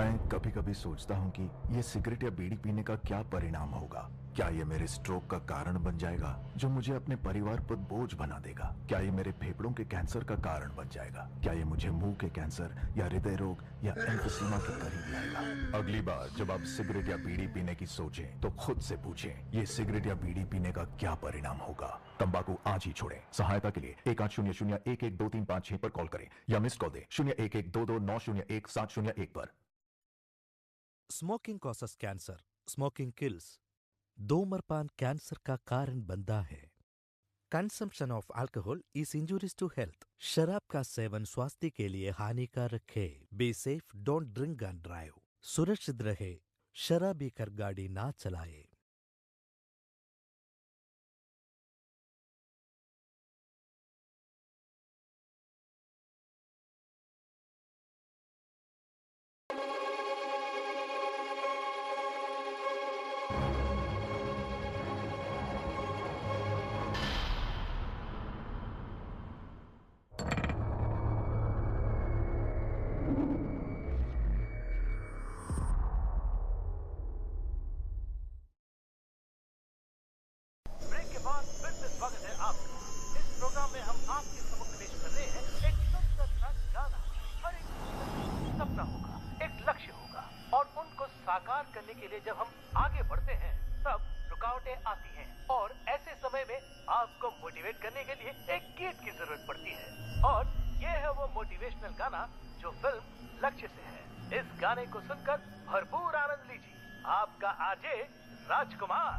मैं कभी कभी सोचता हूँ कि ये सिगरेट या बीड़ी पीने का क्या परिणाम होगा। क्या ये मेरे स्ट्रोक का कारण बन जाएगा, जो मुझे अपने परिवार पर बोझ बना देगा? क्या ये मेरे फेफड़ों के कैंसर का कारण बन जाएगा? क्या ये मुझे मुंह के कैंसर या हृदय रोग या एम्फीसीमा के करीब लाएगा? अगली बार जब आप सिगरेट या बीड़ी पीने की सोचें तो खुद से पूछें, ये सिगरेट या बीड़ी पीने का क्या परिणाम होगा? तंबाकू आज ही छोड़ें। सहायता के लिए 1800-112356 पर कॉल करें या मिस कॉल दें 01122901-701 पर। Smoking causes cancer, smoking kills. धूम्रपान कैंसर का कारण बनता है। Consumption of alcohol is injurious to health. शराब का सेवन स्वास्थ्य के लिए हानिकारक है। Be safe, don't drink and drive. सुरक्षित रहे, शराब पीकर गाड़ी ना चलाए। स्वागत है आपका। इस प्रोग्राम में हम आपके समक्ष पेश कर रहे हैं एक सुंदर सा गाना। हर एक सपना होगा, एक लक्ष्य होगा, और उनको साकार करने के लिए जब हम आगे बढ़ते हैं तब रुकावटें आती हैं, और ऐसे समय में आपको मोटिवेट करने के लिए एक गीत की जरूरत पड़ती है। और ये है वो मोटिवेशनल गाना जो फिल्म लक्ष्य से है। इस गाने को सुनकर भरपूर आनंद लीजिए। आपका आरजे राजकुमार।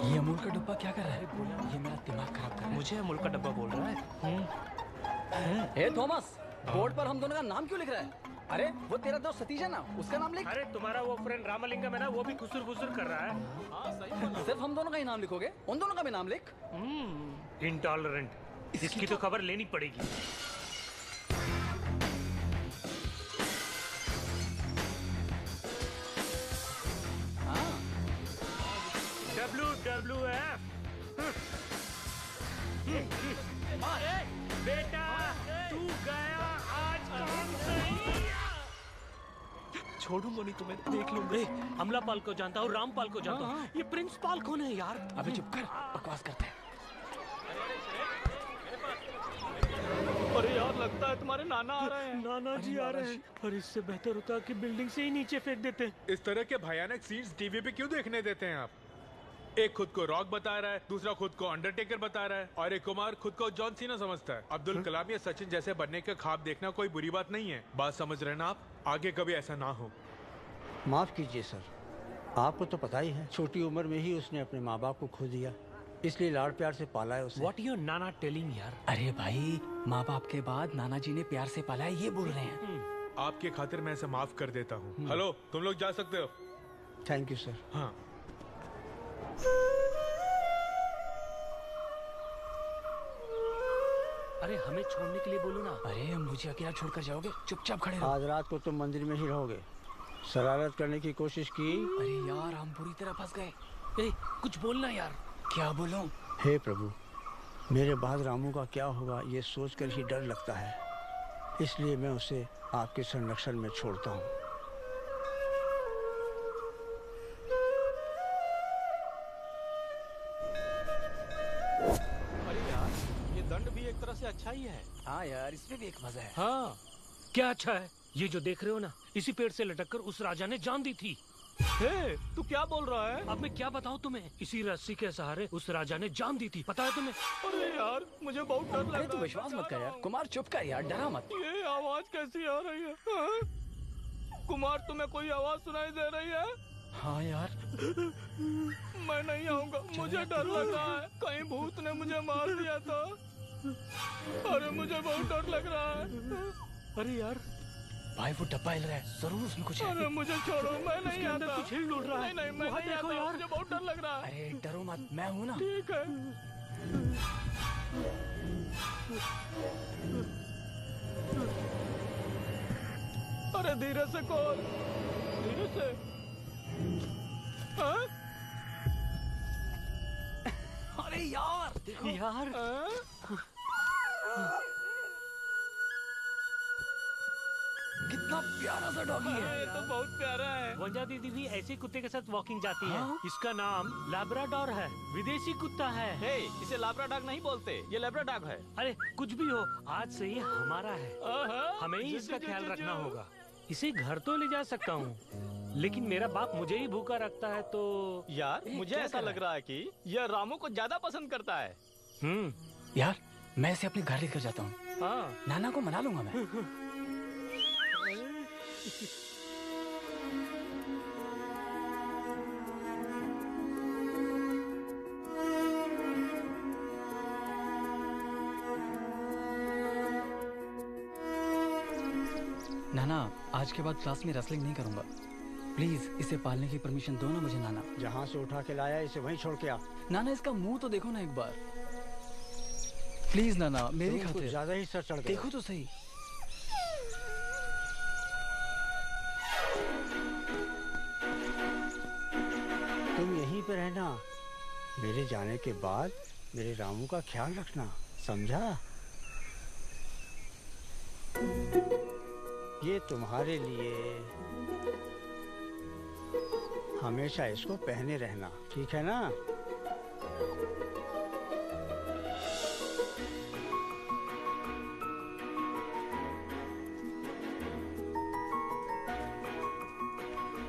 ये अमूल का डब्बा क्या कर रहा है? ये मेरा दिमाग खराब कर रहा है। मुझे अमूल का डब्बा बोल रहा है। हे थॉमस, बोर्ड पर हम दोनों का नाम क्यों लिख रहा है? अरे वो तेरा दोस्त सतीश है ना, उसका नाम लिख। अरे तुम्हारा वो फ्रेंड रामलिंगम है ना, वो भी खुसुर फुसुर कर रहा है। हाँ सही बोला। सिर्फ हम दोनों का ही नाम लिखोगे? उन दोनों का भी नाम लिख। इंटॉलरेंट, इसकी तो खबर लेनी पड़ेगी। WWF। बेटा तू गया आज काम नहीं। छोड़ूंगा नहीं तुम्हें, देख लूंगा। अमलापाल को जानता हूँ, रामपाल को जानता हूँ, ये प्रिंस पाल कौन है यार? अबे चुप कर, बकवास करते हैं। अरे यार लगता है तुम्हारे नाना आ रहे हैं। नाना जी आ रहे हैं। और इससे बेहतर होता कि बिल्डिंग से ही नीचे फेंक देते। इस तरह के भयानक सीन्स टीवी पे क्यों देखने देते हैं आप? एक खुद को रॉक बता रहा है, दूसरा खुद को अंडरटेकर बता रहा है, और एक कुमार खुद को जॉन सीना समझता है। अब्दुल कलाम या सचिन जैसे बनने का ख्वाब देखना कोई बुरी बात नहीं है। बात समझ रहे ना आप? आगे कभी ऐसा ना हो। माफ कीजिए सर, आपको तो पता ही है, छोटी उम्र में ही उसने अपने माँ बाप को खो दिया, इसलिए लाड़ प्यार से पाला है उसे। What your नाना टेलिंग यार? अरे भाई, माँ बाप के बाद नाना जी ने प्यार से पाला है, ये बोल रहे हैं। आपके खातिर मैं इसे माफ कर देता हूँ। हेलो, तुम लोग जा सकते हो। Thank you sir. हाँ। अरे हमें छोड़ने के लिए बोलो ना। अरे मुझे अकेला छोड़कर जाओगे? चुपचाप खड़े रहो। आज रात को तुम मंदिर में ही रहोगे। शरारत करने की कोशिश की? अरे यार, हम पूरी तरह फंस गए। कुछ बोलना यार। क्या बोलूं? हे प्रभु, मेरे बाद रामू का क्या होगा ये सोचकर ही डर लगता है, इसलिए मैं उसे आपके संरक्षण में छोड़ता हूँ। अरे यार, ये दंड भी एक तरह से अच्छा ही है। हाँ यार, इसमें भी एक मजा है। हाँ, क्या अच्छा है? ये जो देख रहे हो ना, इसी पेड़ से लटककर उस राजा ने जान दी थी। हे, तू क्या बोल रहा है? अब मैं क्या बताऊं तुम्हें? इसी रस्सी के सहारे उस राजा ने जान दी थी, पता है तुम्हें? अरे यार, मुझे बहुत डर लग रहा है। तू विश्वास मत कर यार। कुमार चुप कर यार, डरा मत। ये आवाज कैसी आ रही है? हाँ? कुमार, तुम्हें कोई आवाज सुनाई दे रही है? हाँ यार। मैं नहीं आऊंगा, मुझे डर लग रहा है। कहीं भूत ने मुझे मार दिया तो? अरे मुझे बहुत डर लग रहा है। अरे यार, भाई वो डब्बा हिल रहा है, जरूर उसमें कुछ है। अरे मुझे छोड़ो, मैं नहीं आता। कुछ हिल डुल रहा है। नहीं, मैं नहीं आता यार, मुझे बहुत डर लग रहा है। अरे डरो मत, मैं हूँ ना। ठीक है। अरे धीरे से खोल, धीरे से। हाँ? अरे यार देखो यार, कितना प्यारा सा डॉगी है। ये तो बहुत प्यारा है। वंजा दीदी भी ऐसे कुत्ते के साथ वॉकिंग जाती है। इसका नाम लैब्राडोर है, विदेशी कुत्ता है। हे, इसे लैब्राडॉग नहीं बोलते, ये लैब्राडॉग है। अरे कुछ भी हो, आज से ये हमारा है। हमें ही इसका ख्याल रखना होगा। इसे घर तो ले जा सकता हूँ, लेकिन मेरा बाप मुझे ही भूखा रखता है तो। यार मुझे ऐसा लग रहा है कि यह रामू को ज्यादा पसंद करता है। यार मैं इसे अपने घर लेकर जाता हूँ। हाँ, नाना को मना लूंगा मैं। नाना, आज के बाद क्लास में रेसलिंग नहीं करूंगा। प्लीज इसे पालने की परमिशन दो ना मुझे नाना। जहाँ से उठा के लाया इसे वहीं छोड़ के आ। नाना इसका मुंह तो देखो ना एक बार। प्लीज नाना, मेरी तुम कुछ खातिर। ज्यादा ही सर चढ़ गया। देखो तो सही। तुम यहीं पे रहना, मेरे जाने के बाद मेरे रामू का ख्याल रखना, समझा? ये तुम्हारे लिए, हमेशा इसको पहने रहना, ठीक है ना?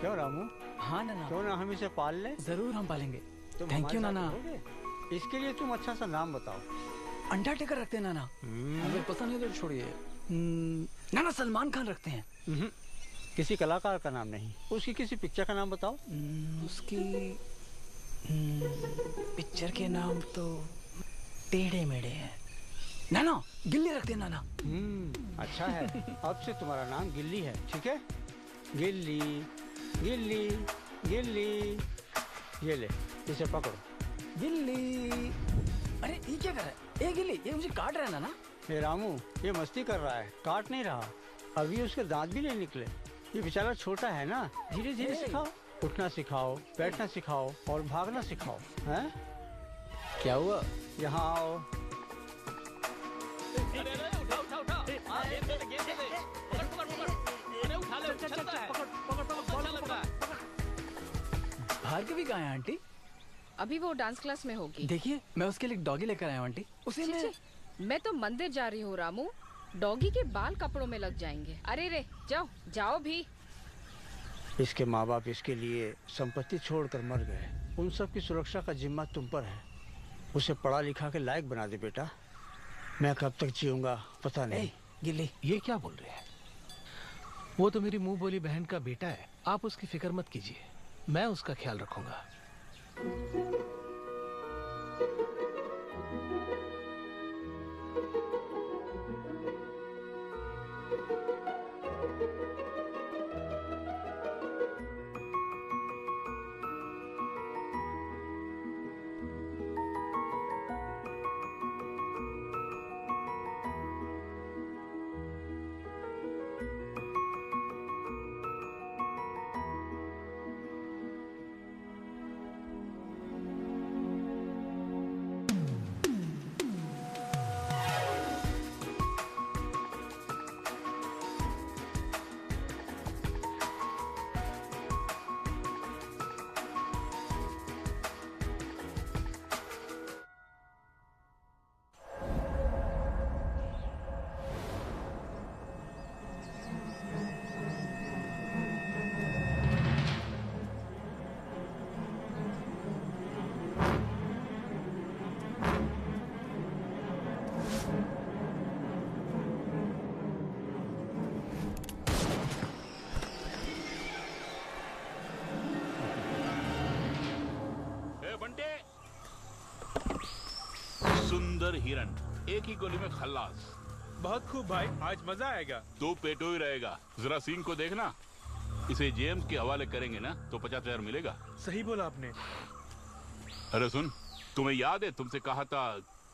क्यों रामू, हाँ नाना, क्यों ना हम इसे पाल लें? जरूर हम पालेंगे। तुम थैंक हमारे यू साथ नाना। रहोगे? इसके लिए तुम अच्छा सा नाम बताओ। अंडरटेकर रखते हैं नाना। अगर पसंद है तो छोड़िए। नाना सलमान खान रखते हैं। किसी कलाकार का नाम नहीं, उसकी किसी पिक्चर का नाम बताओ। उसकी पिक्चर के नाम तो टेढ़े मेढ़े हैं। नाना गिल्ली रखते हैं नाना। अच्छा है, अब से तुम्हारा नाम गिल्ली है, ठीक है? गिल्ली गिल्ली गिल्ली, ये ले, इसे पकड़ो। गिल्ली। अरे ये क्या कर रहा है? ए गिल्ली, ये मुझे काट रहा है नाना। हे रामू, ये मस्ती कर रहा है, काट नहीं रहा। अभी उसके दांत भी नहीं निकले। ये बेचारा छोटा है ना, धीरे धीरे सिखाओ। उठना सिखाओ, बैठना सिखाओ और भागना सिखाओ। हैं? क्या हुआ? यहाँ आओ। अरे उठा उठा उठा। हाँ, गेंद दे, गेंद दे। पकड़ पकड़ पकड़। अरे उठा ले, उछलता है। अच्छा लग रहा है। भार्गवी कहाँ है आंटी? अभी वो डांस क्लास में होगी। देखिए मैं उसके लिए डॉगी लेकर आया हूँ आंटी। उसे छी, मैं छी, मैं तो मंदिर जा रही हूँ रामू। डॉगी के बाल कपड़ों में लग जाएंगे। अरे रे, जाओ जाओ भी। इसके माँ बाप इसके लिए संपत्ति छोड़कर मर गए। उन सब की सुरक्षा का जिम्मा तुम पर है। उसे पढ़ा लिखा के लायक बना दे बेटा। मैं कब तक जीऊंगा पता नहीं। गिल्ली, ये क्या बोल रहे हैं? वो तो मेरी मुंह बोली बहन का बेटा है, आप उसकी फिक्र मत कीजिए, मैं उसका ख्याल रखूंगा। सुंदर हिरन, एक ही गोली में खल्लास। बहुत खूब भाई, आज मजा आएगा। तू पेटो ही रहेगा। जरा सीन को देखना। इसे जेम्स के हवाले करेंगे ना तो 50,000 मिलेगा। सही बोला आपने। अरे सुन, तुम्हें याद है तुमसे कहा था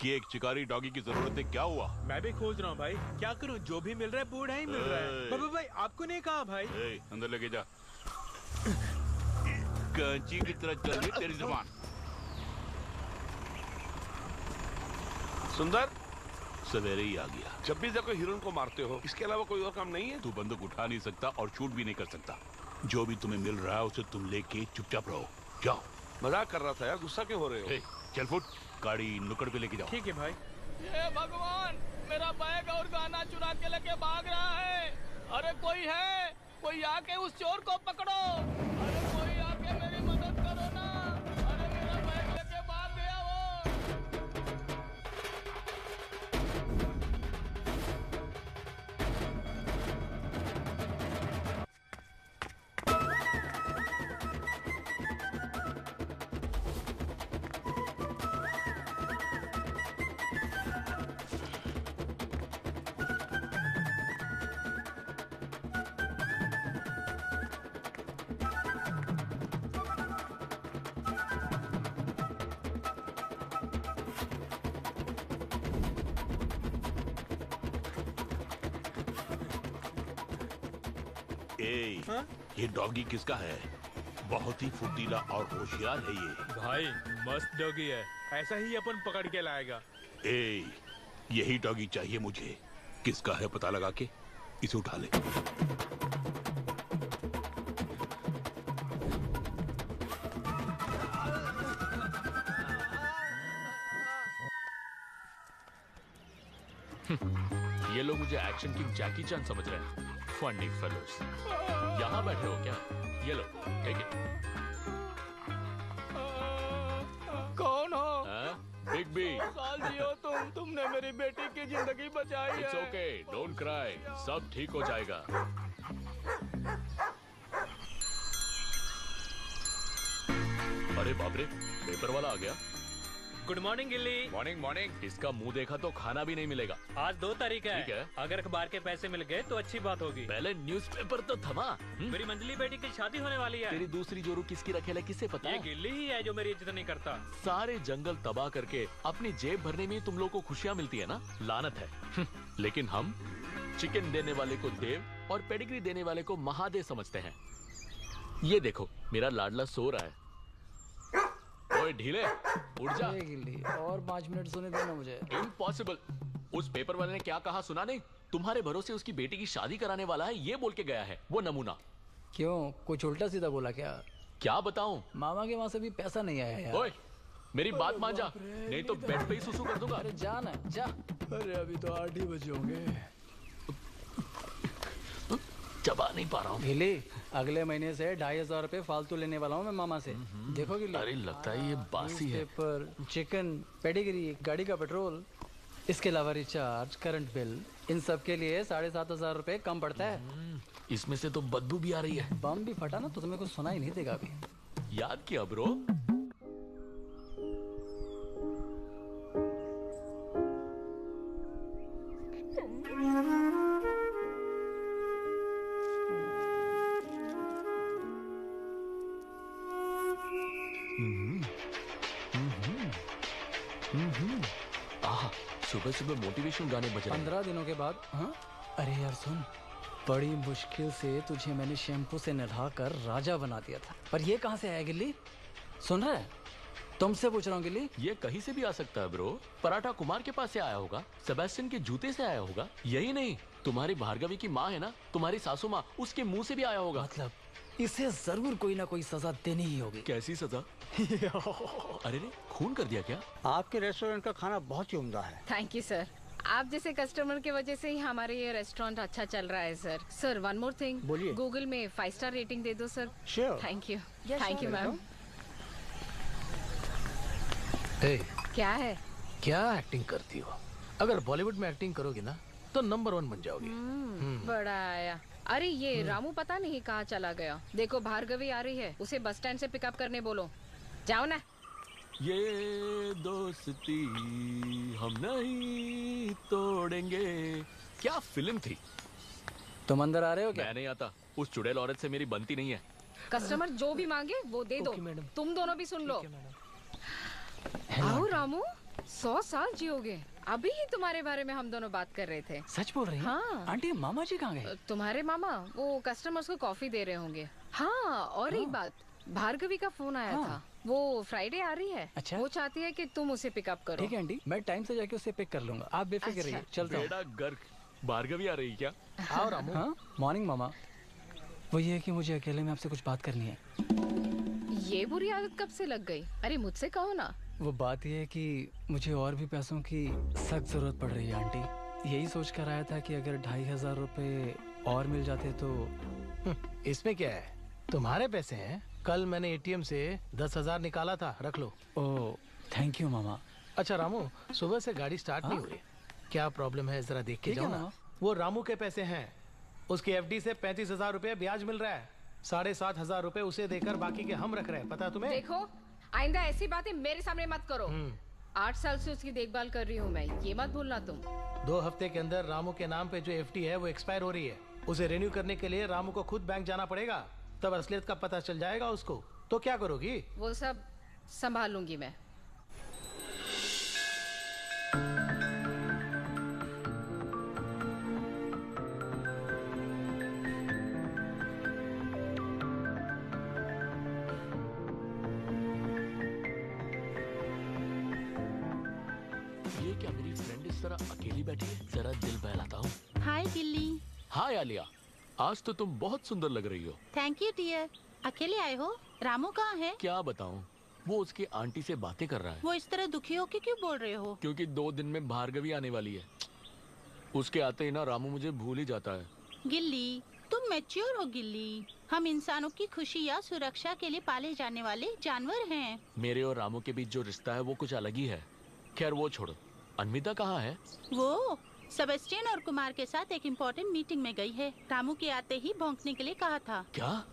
कि एक शिकारी डॉगी की जरूरत है, क्या हुआ? मैं भी खोज रहा हूँ भाई, क्या करूँ, जो भी मिल रहा है बूढ़ा ही मिल रहा है। बाबा भाई आपको नहीं कहा भाई। अंदर लेके जा। कैंची की तरह चल रही तेरी जुबान। सुंदर, सवेरे ही आ गया। जब भी देखो हिरन को मारते हो, इसके अलावा कोई और काम नहीं है? तू बंदूक उठा नहीं सकता और शूट भी नहीं कर सकता। जो भी तुम्हें मिल रहा है उसे तुम लेके चुपचाप रहो। जाओ। मजाक कर रहा था यार, गुस्सा क्यों हो रहे हो? चल फुट, गाड़ी नुक्कड़ पे लेके जाओ। ठीक है भाई। ये भगवान, मेरा बैग और गाना चुरा के लेके भाग रहा है। अरे कोई है, कोई आके उस चोर को पकड़ो। अरे कोई आके मेरी मदद करो ना। अरे मेरा बैग लेके भाग गया वो। ये डॉगी किसका है? बहुत ही फुर्तीला और होशियार है ये। भाई मस्त डॉगी है, ऐसा ही अपन पकड़ के लाएगा। यही डॉगी चाहिए मुझे। किसका है पता लगा के इसे उठा ले। ये लोग मुझे एक्शन किंग जैकी चैन समझ रहे हैं। Funny fellows. यहाँ बैठे हो क्या? ये लो, ठीक है। कौन हो? Big B. साल जियो तुमने मेरी बेटी की जिंदगी बचाई है। It's okay, don't cry, सब ठीक हो जाएगा। अरे बाप रे, पेपर वाला आ गया। गुड मॉर्निंग गिल्ली। Morning morning. इसका मुंह देखा तो खाना भी नहीं मिलेगा। आज 2 तारीख है। ठीक है। अगर अखबार के पैसे मिल गए तो अच्छी बात होगी। पहले न्यूज़पेपर तो थमा। मेरी मंजली बेटी की शादी होने वाली है। तेरी दूसरी जोरू किसकी रखेला किसे पता? ये गिल्ली ही है जो मेरी इज्जत नहीं करता। सारे जंगल तबाह करके अपनी जेब भरने में तुम लोग को खुशियाँ मिलती है ना? लानत है। लेकिन हम चिकन देने वाले को देव और पेडिग्री देने वाले को महादेव समझते हैं। ये देखो, मेरा लाडला सो रहा है। ओए ढीले, उठ जा। और 5 मिनट सोने देना मुझे। इम्पॉसिबल। उस पेपर वाले ने क्या कहा सुना नहीं? तुम्हारे भरोसे उसकी बेटी की शादी कराने वाला है, ये बोल के गया है। वो नमूना। क्यों, कुछ उल्टा सीधा बोला क्या? क्या बताऊं? मामा के वहाँ से भी पैसा नहीं आया यार। ओए, मेरी बात मान जा, नहीं तो बेड पे ही सुसु कर दूंगा। अरे जा ना, जा। अरे अभी तो 8 ही बजे होंगे। चबा नहीं पा रहा हूँ। गिली, अगले महीने से 2,500 रुपए फालतू लेने वाला हूँ मैं मामा से। देखो गिली। अरे लगता है ये बासी है। पेपर, चिकन, पेडिग्री, गाड़ी का पेट्रोल, इसके अलावा रिचार्ज, करंट बिल, इन सब के लिए 7,500 रुपए कम पड़ता है। इसमें से तो बदबू भी आ रही है। बम भी फटा ना तो तुम्हें कुछ सुनाई नहीं देगा अभी। याद किया ब्रो? सुबह सुबह मोटिवेशन गाने बज रहे हैं। 15 दिनों के बाद। हाँ? अरे यार सुन, बड़ी मुश्किल से तुझे मैंने शैम्पू से नहलाकर राजा बना दिया था, पर ये कहाँ से आया गिल्ली? सुन रहा है? तुमसे पूछ रहा हूँ गिल्ली। ये कहीं से भी आ सकता है ब्रो। पराठा कुमार के पास से आया होगा, सेबेस्टियन के जूते से आया होगा। यही नहीं, तुम्हारी भार्गवी की माँ है ना, तुम्हारी सासू माँ, उसके मुंह से भी आया होगा। मतलब इसे जरूर कोई ना कोई सजा देनी ही होगी। कैसी सजा? अरे रे, खून कर दिया क्या? आपके रेस्टोरेंट का खाना बहुत ही उम्दा है। Thank you sir. आप जैसे कस्टमर की वजह से ही हमारे ये रेस्टोरेंट अच्छा चल रहा है sir. Sir one more thing, बोलिए। गूगल में 5 स्टार रेटिंग दे दो sir. Sure. Thank you. Thank you ma'am. क्या है? क्या एक्टिंग करती हो? अगर बॉलीवुड में एक्टिंग करोगी ना तो नंबर 1 बन जाओगी। बड़ा आया। अरे ये रामू पता नहीं कहाँ चला गया। देखो भार्गवी आ रही है, उसे बस स्टैंड से पिकअप करने बोलो। जाओ ना। ये दोस्ती हम नहीं तोड़ेंगे। क्या फिल्म थी। तुम अंदर आ रहे हो क्या? मैं नहीं आता, उस चुड़ैल औरत से मेरी बनती नहीं है। कस्टमर जो भी मांगे वो दे दो। तुम दोनों भी सुन लो। आओ रामू, 100 साल जियोगे। अभी ही तुम्हारे बारे में हम दोनों बात कर रहे थे। सच बोल रही हैं? हाँ। आंटी मामा जी कहाँ गए? तुम्हारे मामा वो कस्टमर्स को कॉफी दे रहे होंगे। हाँ, और एक बात, भार्गवी का फोन आया था। वो फ्राइडे आ रही है। अच्छा। वो चाहती है कि तुम उसे पिकअप करो। ठीक है आंटी, मैं टाइम से जाके उसे पिक कर लूंगा, आप बेफिक्र रहिए। चलता हूँ। बेड़ा गर्क, भार्गवी आ रही क्या? आओ रामू। हाँ, मॉर्निंग मामा। वो ये है कि मुझे अकेले में आपसे कुछ बात करनी है। ये बुरी आदत कब से लग गई? अरे मुझसे कहो ना। वो बात ये है कि मुझे और भी पैसों की सख्त जरूरत पड़ रही है आंटी। यही सोच कर आया था कि अगर 2500 रुपए और मिल जाते तो। इसमें क्या है, तुम्हारे पैसे हैं। कल मैंने एटीएम से 10,000 निकाला था, रख लो। ओह थैंक यू मामा। अच्छा रामू, सुबह से गाड़ी स्टार्ट नहीं हुई, क्या प्रॉब्लम है जरा देख के ठीक है जाओ ना। मामा। वो रामू के पैसे हैं, उसकी एफडी से 35,000 रुपए ब्याज मिल रहा है। 7,500 रुपए उसे देकर बाकी के हम रख रहे हैं, पता तुम्हें? देखो, आइंदा ऐसी बातें मेरे सामने मत करो। 8 साल से उसकी देखभाल कर रही हूँ मैं, ये मत भूलना तुम। 2 हफ्ते के अंदर रामू के नाम पे जो एफडी है वो एक्सपायर हो रही है। उसे रिन्यू करने के लिए रामू को खुद बैंक जाना पड़ेगा, तब असलियत का पता चल जाएगा उसको। तो क्या करोगी? वो सब संभालूंगी मैं। ये क्या मेरी फ्रेंड इस तरह अकेली बैठी है? जरा दिल बहलाता हूँ। हाय गिल्ली। हाय आलिया, आज तो तुम बहुत सुंदर लग रही हो। Thank you dear. अकेले आए हो? रामू कहाँ है? क्या बताऊँ, वो उसकी आंटी से बातें कर रहा है। वो इस तरह दुखी हो के क्यों बोल रहे हो? क्योंकि 2 दिन में भार्गवी आने वाली है। उसके आते ही ना रामू मुझे भूल ही जाता है। गिल्ली, तुम मैच्योर हो गिल्ली। हम इंसानों की खुशी या सुरक्षा के लिए पाले जाने वाले जानवर हैं। मेरे और रामू के बीच जो रिश्ता है वो कुछ अलग ही है। खैर वो छोड़ो, अन्विता कहाँ है? वो सेबेस्टियन और कुमार के साथ एक इम्पोर्टेंट मीटिंग में गई है। रामू के आते ही भौंकने के लिए कहा था। क्या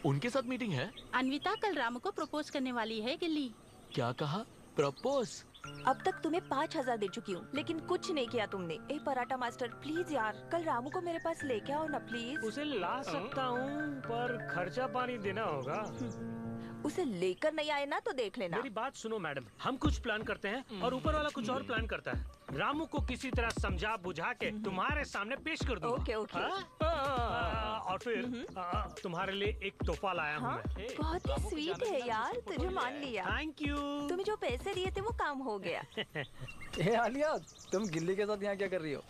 उनके साथ मीटिंग है? अन्विता कल रामू को प्रपोज करने वाली है गिल्ली। क्या कहा? प्रपोज? अब तक तुम्हें 5,000 दे चुकी हूँ, लेकिन कुछ नहीं किया तुमने। ए पराठा मास्टर प्लीज यार, कल रामू को मेरे पास लेके आओ ना प्लीज। उसे ला सकता हूँ पर खर्चा पानी देना होगा। उसे लेकर नहीं आए ना तो देख लेना। मेरी बात सुनो मैडम, हम कुछ प्लान करते हैं और ऊपर वाला कुछ और प्लान करता है। रामू को किसी तरह समझा बुझा के तुम्हारे सामने पेश कर दूंगा। Okay okay. और फिर तुम्हारे लिए एक तोहफा लाया हूँ मैं। बहुत ही स्वीट है यार, तुझे मान लिया। Thank you. तुम्हें जो पैसे दिए थे वो काम हो गया। ए आलिया, तुम गिल्ली के साथ यहाँ क्या कर रही हो?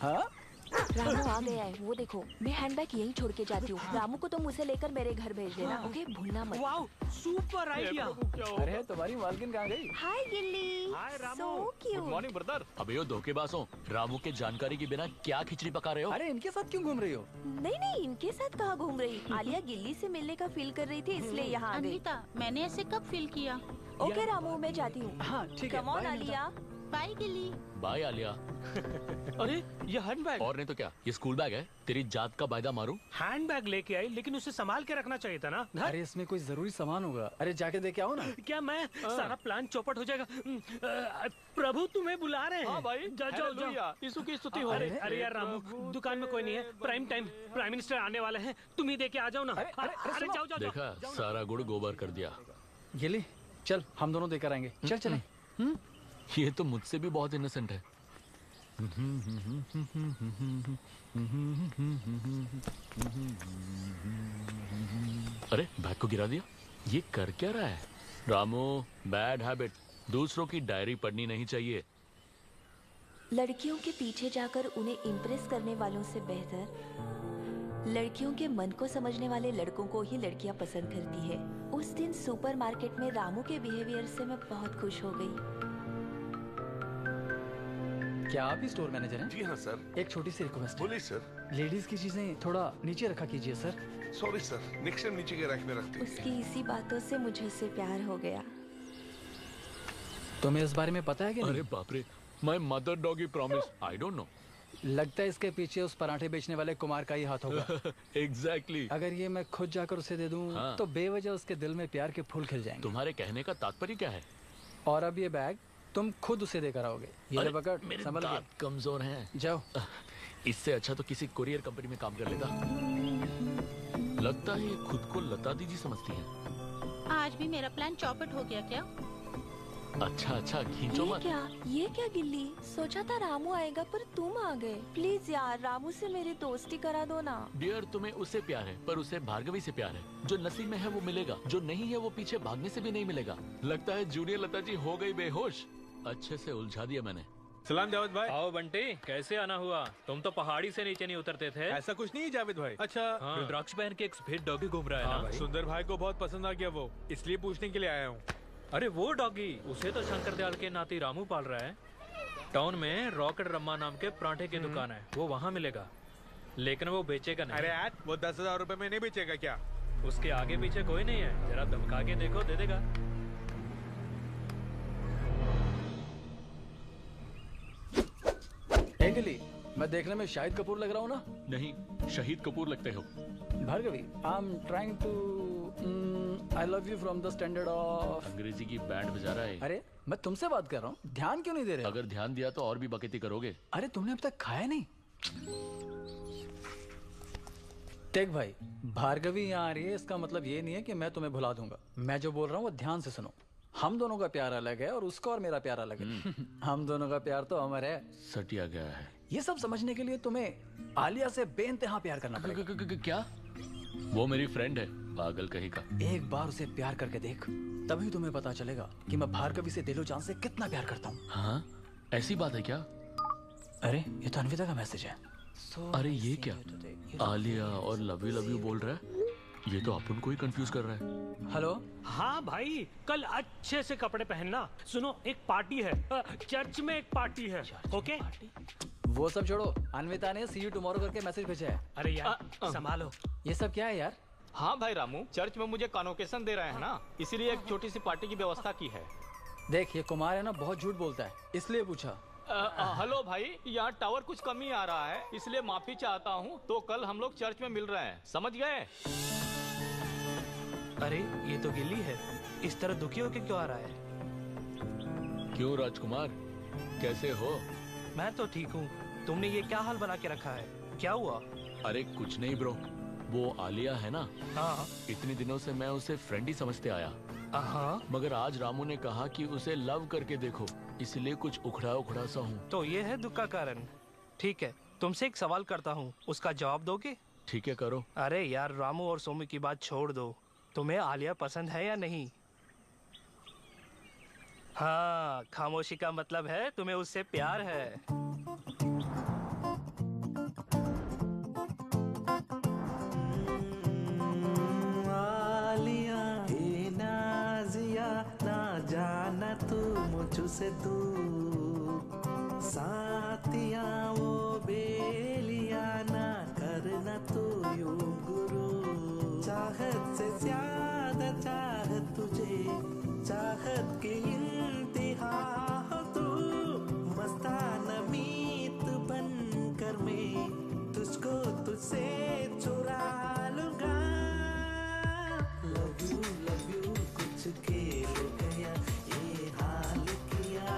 हाँ? रामू आ गया है, वो देखो। मैं हैंडबैग यहीं छोड़ के जाती हूँ। रामू को तुम उसे लेकर मेरे घर भेज देना, ओके? भूलना मत। Wow, super idea. अरे तुम्हारी मालकिन कहाँ गई? Hi Gilli. Hi Ramu. So cute. Good morning brother. अबे यो धोखेबाजों, रामू के जानकारी के बिना क्या खिचड़ी पका रहे हो? अरे इनके साथ क्यों घूम रही हो? नहीं नहीं, इनके साथ कहाँ घूम रही। आलिया गिल्ली से मिलने का फील कर रही थी, इसलिए यहाँ आ गई। अन्विता, मैंने ऐसे कब फील किया? ओके रामू, मैं जाती हूँ। हाँ ठीक है। Come on Alia. बाय गिल्ली। बाय आलिया। अरे ये हैंडबैग। और नहीं तो क्या, ये स्कूल बैग है। तेरी जात का वायदा मारूं? हैंडबैग लेके आई, लेकिन उसे संभाल के रखना चाहिए था ना। अरे इसमें कोई जरूरी सामान होगा। अरे जाके देखे आओ ना। क्या मैं सारा प्लान चौपट हो जाएगा। प्रभु तुम्हें बुला रहे हैं। हाँ भाई, जाओ जाओ। यीशु की स्तुति हो। अरे यार रामू, दुकान में कोई नहीं है। प्राइम टाइम प्राइम मिनिस्टर आने वाले हैं, तुम ही दे के आ जाओ ना। अरे जाओ जाओ। देखा, सारा गुड़ गोबर कर दिया। गिल्ली चल, हम दोनों देकर आएंगे। चल चले। ये तो मुझसे भी बहुत इनोसेंट है। अरे बैग को गिरा दिया। ये कर क्या रहा है? Ramu, bad habit. दूसरों की डायरी पढ़नी नहीं चाहिए। लड़कियों के पीछे जाकर उन्हें इम्प्रेस करने वालों से बेहतर लड़कियों के मन को समझने वाले लड़कों को ही लड़कियां पसंद करती है। उस दिन सुपरमार्केट में रामू के बिहेवियर से मैं बहुत खुश हो गई। क्या आप ही स्टोर मैनेजर हैं? जी हाँ सर। एक छोटी सी रिक्वेस्ट है। बोलिए सर। लेडीज की चीजें थोड़ा नीचे रखा कीजिए sir. Sorry sir, next time नीचे के रैक में रखते हैं। उसकी इसी बातों से मुझे उससे प्यार हो गया। तुम्हें इस बारे में पता है कि नहीं? अरे बाप रे, my mother doggy promise, I don't know. लगता है इसके पीछे उस पराठे बेचने वाले कुमार का ही हाथ होगा। एग्जैक्टली। अगर ये मैं खुद जाकर उसे दे दूं, हाँ। तो बेवजह उसके दिल में प्यार के फूल खिल जाएंगे। तुम्हारे कहने का तात्पर्य क्या है? और अब ये बैग तुम खुद उसे देकर आओगे। ये ले पकड़, मेरे संभल दांत के। कमजोर हैं। जाओ। इससे अच्छा तो किसी कुरियर कंपनी में काम कर लेता। लगता है ये खुद को लता दीदी समझती हैं। आज भी मेरा प्लान चौपट हो गया क्या? अच्छा खींचो मत। ये क्या गिल्ली? सोचा था रामू आएगा पर तुम आ गए। प्लीज यार रामू से मेरी दोस्ती करा दो ना। डियर, तुम्हें उससे प्यार है पर उसे भार्गवी से प्यार है। जो नसीब में है वो मिलेगा, जो नहीं है वो पीछे भागने से भी नहीं मिलेगा। लगता है जूनियर लता जी हो गई बेहोश। अच्छे से उलझा दिया मैंने। सलाम जावेद भाई। आओ बंटी, कैसे आना हुआ? तुम तो पहाड़ी से नीचे नहीं उतरते थे। ऐसा कुछ नहीं है जावेद भाई। अच्छा हाँ। रुद्राक्ष पहन के एक सफेद डॉगी घूम रहा है ना भाई? सुंदर भाई को बहुत पसंद आ गया वो, इसलिए पूछने के लिए आया हूँ। अरे वो डॉगी, उसे तो शंकर दयाल के नाती रामू पाल रहा है। टाउन में रॉकेट रम्मा नाम के पराठे की दुकान है, वो वहाँ मिलेगा, लेकिन वो बेचेगा नहीं। अरे यार वो 10,000 रुपए में नहीं बेचेगा क्या? उसके आगे पीछे कोई नहीं है, जरा धमका के देखो, दे देगा। गिल्ली, मैं देखने में शाहिद कपूर लग रहा हूँ ना? नहीं, शहीद कपूर लगते हो। Bhargavi, I am trying to I love you from the standard of. अंग्रेजी की बैंड बजा रहा है। अरे मैं तुमसे बात कर रहा हूँ, ध्यान क्यों नहीं दे रहे? अगर ध्यान दिया तो और भी बकैती करोगे। अरे तुमने अब तक खाया नहीं? देख भाई, भार्गवी यहाँ आ रही है, इसका मतलब ये नहीं है कि मैं तुम्हें भुला दूंगा। मैं जो बोल रहा हूँ वो ध्यान से सुनो। हम दोनों का प्यार अलग है और उसका और मेरा प्यार अलग है। हम दोनों का प्यार तो अमर है। सटिया गया है। ये सब समझने के लिए तुम्हें आलिया से बेइंतहा प्यार करना पड़ेगा। क्या? वो मेरी फ्रेंड है, पागल कहीं का। एक बार उसे प्यार करके देख, तभी तुम्हें पता चलेगा कि मैं भार्गवी से दिलो जान से कितना प्यार करता हूँ। हाँ, ऐसी बात है क्या? अरे ये तो अन्विता का मैसेज है। अरे ये क्या? आलिया और लव यू बोल रहा है। ये तो अपन को ही कंफ्यूज कर रहा है। हेलो। हाँ भाई, कल अच्छे से कपड़े पहनना। सुनो, एक पार्टी है, चर्च में एक पार्टी है। ओके? वो सब छोड़ो, अन्विता ने सी यू टुमारो करके मैसेज भेजा है। अरे यार संभालो। ये सब क्या है यार? हाँ भाई रामू, चर्च में मुझे कॉन्वोकेशन दे रहे हैं ना, इसीलिए एक छोटी सी पार्टी की व्यवस्था की है। देख, ये कुमार है ना, बहुत झूठ बोलता है, इसलिए पूछा। हेलो भाई, यहाँ टावर कुछ कमी आ रहा है, इसलिए माफी चाहता हूँ। तो कल हम लोग चर्च में मिल रहे हैं, समझ गए? अरे ये तो गिल्ली है, इस तरह दुखी होके क्यों आ रहा है? क्यों राजकुमार, कैसे हो? मैं तो ठीक हूँ, तुमने ये क्या हाल बना के रखा है? क्या हुआ? अरे कुछ नहीं ब्रो, वो आलिया है ना। हाँ। इतने दिनों से मैं उसे फ्रेंड ही समझते आया। हाँ। मगर आज रामू ने कहा कि उसे लव करके देखो, इसलिए कुछ उखड़ा सा हूँ। तो ये है दुख का कारण। ठीक है, तुमसे एक सवाल करता हूँ, उसका जवाब दोगे? ठीक है, करो। अरे यार, रामू और सोमी की बात छोड़ दो, तुम्हें आलिया पसंद है या नहीं? हाँ, खामोशी का मतलब है तुम्हें उससे प्यार है। आलिया हे नाजिया, ना जाना तू मुझसे तू, साथिया वो बेलिया, ना करना तू यूं गुरु। चाहत से ज्यादा चाहत तुझे, चाहत की इंतहा हो तू, मस्ताना मीत बनकर मैं तुझको तुझसे चुरा लूंगा। लव यू कुछ खेल गया, ये हाल किया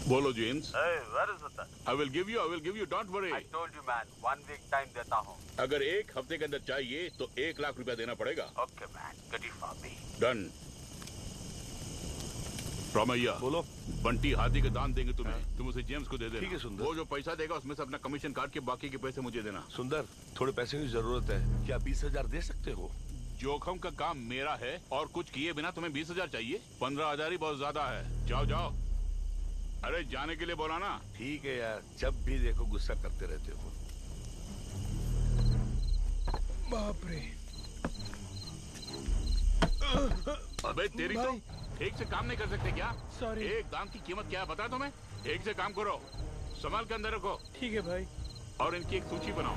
बोलो James. Hey, where is it? I will give you, don't worry. I told you man, 1 week time देता हूँ। अगर 1 हफ्ते के अंदर चाहिए तो 1 लाख रुपया देना पड़ेगा। Okay man, get it for me। Done. Ramaiah बोलो। बंटी हाथी के दान देंगे तुम्हें, तुम उसे जेम्स को दे देना। ठीक है सुंदर। वो जो पैसा देगा उसमें से अपना कमीशन काट के बाकी के पैसे मुझे देना। सुंदर, थोड़े पैसे की जरूरत है, क्या 20,000 दे सकते हो? जोखम का काम मेरा है और कुछ किए बिना तुम्हें 20,000 चाहिए? 15,000 ही बहुत ज्यादा है। जाओ जाओ। अरे जाने के लिए बोला ना। ठीक है यार, जब भी देखो गुस्सा करते रहते हो। बाप रे। अबे तेरी तो ठीक से काम नहीं कर सकते क्या? सॉरी। एक दाम की कीमत क्या है बता तुम्हें? ठीक से काम करो, संभाल के अंदर रखो। ठीक है भाई। और इनकी एक सूची बनाओ।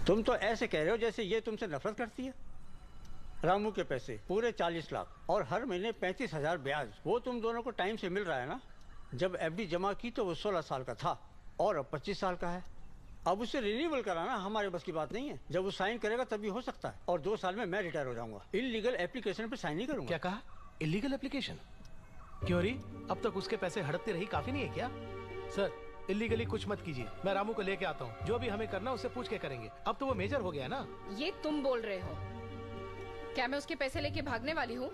तुम तो ऐसे कह रहे हो जैसे ये तुमसे नफरत करती है। रामू के पैसे पूरे 40 लाख और हर महीने 35,000 ब्याज, वो तुम दोनों को टाइम से मिल रहा है ना? जब एफडी जमा की तो वो 16 साल का था और अब 25 साल का है। अब उसे रिन्यूअल कराना हमारे बस की बात नहीं है। जब वो साइन करेगा तभी हो सकता है, और 2 साल में मैं रिटायर हो जाऊंगा। इलीगल एप्लीकेशन पे साइन नहीं करूंगा। क्या कहा? Illegal application? क्यों री? अब तक उसके पैसे हड़पते रही काफी नहीं है क्या? सर, इलीगली कुछ मत कीजिए, मैं रामू को लेके आता हूँ। जो भी हमें करना उससे पूछ के करेंगे। अब तो वो मेजर हो गया ना। ये तुम बोल रहे हो? क्या मैं उसके पैसे लेके भागने वाली हूँ?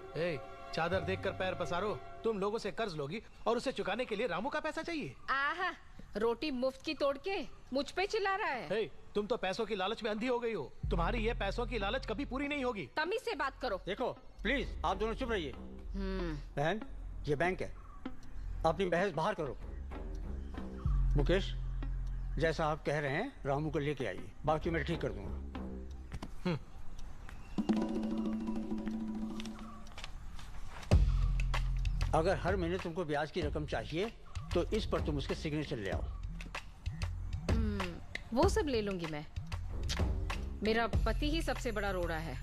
चादर देखकर पैर पसारो। तुम लोगों से कर्ज लोगी और उसे चुकाने के लिए रामू का पैसा चाहिए। आहा, रोटी मुफ्त की तोड़ के मुझ पे चिल्ला रहा है। तुम तो पैसों की लालच में अंधी हो गई हो। तुम्हारी ये पैसों की लालच कभी पूरी नहीं होगी। तमीज से बात करो। देखो प्लीज, आप दोनों चुप रहिए। बहन, ये बैंक है, अपनी बहस बाहर करो। मुकेश, जैसा आप कह रहे हैं रामू को लेके आइए, बाकी मैं ठीक कर दूंगा। अगर हर महीने तुमको ब्याज की रकम चाहिए तो इस पर तुम उसके सिग्नेचर ले आओ। वो सब ले लूंगी मैं। मेरा पति ही सबसे बड़ा रोड़ा है।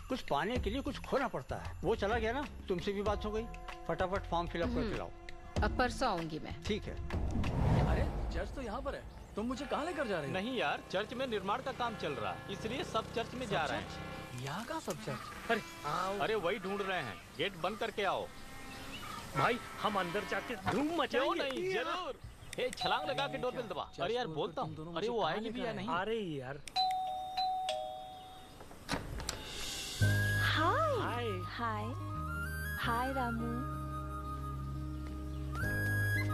कुछ पाने के लिए कुछ खोना पड़ता है। वो चला गया ना, तुमसे भी बात हो गई। फटाफट फॉर्म फिलअप करके लाओ। अब परसों आऊंगी मैं। ठीक है। अरे चर्च तो यहाँ पर है, तुम मुझे कहाँ लेकर जा रहे हो? नहीं यार, चर्च में निर्माण का काम चल रहा है, इसलिए सब चर्च में जा रहे हैं। यहाँ का सब चर्च? अरे वही ढूंढ रहे हैं, गेट बंद करके आओ। भाई हम अंदर जाके धूम मचाएंगे। क्यों नहीं, जरूर। हे, छलांग लगा के डोरबेल दबा। अरे यार बोलता हूँ, अरे वो आएगी भी या नहीं? अरे यार। हाय हाय हाय रामू।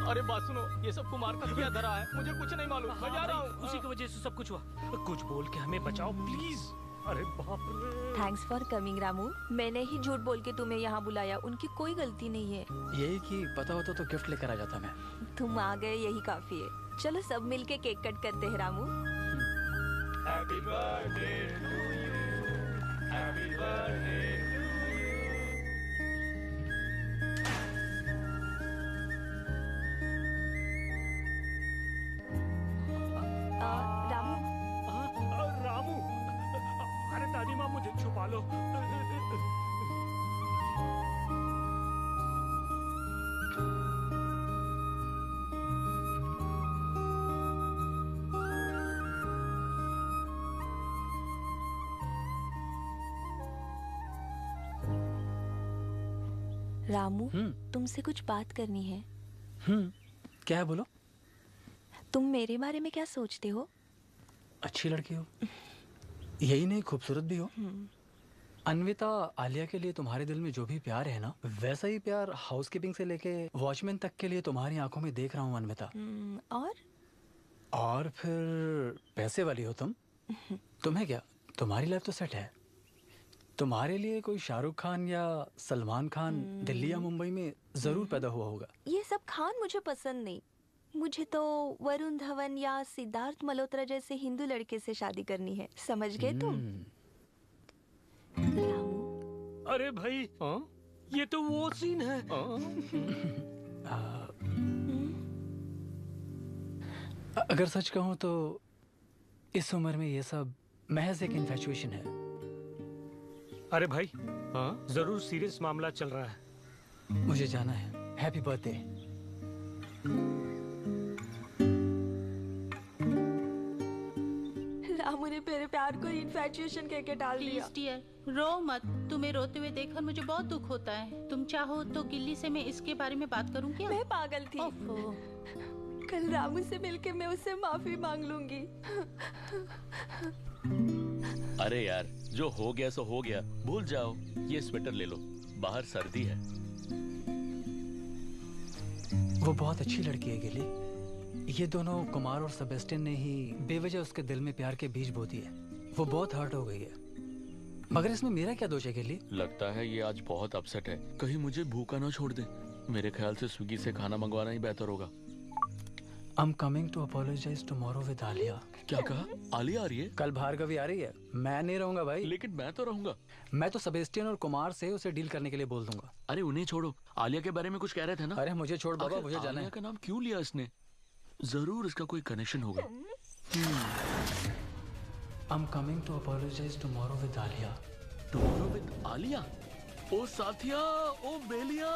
अरे बात सुनो, ये सब कुमार का किया धरा है, मुझे कुछ नहीं मालूम। मैं जा रहा हूँ। उसी की वजह से सब कुछ हुआ। कुछ बोल के हमें बचाओ प्लीज। अरे बाप रे। Thanks for coming Ramu. मैंने ही झूठ बोल के तुम्हें यहाँ बुलाया, उनकी कोई गलती नहीं है। यही कि पता होता तो गिफ्ट लेकर आ जाता मैं। तुम आ गए, यही काफी है। चलो सब मिलके केक कट करते हैं Ramu. Happy birthday to you, happy birthday Ramu. अरे दादी माँ, मुझे छुपा लो। रामू, तुमसे कुछ बात करनी है। क्या है, बोलो। तुम मेरे बारे में क्या सोचते हो? अच्छी लड़की हो, यही नहीं खूबसूरत भी हो। अन्विता, आलिया के लिए तुम्हारे दिल में जो भी प्यार है ना, वैसा ही प्यार हाउसकीपिंग से लेके वॉचमैन तक के लिए तुम्हारी आंखों में देख रहा हूँ अन्विता। और फिर पैसे वाली हो तुम। तुम्हें क्या, तुम्हारी लाइफ तो सेट है। तुम्हारे लिए कोई शाहरुख खान या सलमान खान दिल्ली या मुंबई में जरूर पैदा हुआ होगा। ये सब खान मुझे पसंद नहीं। मुझे तो वरुण धवन या सिद्धार्थ मल्होत्रा जैसे हिंदू लड़के से शादी करनी है। समझ गए तुम? अरे भाई, ये तो वो सीन है। अगर सच कहूं तो इस उम्र में ये सब महज एक इन्फैचुएशन है। अरे भाई, जरूर सीरियस मामला चल रहा है। मुझे जाना है। Happy birthday. रामू ने तूने मेरे प्यार को इन्फैचुएशन कह के डाल दिया। प्लीज डियर, रो मत। तुम्हें रोते हुए देखकर मुझे बहुत दुख होता है। तुम चाहो तो गिल्ली से मैं इसके बारे में बात करूं क्या? मैं पागल थी। कल रामू से मिलके मैं उससे माफी मांग लूंगी। अरे यार, जो हो गया सो हो गया, भूल जाओ। ये स्वेटर ले लो, बाहर सर्दी है। वो बहुत अच्छी लड़की है गिली। ये दोनों कुमार और सेबेस्टियन ने ही बेवजह उसके दिल में प्यार के बीज बो दिए। वो बहुत हर्ट हो गई है। मगर इसमें मेरा क्या दोष है गिली? लगता है ये आज बहुत अपसेट है। कहीं मुझे भूखा ना छोड़ दे। मेरे ख्याल से स्विगी से खाना मंगवाना ही बेहतर होगा। I'm coming to apologize tomorrow with Alia. क्या कहा? आलिया आ रही है? कल भार्गवी आ रही है। मैं नहीं रहूंगा भाई। लेकिन मैं तो रहूंगा। मैं तो सेबेस्टियन और कुमार से उसे डील करने के लिए बोल दूंगा। अरे उन्हें छोड़ो, आलिया के बारे में कुछ कह रहे थे ना? अरे मुझे छोड़ बाबा, मुझे जाना है। आलिया का नाम क्यों लिया इसने? जरूर इसका कोई कनेक्शन होगा। I'm coming to apologize tomorrow with Alia. Tomorrow with Alia? ओ साथिया, ओ बेलिया।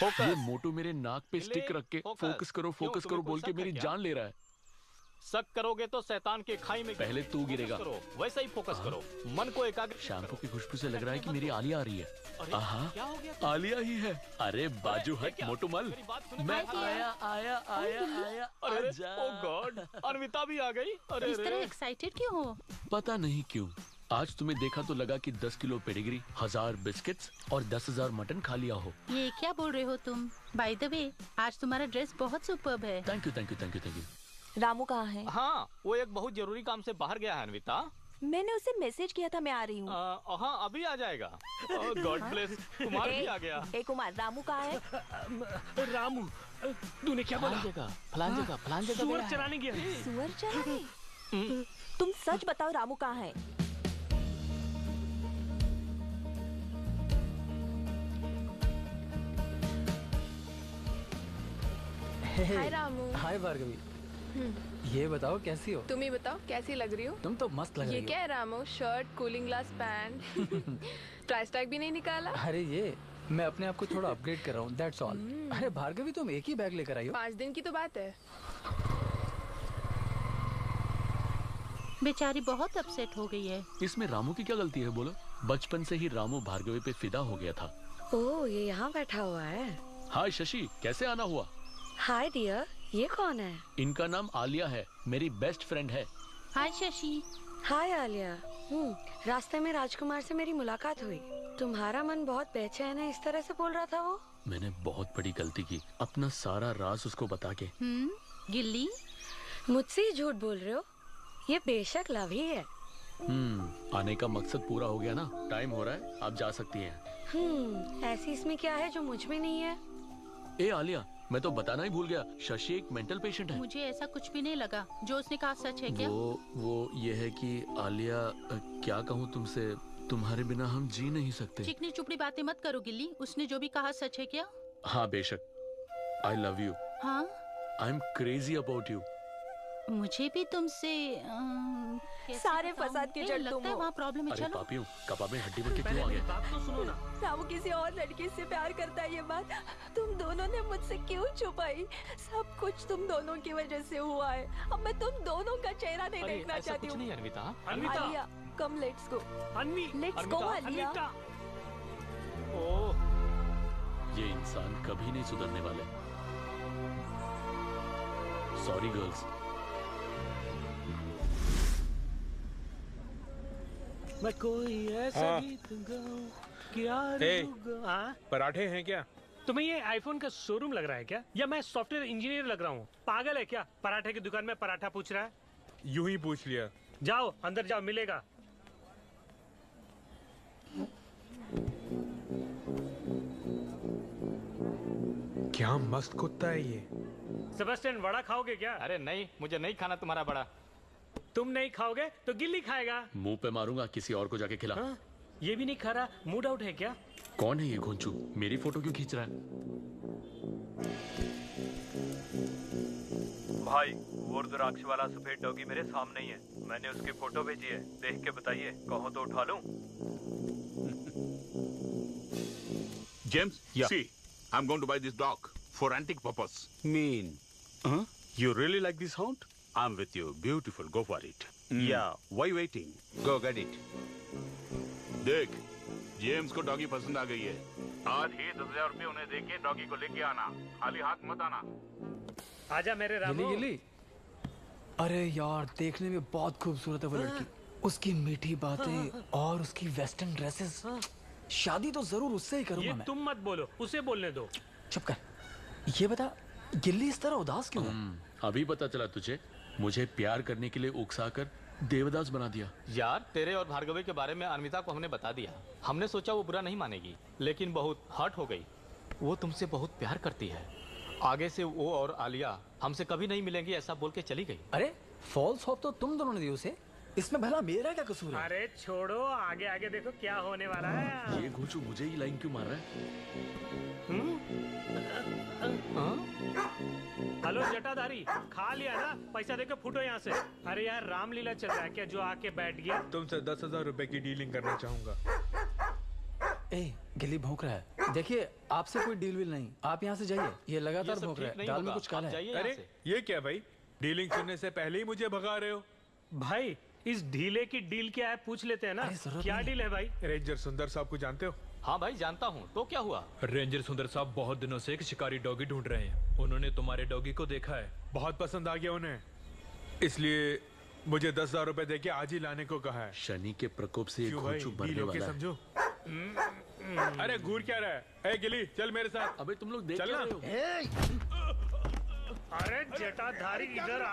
ये मोटू मेरे नाक पे स्टिक रख के फोकस करो बोल के मेरी जान ले रहा है। शक करोगे तो शैतान के खाई में पहले तू गिरेगा। वैसा ही फोकस करो, मन को एकाग्र। शैम्पू की खुशबू से लग रहा है कि मेरी आलिया आ रही है। आहा, आलिया ही है। अरे बाजू हट मोटू मल। मैं आया। अरे ओ गॉड, अन्विता भी आ गई। अरे इस तरह एक्साइटेड क्यों हो? पता नहीं क्यों। आज तुम्हें देखा तो लगा कि 10 किलो पेडिग्री, 1000 बिस्किट्स और 10,000 मटन खा लिया हो। ये क्या बोल रहे हो तुम? बाय द वे, आज तुम्हारा ड्रेस बहुत सुपर्ब है। Thank you. रामू कहाँ है? हाँ, वो एक बहुत जरूरी काम से बाहर गया है अन्विता। मैंने उसे मैसेज किया था मैं आ रही हूँ। हाँ, अभी आ जाएगा। God bless. कुमार भी आ गया। कुमार, रामू कहाँ है? रामू, तूने क्या बोला? फलान जगह सुअर चराने गया। सुअर चराने? तुम सच बताओ, रामू कहाँ है? हाय रामू। हाय भार्गवी। ये बताओ कैसी हो? तुम ही बताओ कैसी लग रही हो? तुम तो मस्त लग रही हो। ये क्या है Ramu? Shirt, cooling glass, pant, price tag भी नहीं निकाला? अरे ये मैं अपने आप को थोड़ा अपग्रेड कर रहा हूँ, दैट्स ऑल। अरे भार्गवी, तुम एक ही बैग लेकर आई हो? 5 दिन की तो बात है। बेचारी बहुत अपसेट हो गई है। इसमें रामू की क्या गलती है बोलो? बचपन से ही रामू भार्गवी पे फिदा हो गया था। ओह, ये यहाँ बैठा हुआ है। हाय शशि, कैसे आना हुआ? हाय डियर, ये कौन है? इनका नाम आलिया है, मेरी बेस्ट फ्रेंड है। हाय शशि। हाय आलिया। रास्ते में राजकुमार से मेरी मुलाकात हुई। तुम्हारा मन बहुत बेचैन है, इस तरह से बोल रहा था वो। मैंने बहुत बड़ी गलती की, अपना सारा राज उसको बता के। गिल्ली, मुझसे ही झूठ बोल रहे हो? ये बेशक लव ही है। आने का मकसद पूरा हो गया ना, टाइम हो रहा है, आप जा सकती हैं। ऐसी इसमें क्या है जो मुझ में नहीं है? ए आलिया, मैं तो बताना ही भूल गया, शशि एक मेंटल पेशेंट है। मुझे ऐसा कुछ भी नहीं लगा। जो उसने कहा सच है क्या? वो ये है कि आलिया, क्या कहूँ तुमसे, तुम्हारे बिना हम जी नहीं सकते। चिकनी चुपड़ी बातें मत करो गिल्ली। उसने जो भी कहा सच है क्या? हाँ बेशक। I love you. हाँ, I am crazy about you. मुझे भी तुमसे सारे फसाद के जड़ तुम हो। वहाँ प्रॉब्लम है। अरे चलो पापियों, कबाब में हड्डी बन के क्यों आ गए? बात तो सुनो ना। रामू किसी और लड़की से प्यार करता है, ये बात तुम दोनों ने मुझसे क्यों छुपाई? सब कुछ तुम दोनों की वजह से हुआ है। अब मैं तुम दोनों का चेहरा नहीं देखना चाहती हूँ। नहीं Anvita. Alia, come let's go. Let's go Alia. ये इंसान कभी नहीं सुधरने वाले। Sorry girls. मैं कोई ऐसा गीत गाऊं कि पराठे हैं क्या? तुम्हें ये आईफोन का शोरूम लग रहा है क्या? या मैं सॉफ्टवेयर इंजीनियर लग रहा हूँ? पागल है क्या? पराठे की दुकान में पराठा पूछ रहा है? यूं ही पूछ लिया। जाओ अंदर जाओ, मिलेगा। क्या मस्त कुत्ता है ये। सेबेस्टियन, वड़ा खाओगे क्या? अरे नहीं, मुझे नहीं खाना तुम्हारा बड़ा। तुम नहीं खाओगे तो गिल्ली खाएगा। मुंह पे मारूंगा, किसी और को जाके खिला। ये भी नहीं खा रहा, मूड आउट है क्या? कौन है ये घोंचू? मेरी फोटो क्यों खींच रहा है? भाई, वो रुद्राक्ष वाला सफेद डॉगी मेरे सामने ही है। मैंने उसकी फोटो भेजी है, देख के बताइए, कहो तो उठा लूं? James, see, I'm going to buy this dog for antique purpose. Mean? You really like this hound? I'm with you. Beautiful. Go for it. Yeah. Why waiting? Go get it. देख, जेम्स को doggy पसंद आ गई है। आज ही 10,000 रुपए उन्हें देके doggy को लेके आना। खाली हाथ मत आना। आजा मेरे रामू। गिली। अरे यार, देखने में बहुत खूबसूरत है वो लड़की। उसकी मीठी बातें और उसकी वेस्टर्न ड्रेसेस। शादी तो जरूर उससे ही करूंगा मैं। तुम मत बोलो, उसे बोलने दो। चुप कर। ये बता, गिल्ली इस तरह उदास क्यों है? अभी पता चला तुझे? मुझे प्यार करने के लिए उकसाकर देवदास बना दिया। यार, तेरे और भार्गवी के बारे में अनमिता को हमने बता दिया। हमने सोचा वो बुरा नहीं मानेगी, लेकिन बहुत हर्ट हो गई। वो तुमसे बहुत प्यार करती है। आगे से वो और आलिया हमसे कभी नहीं मिलेंगी ऐसा बोल के चली गई। अरे फॉल्स होप तो तुम दोनों ने दी उसे। इसमें भला मेरा क्या कसूर है? अरे छोड़ो, आगे आगे देखो क्या होने वाला है। ये घोचू मुझे ही लाइन क्यों मार रहा है? हेलो जटाधारी, खा लिया ना? पैसा देके फूटो यहाँ से। अरे यार, रामलीला चल रहा है क्या जो आके बैठ गया? तुमसे 10,000 रुपए की डीलिंग करना चाहूंगा। ए, गिल्ली भौंक रहा है। देखिए, आपसे कोई डील विल नहीं। आप यहाँ से जाइए। ये लगातार भौंक रहा है। दाल में कुछ काला है। अरे ये क्या भाई, डीलिंग सुनने से पहले ही मुझे भगा रहे हो? भाई, इस ढीले की डील क्या है पूछ लेते हैं ना। क्या डील है भाई? रेंजर सुंदर साहब को जानते हो? हाँ भाई, जानता हूँ। तो क्या हुआ? रेंजर सुंदर साहब बहुत दिनों से एक शिकारी डॉगी ढूंढ रहे हैं। उन्होंने तुम्हारे डॉगी को देखा है। बहुत पसंद आ गया उन्हें, इसलिए मुझे 10,000 रुपए देके आज ही लाने को कहा है। शनि के प्रकोप से क्यों भाई, डील होके समझो। अरे घूर क्या रहा है? ए गिली, चल मेरे साथ। अबे तुम लोग देख चल क्या ना। रहे हो? अरे जटाधारी इधर आ।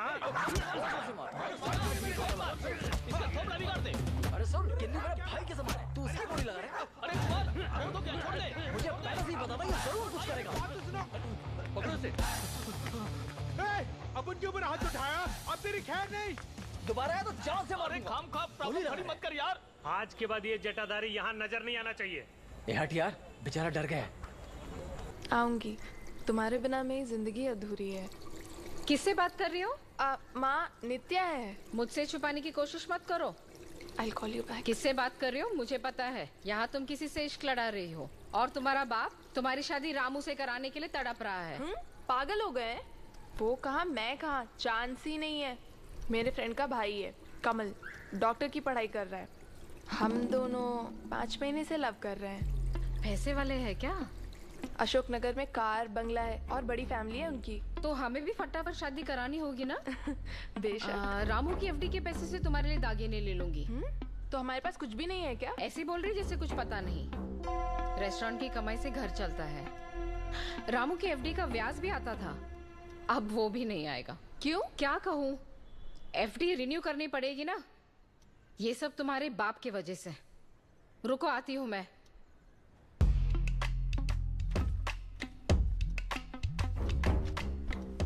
अरे सुन, गिल्ली मेरा भाई के समान है। तू उसे गोली लगा रहा है? अरे कुमार, तो क्या, छोड़ दे। मुझे पहले से ही पता था ये जरूर कुछ करेगा। पकड़ो इसे। अब उनके ऊपर हाथ उठाया, अब तेरी खैर नहीं। दोबारा आया तो जान से मारूंगा। खाम खा प्रॉब्लम खड़ी मत कर यार। आज के बाद ये जटाधारी यहाँ नजर नहीं आना चाहिए। ए हट यार, बेचारा डर गया। आऊंगी। तुम्हारे बिना मेरी जिंदगी अधूरी है। किससे बात कर रही हो? माँ, नित्या है। मुझसे छुपाने की कोशिश मत करो। I'll call you back. किससे बात कर रही हो मुझे पता है। यहाँ तुम किसी से इश्क लड़ा रही हो और तुम्हारा बाप तुम्हारी शादी रामू से कराने के लिए तड़प रहा है। पागल हो गए? वो कहाँ, मैं कहाँ, चांस ही नहीं है। मेरे फ्रेंड का भाई है कमल, डॉक्टर की पढ़ाई कर रहा है। हम दोनों 5 महीने से लव कर रहे हैं। पैसे वाले हैं क्या? अशोकनगर में कार बंगला है और बड़ी फैमिली है उनकी। तो हमें भी फटाफट शादी करानी होगी ना। बेशक। रामू की एफडी के पैसे से तुम्हारे लिए दागिने ले लूंगी। तो हमारे पास कुछ भी नहीं है क्या? ऐसी बोल रही जैसे कुछ पता नहीं। रेस्टोरेंट की कमाई से घर चलता है। रामू की एफडी का ब्याज भी आता था, अब वो भी नहीं आएगा। क्यों? क्या कहूँ, एफडी रिन्यू करनी पड़ेगी ना। ये सब तुम्हारे बाप की वजह से। रुको, आती हूँ मैं।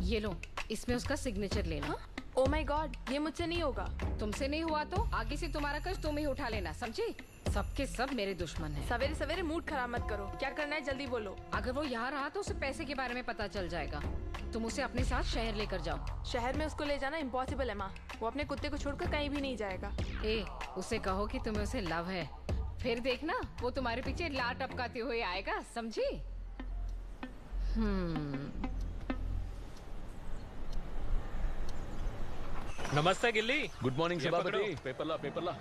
ये लो, इसमें उसका सिग्नेचर लेना। ओह माय गॉड, ये मुझसे नहीं होगा। तुमसे नहीं हुआ तो आगे से तुम्हारा कर्ज तुम ही उठा लेना, समझी? सबके सब मेरे दुश्मन हैं। सवेरे सवेरे मूड खराब मत करो। क्या करना है जल्दी बोलो। अगर वो यहाँ रहा तो उसे पैसे के बारे में पता चल जाएगा। तुम उसे अपने साथ शहर लेकर जाओ। शहर में उसको ले जाना इम्पॉसिबल है माँ। वो अपने कुत्ते को छोड़कर कहीं भी नहीं जाएगा। ए, उसे कहो कि तुम्हें उसे लव है, फिर देखना वो तुम्हारे पीछे लार टपकाते हुए आएगा, समझी? नमस्ते गिल्ली। गुड मॉर्निंग सभापति। पेपर ला, पेपर ला।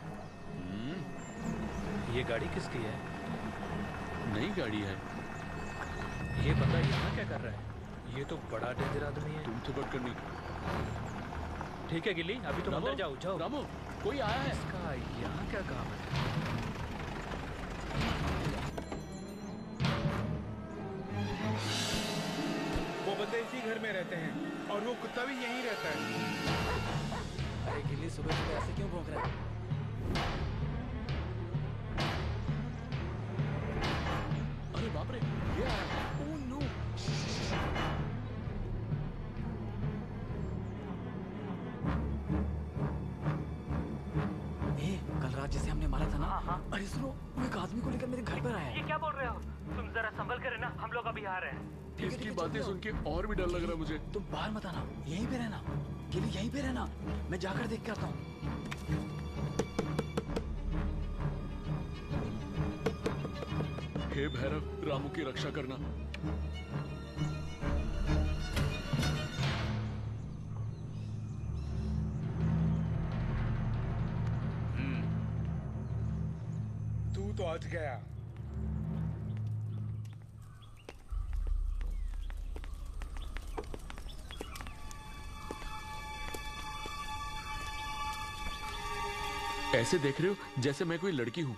ये गाड़ी किसकी है? नई गाड़ी है। ये बंदा यहाँ क्या कर रहा है? ये तो बड़ा डेंजर आदमी है। तुम तो कट करनी। ठीक है गिल्ली, अभी तुम अंदर जाओ। जाओ रामू, कोई आया है? इसका यहाँ क्या काम है? वो बंदे इसी घर में रहते हैं और वो कुत्ता भी यहीं रहता है। अरे गिल्ली, सुबह सुबह ऐसे क्यों भौंक रहा है? अरे बाप रे, ये आया। Oh no. कल रात जिसे हमने मारा था ना। अरे सुनो, वो एक आदमी को लेकर मेरे घर पर आया है। ये क्या बोल रहे हो? तुम जरा संभल कर रहना, हम लोग अभी आ रहे हैं। इसकी बातें सुन के और भी डर लग रहा है मुझे। तुम बाहर मत आना, यहीं पे रहना। गिली, यहीं पे रहना, मैं जाकर देख के आता हूँ। हे भैरव, रामू की रक्षा करना। बच गया। ऐसे देख रहे हो जैसे मैं कोई लड़की हूँ।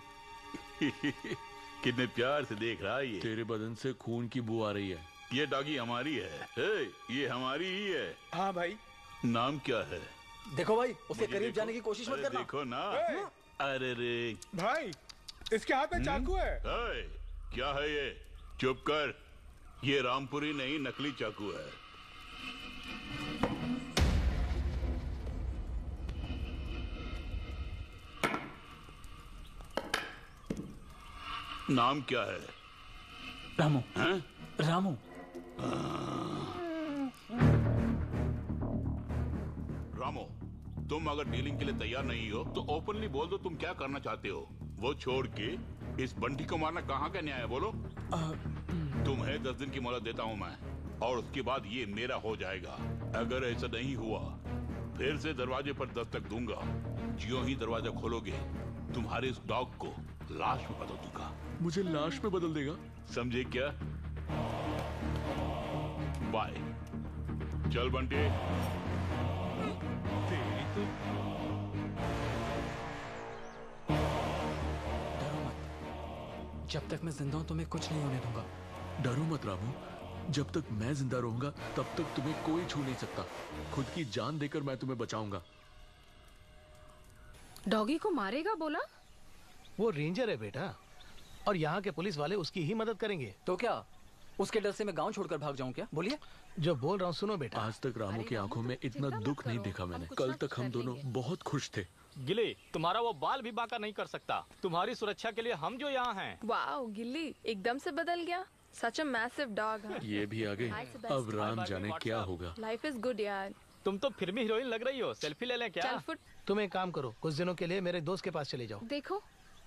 कितने प्यार से देख रहा है ये। तेरे बदन से खून की बू आ रही है। ये डॉगी हमारी है। ये हमारी ही है। हाँ भाई। नाम क्या है? देखो भाई, उसके करीब जाने की कोशिश मत करना। देखो ना। अरे रे भाई, इसके हाथ में चाकू है। क्या है ये? चुप कर। ये रामपुरी नहीं, नकली चाकू है। नाम क्या है? रामू। हैं? रामू। रामो, तुम अगर डीलिंग के लिए तैयार नहीं हो तो ओपनली बोल दो तुम क्या करना चाहते हो। वो छोड़ के इस बंटी को मारना कहाँ का न्याय है? बोलो। तुम्हें 10 दिन की मोहलत देता हूँ मैं, और उसके बाद ये मेरा हो जाएगा। अगर ऐसा नहीं हुआ फिर से दरवाजे पर दस्तक दूंगा। ज्यों ही दरवाजा खोलोगे तुम्हारे इस डॉग को लाश में बदल दूंगा। मुझे लाश में बदल देगा? समझे क्या? बाय। चल बंटी। जब तक मैं जिंदा हूं तुम्हें कुछ नहीं होने दूंगा। डरो मत रामू, जब तक मैं जिंदा रहूंगा तब तक तुम्हें कोई छू नहीं सकता। खुद की जान देकर मैं तुम्हें बचाऊंगा। डॉगी को मारेगा बोला? वो रेंजर है बेटा, और यहाँ के पुलिस वाले उसकी ही मदद करेंगे। तो क्या उसके डर से मैं गांव छोड़कर भाग जाऊं क्या? बोलिए। जो बोल रहा हूँ सुनो बेटा। आज तक रामू की आंखों में इतना दुख नहीं देखा मैंने। कल तक हम दोनों बहुत खुश थे। गिली, तुम्हारा वो बाल भी बांका नहीं कर सकता। तुम्हारी सुरक्षा के लिए हम जो यहाँ हैं। वाओ, गिल्ली एकदम से बदल गया। सच अ मैसिव डॉग। ये भी आ गए। अब राम जाने क्या होगा। लाइफ इज गुड यार। तुम तो फिर भी हीरोइन लग रही हो। सेल्फी ले लें क्या? चल फुट। तुम एक काम करो, कुछ दिनों के लिए मेरे दोस्त के पास चले जाओ। देखो,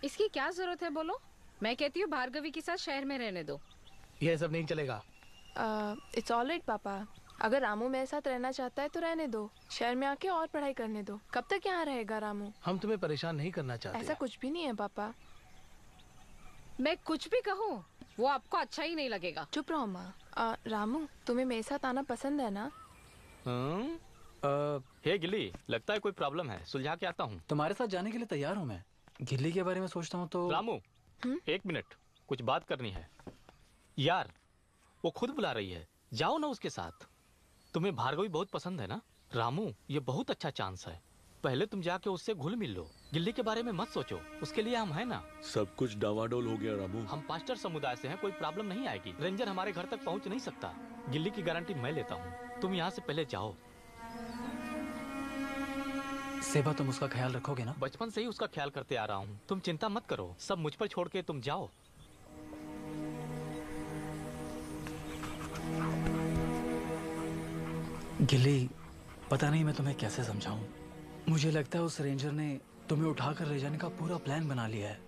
इसकी क्या जरूरत है बोलो? मैं कहती हूँ भार्गवी के साथ शहर में रहने दो। ये सब नहीं चलेगा। इट्स ऑलराइट पापा। अगर रामू मेरे साथ रहना चाहता है तो रहने दो। शहर में आके और पढ़ाई करने दो। कब तक यहाँ रहेगा रामू? हम तुम्हें परेशान नहीं करना चाहते। ऐसा कुछ भी नहीं है पापा। मैं कुछ भी कहूँ वो आपको अच्छा ही नहीं लगेगा। चुप रहो माँ। रामू, तुम्हें मेरे साथ आना पसंद है ना? हे गिल्ली, लगता है कोई प्रॉब्लम है। सुलझा के आता हूँ। तुम्हारे साथ जाने के लिए तैयार हूँ मैं। गिल्ली के बारे में सोचता हूँ तो। रामू, 1 मिनट, कुछ बात करनी है। यार, वो खुद बुला रही है, जाओ ना उसके साथ। तुम्हें भार्गवी बहुत पसंद है ना? रामू, ये बहुत अच्छा चांस है। पहले तुम जाके उससे घुल मिल लो। गिल्ली के बारे में मत सोचो, उसके लिए हम हैं ना। सब कुछ डावाडोल हो गया रामू। हम पास्टर समुदाय से हैं, कोई प्रॉब्लम नहीं आएगी। रेंजर हमारे घर तक पहुंच नहीं सकता। गिल्ली की गारंटी मैं लेता हूँ। तुम यहाँ से पहले जाओ। सेवा, तुम उसका ख्याल रखोगे ना? बचपन से ही उसका ख्याल करते आ रहा हूँ। तुम चिंता मत करो, सब मुझ पर छोड़ के तुम जाओ। गिल्ली, पता नहीं मैं तुम्हें कैसे समझाऊं। मुझे लगता है उस रेंजर ने तुम्हें उठाकर ले जाने का पूरा प्लान बना लिया है।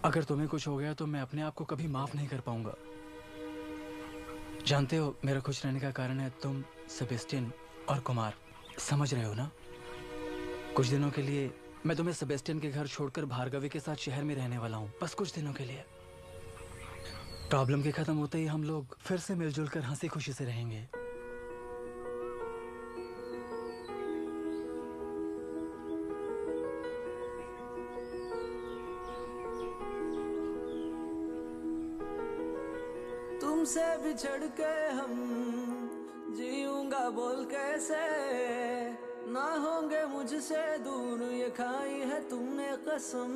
अगर तुम्हें कुछ हो गया तो मैं अपने आप को कभी माफ नहीं कर पाऊंगा। जानते हो, मेरा खुश रहने का कारण है तुम, सेबेस्टियन और कुमार। समझ रहे हो ना? कुछ दिनों के लिए मैं तुम्हें सेबेस्टियन के घर छोड़कर भार्गवी के साथ शहर में रहने वाला हूँ। बस कुछ दिनों के लिए। प्रॉब्लम के खत्म होते ही हम लोग फिर से मिलजुल कर हंसी खुशी से रहेंगे। तुमसे बिछड़ के हम जीऊंगा बोल कैसे, ना होंगे मुझसे दूर ये खाई है तुमने कसम।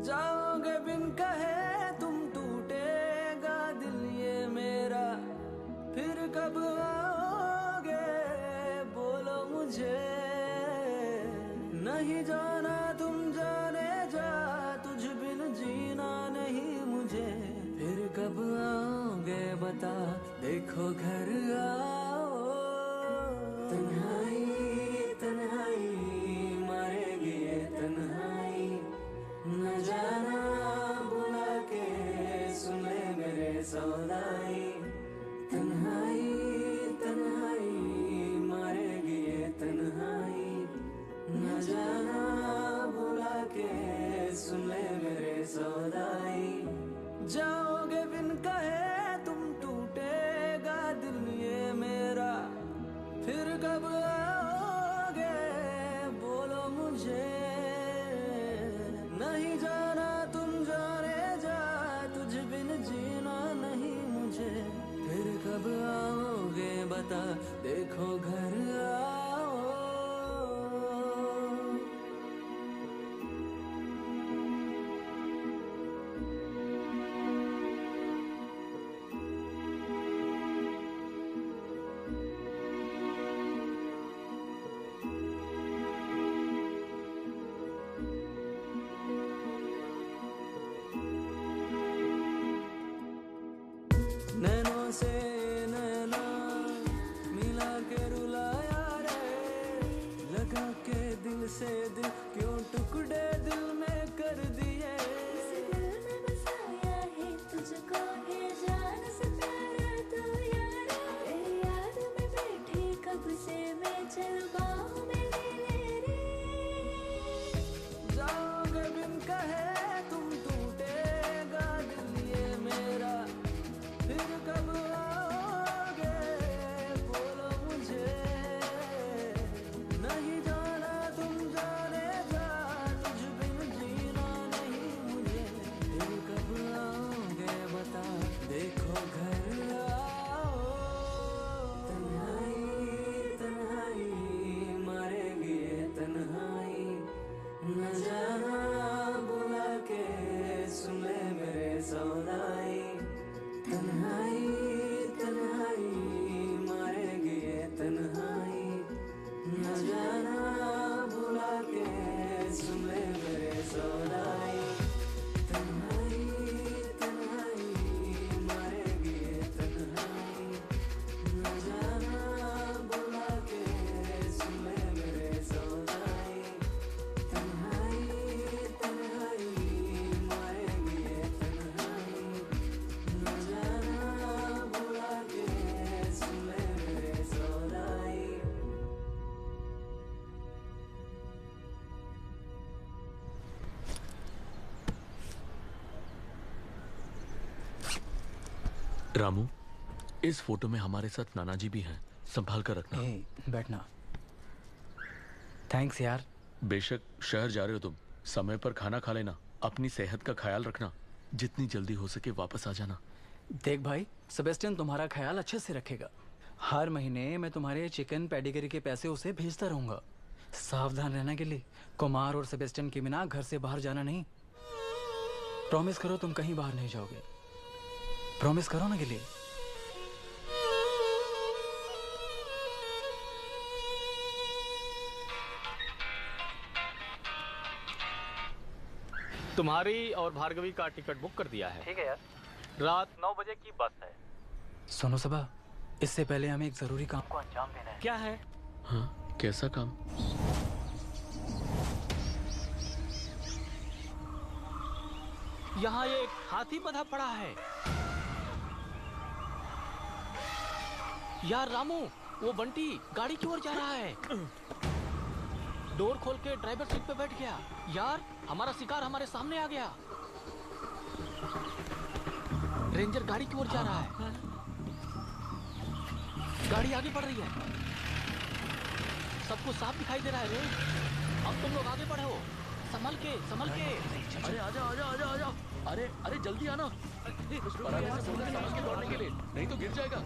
जाओगे बिन कहे तुम, टूटेगा दिल ये मेरा, फिर कब आओगे बोलो मुझे। नहीं जाना तुम जाने जा, तुझ बिन जीना नहीं मुझे। फिर कब आओगे बता, देखो घर आओ। तन्हाई तन्हाई मारेगी ये तन्हाई, न जाना बुला के सुन ले मेरे सौदाई। तन्हाई तन्हाई मारेगी ये तन्हाई, न जाना बुला के सुन ले मेरे सौदाई। जाओगे बिन कहे तुम, टूटेगा दिल ये मेरा, फिर कब आओगे बोलो मुझे। नहीं जाना तुम जाने जा, तुझ बिन जीना नहीं मुझे। फिर कब आओगे बता, देखो घर आओ। नैनों से नैना मिला के रुलाया रे, लगा के दिल से दिल, क्यों टुकड़े दिल में कर दिए। इस दिल में बसाया है तुझको, है जान से प्यारा तू यार। तेरी याद में बैठी कब से मैं, चल बाहों में ले रे। जाओगे बिन कहे तुम, टूटेगा दिल ये मेरा, फिर कब आओगे बोलो मुझे। नहीं जाना तुम जाने जा, तुझ बिन जीना नहीं मुझे। फिर कब आओगे बता, देखो घर आओ। तन्हाई तन्हाई मारेगी ये तन्हाई, न जाना बुला के सुन ले मेरे सौदाई। तन्हाई तन्हाई मारेगी ये तन्हाई, न जाना बुला के सुन ले मेरे सौदाई। तन्हाई तन्हाई मारेगी ये तन्हाई, न जाना बुला के सुन ले मेरे सौदाई। तन्हाई तन्हाई मारेगी ये तन्हाई, न जाना बुला के सुन ले मेरे सौदाई। रामू, इस फोटो में हमारे साथ नाना जी भी हैं, संभाल कर रखना। बैठना। थैंक्स यार। बेशक शहर जा रहे हो तुम, समय पर खाना खा लेना, अपनी सेहत का ख्याल रखना, जितनी जल्दी हो सके वापस आ जाना। देख भाई, सेबेस्टियन तुम्हारा ख्याल अच्छे से रखेगा। हर महीने मैं तुम्हारे चिकन पेडिग्री के पैसे उसे भेजता रहूंगा। सावधान रहना के लिए। कुमार और सेबेस्टियन के बिना घर से बाहर जाना नहीं। प्रॉमिस करो तुम कहीं बाहर नहीं जाओगे। प्रॉमिस करो ना के लिए। तुम्हारी और भार्गवी का टिकट बुक कर दिया है। ठीक है यार। रात 9 बजे की बस है। सुनो सबा, इससे पहले हमें एक जरूरी काम को अंजाम देना है। क्या है? हाँ, कैसा काम? यहाँ एक हाथी बंधा पड़ा है। यार रामू, वो बंटी गाड़ी की ओर जा रहा है। डोर खोल के ड्राइवर सीट पे बैठ गया। यार हमारा शिकार हमारे सामने आ गया। रेंजर गाड़ी की ओर जा रहा है। गाड़ी आगे बढ़ रही है। सब कुछ साफ दिखाई दे रहा है रे। अब तुम लोग आगे बढ़ो। संभल के, संभल के। अरे आजा आजा आजा आजा। अरे अरे जल्दी आना। उस पराठे से बोलते संभल के दौड़ने के लिए, नहीं तो गिर जाएगा।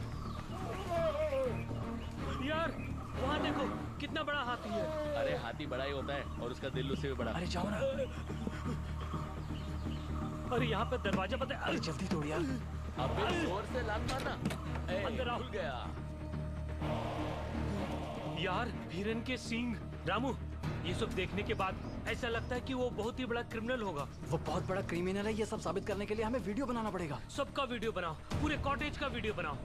यार वहाँ देखो, कितना बड़ा हाथी है। अरे हाथी बड़ा ही होता है और उसका दिल उससे भी बड़ा। अरे जाओ ना। अरे यहाँ पे दरवाजा पता है। अरे जल्दी तोड़ यार। अबे जोर से लात मारना। अंदर आओ। खुल गया। यार हिरन के सींग। रामू, ये सब देखने के बाद ऐसा लगता है कि वो बहुत ही बड़ा क्रिमिनल होगा। वो बहुत बड़ा क्रिमिनल है। ये सब साबित करने के लिए हमें वीडियो बनाना पड़ेगा। सबका वीडियो बनाओ, पूरे कॉटेज का वीडियो बनाओ।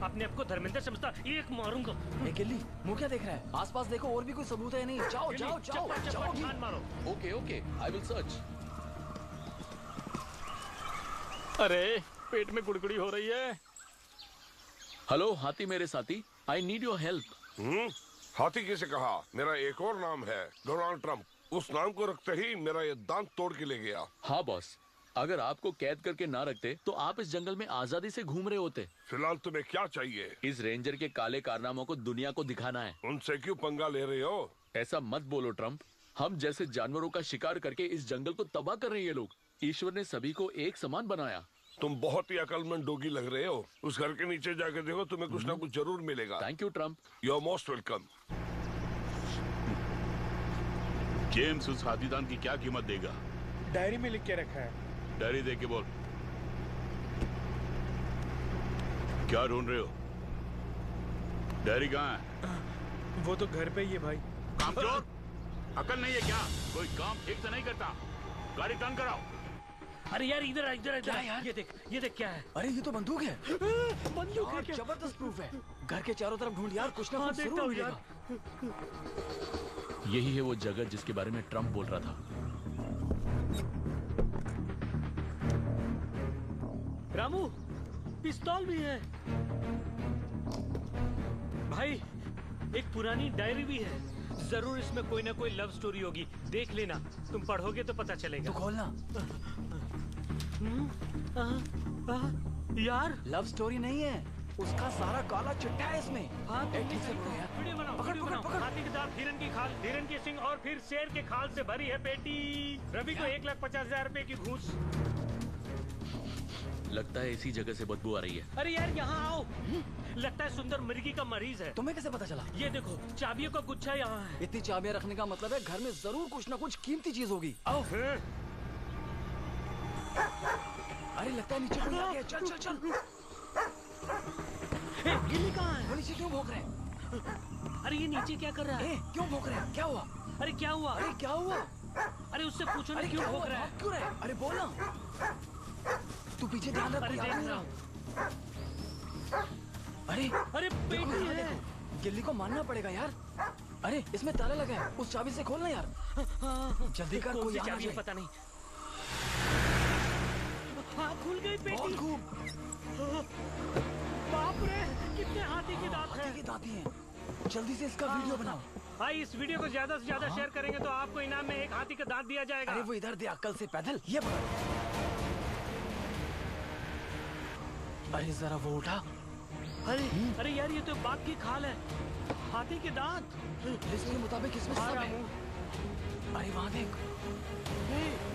अपने आप को धर्मेंद्र समझता, एक मारूंगा। गिल्ली, मुंह क्या देख रहा है? आसपास देखो, और भी कोई सबूत है नहीं। जाओ जाओ जाओ जाओ। ठान मारो। Okay okay, I will search. अरे पेट में गुड़गुड़ी हो रही है। हेलो हाथी मेरे साथी, आई नीड योर हेल्प। हाथी किसे कहा? मेरा एक और नाम है डोनाल्ड ट्रंप। उस नाम को रखते ही मेरा ये दांत तोड़ के ले गया। हाँ बॉस, अगर आपको कैद करके ना रखते तो आप इस जंगल में आजादी से घूम रहे होते। फिलहाल तुम्हें क्या चाहिए? इस रेंजर के काले कारनामों को दुनिया को दिखाना है। उनसे क्यों पंगा ले रहे हो? ऐसा मत बोलो ट्रम्प, हम जैसे जानवरों का शिकार करके इस जंगल को तबाह कर रहे हैं ये लोग। ईश्वर ने सभी को एक समान बनाया। तुम बहुत ही अकलमंद डोगी लग रहे हो। उस घर के नीचे जाकर देखो, तुम्हें कुछ ना कुछ जरूर मिलेगा। Thank you Trump. You are most welcome. James उस हाथीदान की क्या कीमत देगा? डायरी में लिख के रखा है। डायरी दे के बोल। क्या ढूंढ रहे हो? डायरी कहाँ है? वो तो घर पे ही है भाई। कामचोर, अकल नहीं है क्या? कोई काम ठीक से नहीं करता। गाड़ी टर्न कराओ। अरे यार इधर आ, इधर आ, क्या है यार? ये देख क्या है? अरे ये तो बंदूक है। बंदूक है यार, क्या? जबरदस्त प्रूफ है। घर के चारों तरफ ढूंढ यार, कुछ ना कुछ देखता जरूर हूँ मिलेगा। यही है वो जगह जिसके बारे में ट्रम्प बोल रहा था। रामू, पिस्तौल भी है। भाई, एक पुरानी डायरी भी है। जरूर इसमें कोई ना कोई लव स्टोरी होगी। देख लेना, तुम पढ़ोगे तो पता चलेगा। तो खोलना। यार लव स्टोरी नहीं है, उसका सारा काला चिट्ठा है इसमें। हाँ, ठीक से पकड़ो यार। वीडियो बनाओ, पकड़, वीडियो पकड़, बनाओ। पकड़। हाथी के दांत, हिरन की खाल, हिरन के सिंग और फिर शेर के खाल से भरी है पेटी। रवि को 1,50,000 रुपए की घूस। लगता है इसी जगह से बदबू आ रही है। अरे यार यहाँ आओ। लगता है सुंदर मिर्गी का मरीज है। तुम्हें कैसे पता चला? ये देखो, चाबियों का गुच्छा यहाँ है। इतनी चाबियां रखने का मतलब है घर में जरूर कुछ ना कुछ कीमती चीज होगी। आओ। अरे लगता है नीचे कोई आ गया। चल चल चल। गिल्ली कहाँ है? वो नीचे क्यों भौंक रहे हैं? अरे ये नीचे क्या कर रहा है? क्यों भौंक रहे हैं? क्या हुआ? अरे क्या हुआ? अरे क्या हुआ? अरे उससे पूछो ना अरे क्यों क्या भौंक हुआ? रहा है? भौंक क्यों रहे? अरे बोल ना। तू पीछे ध्यान रख। अरे कोई आ देख नहीं रहा रहा। हूँ। अरे अरे देखो, पेटी यहाँ है। देखो। गिल्ली को मानना पड़ेगा यार। अरे इसमें ताला लगा है, उस चाबी से खोलना यार। जल्दी कर, कौन कोई सी आ ना चाबी है जाए। पता नहीं। हाँ खुल गई पेटी। बहुत खूब। बाप रे, कितने हाथी के दांत हैं। हाथी के दांत ही हैं। जल्दी से इसका वीडियो बनाओ। भाई इस वीडियो को ज्यादा से ज्यादा शेयर करेंगे तो आपको इनाम में एक हाथी का दांत दिया जाएगा। अरे वो इधर दे, अक्कल से पैदल। ये पकड़। अरे जरा वो उठा। अरे यार ये तो बाघ की खाल है। हाथी के दांत। लिस्ट के मुताबिक इसमें सब है। अरे वहाँ देख।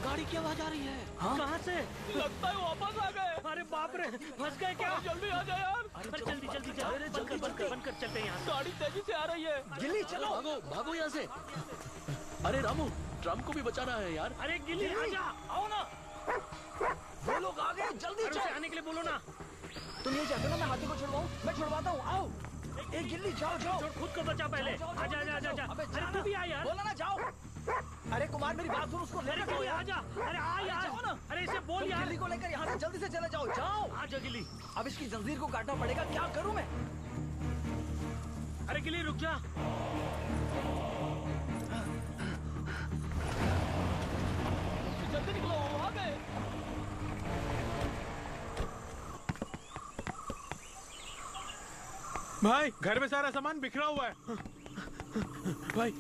गाड़ी की आवाज आ रही है। हाँ? कहाँ से? लगता है वापस आ गए। अरे बाप रे, फंस गए क्या? जल्दी आ जा यार। अरे जल्दी जल्दी बंद कर चलते हैं यहाँ। गाड़ी तेजी से आ रही है। गिल्ली चलो। भागो भागो यहाँ से। अरे रामू, ट्रम्प को भी बचाना है यार। अरे गिल्ली आजा, आओ ना। वो लोग आ गए, जल्दी अरे चल। उसे आने के लिए बोलो ना। तुम ये चाहते हो ना मैं हाथी को छुड़वाऊं? मैं छुड़वाता हूँ। आओ। एक गिल्ली जाओ जाओ। खुद को बचा पहले। आजा आजा आजा आजा। अरे तू भी आ यार। बोला ना जाओ। अरे कुमार मेरी बात सुन, उसको अरे लेकर जाओ गिल्ली यार। आजा। अरे आ यार। जाओ ना। अरे इसे बोल तुम यार। गिल्ली को लेकर यहाँ से जल्दी से चले जाओ। जाओ। आजा गिल्ली। अब इसकी जंजीर को काटना पड़ेगा। क्या करूँ मैं? अरे गिल्ली रुक जा। जल्दी निकलो, वो आ गए। भाई घर में सारा सामान बिखरा हुआ है। भाई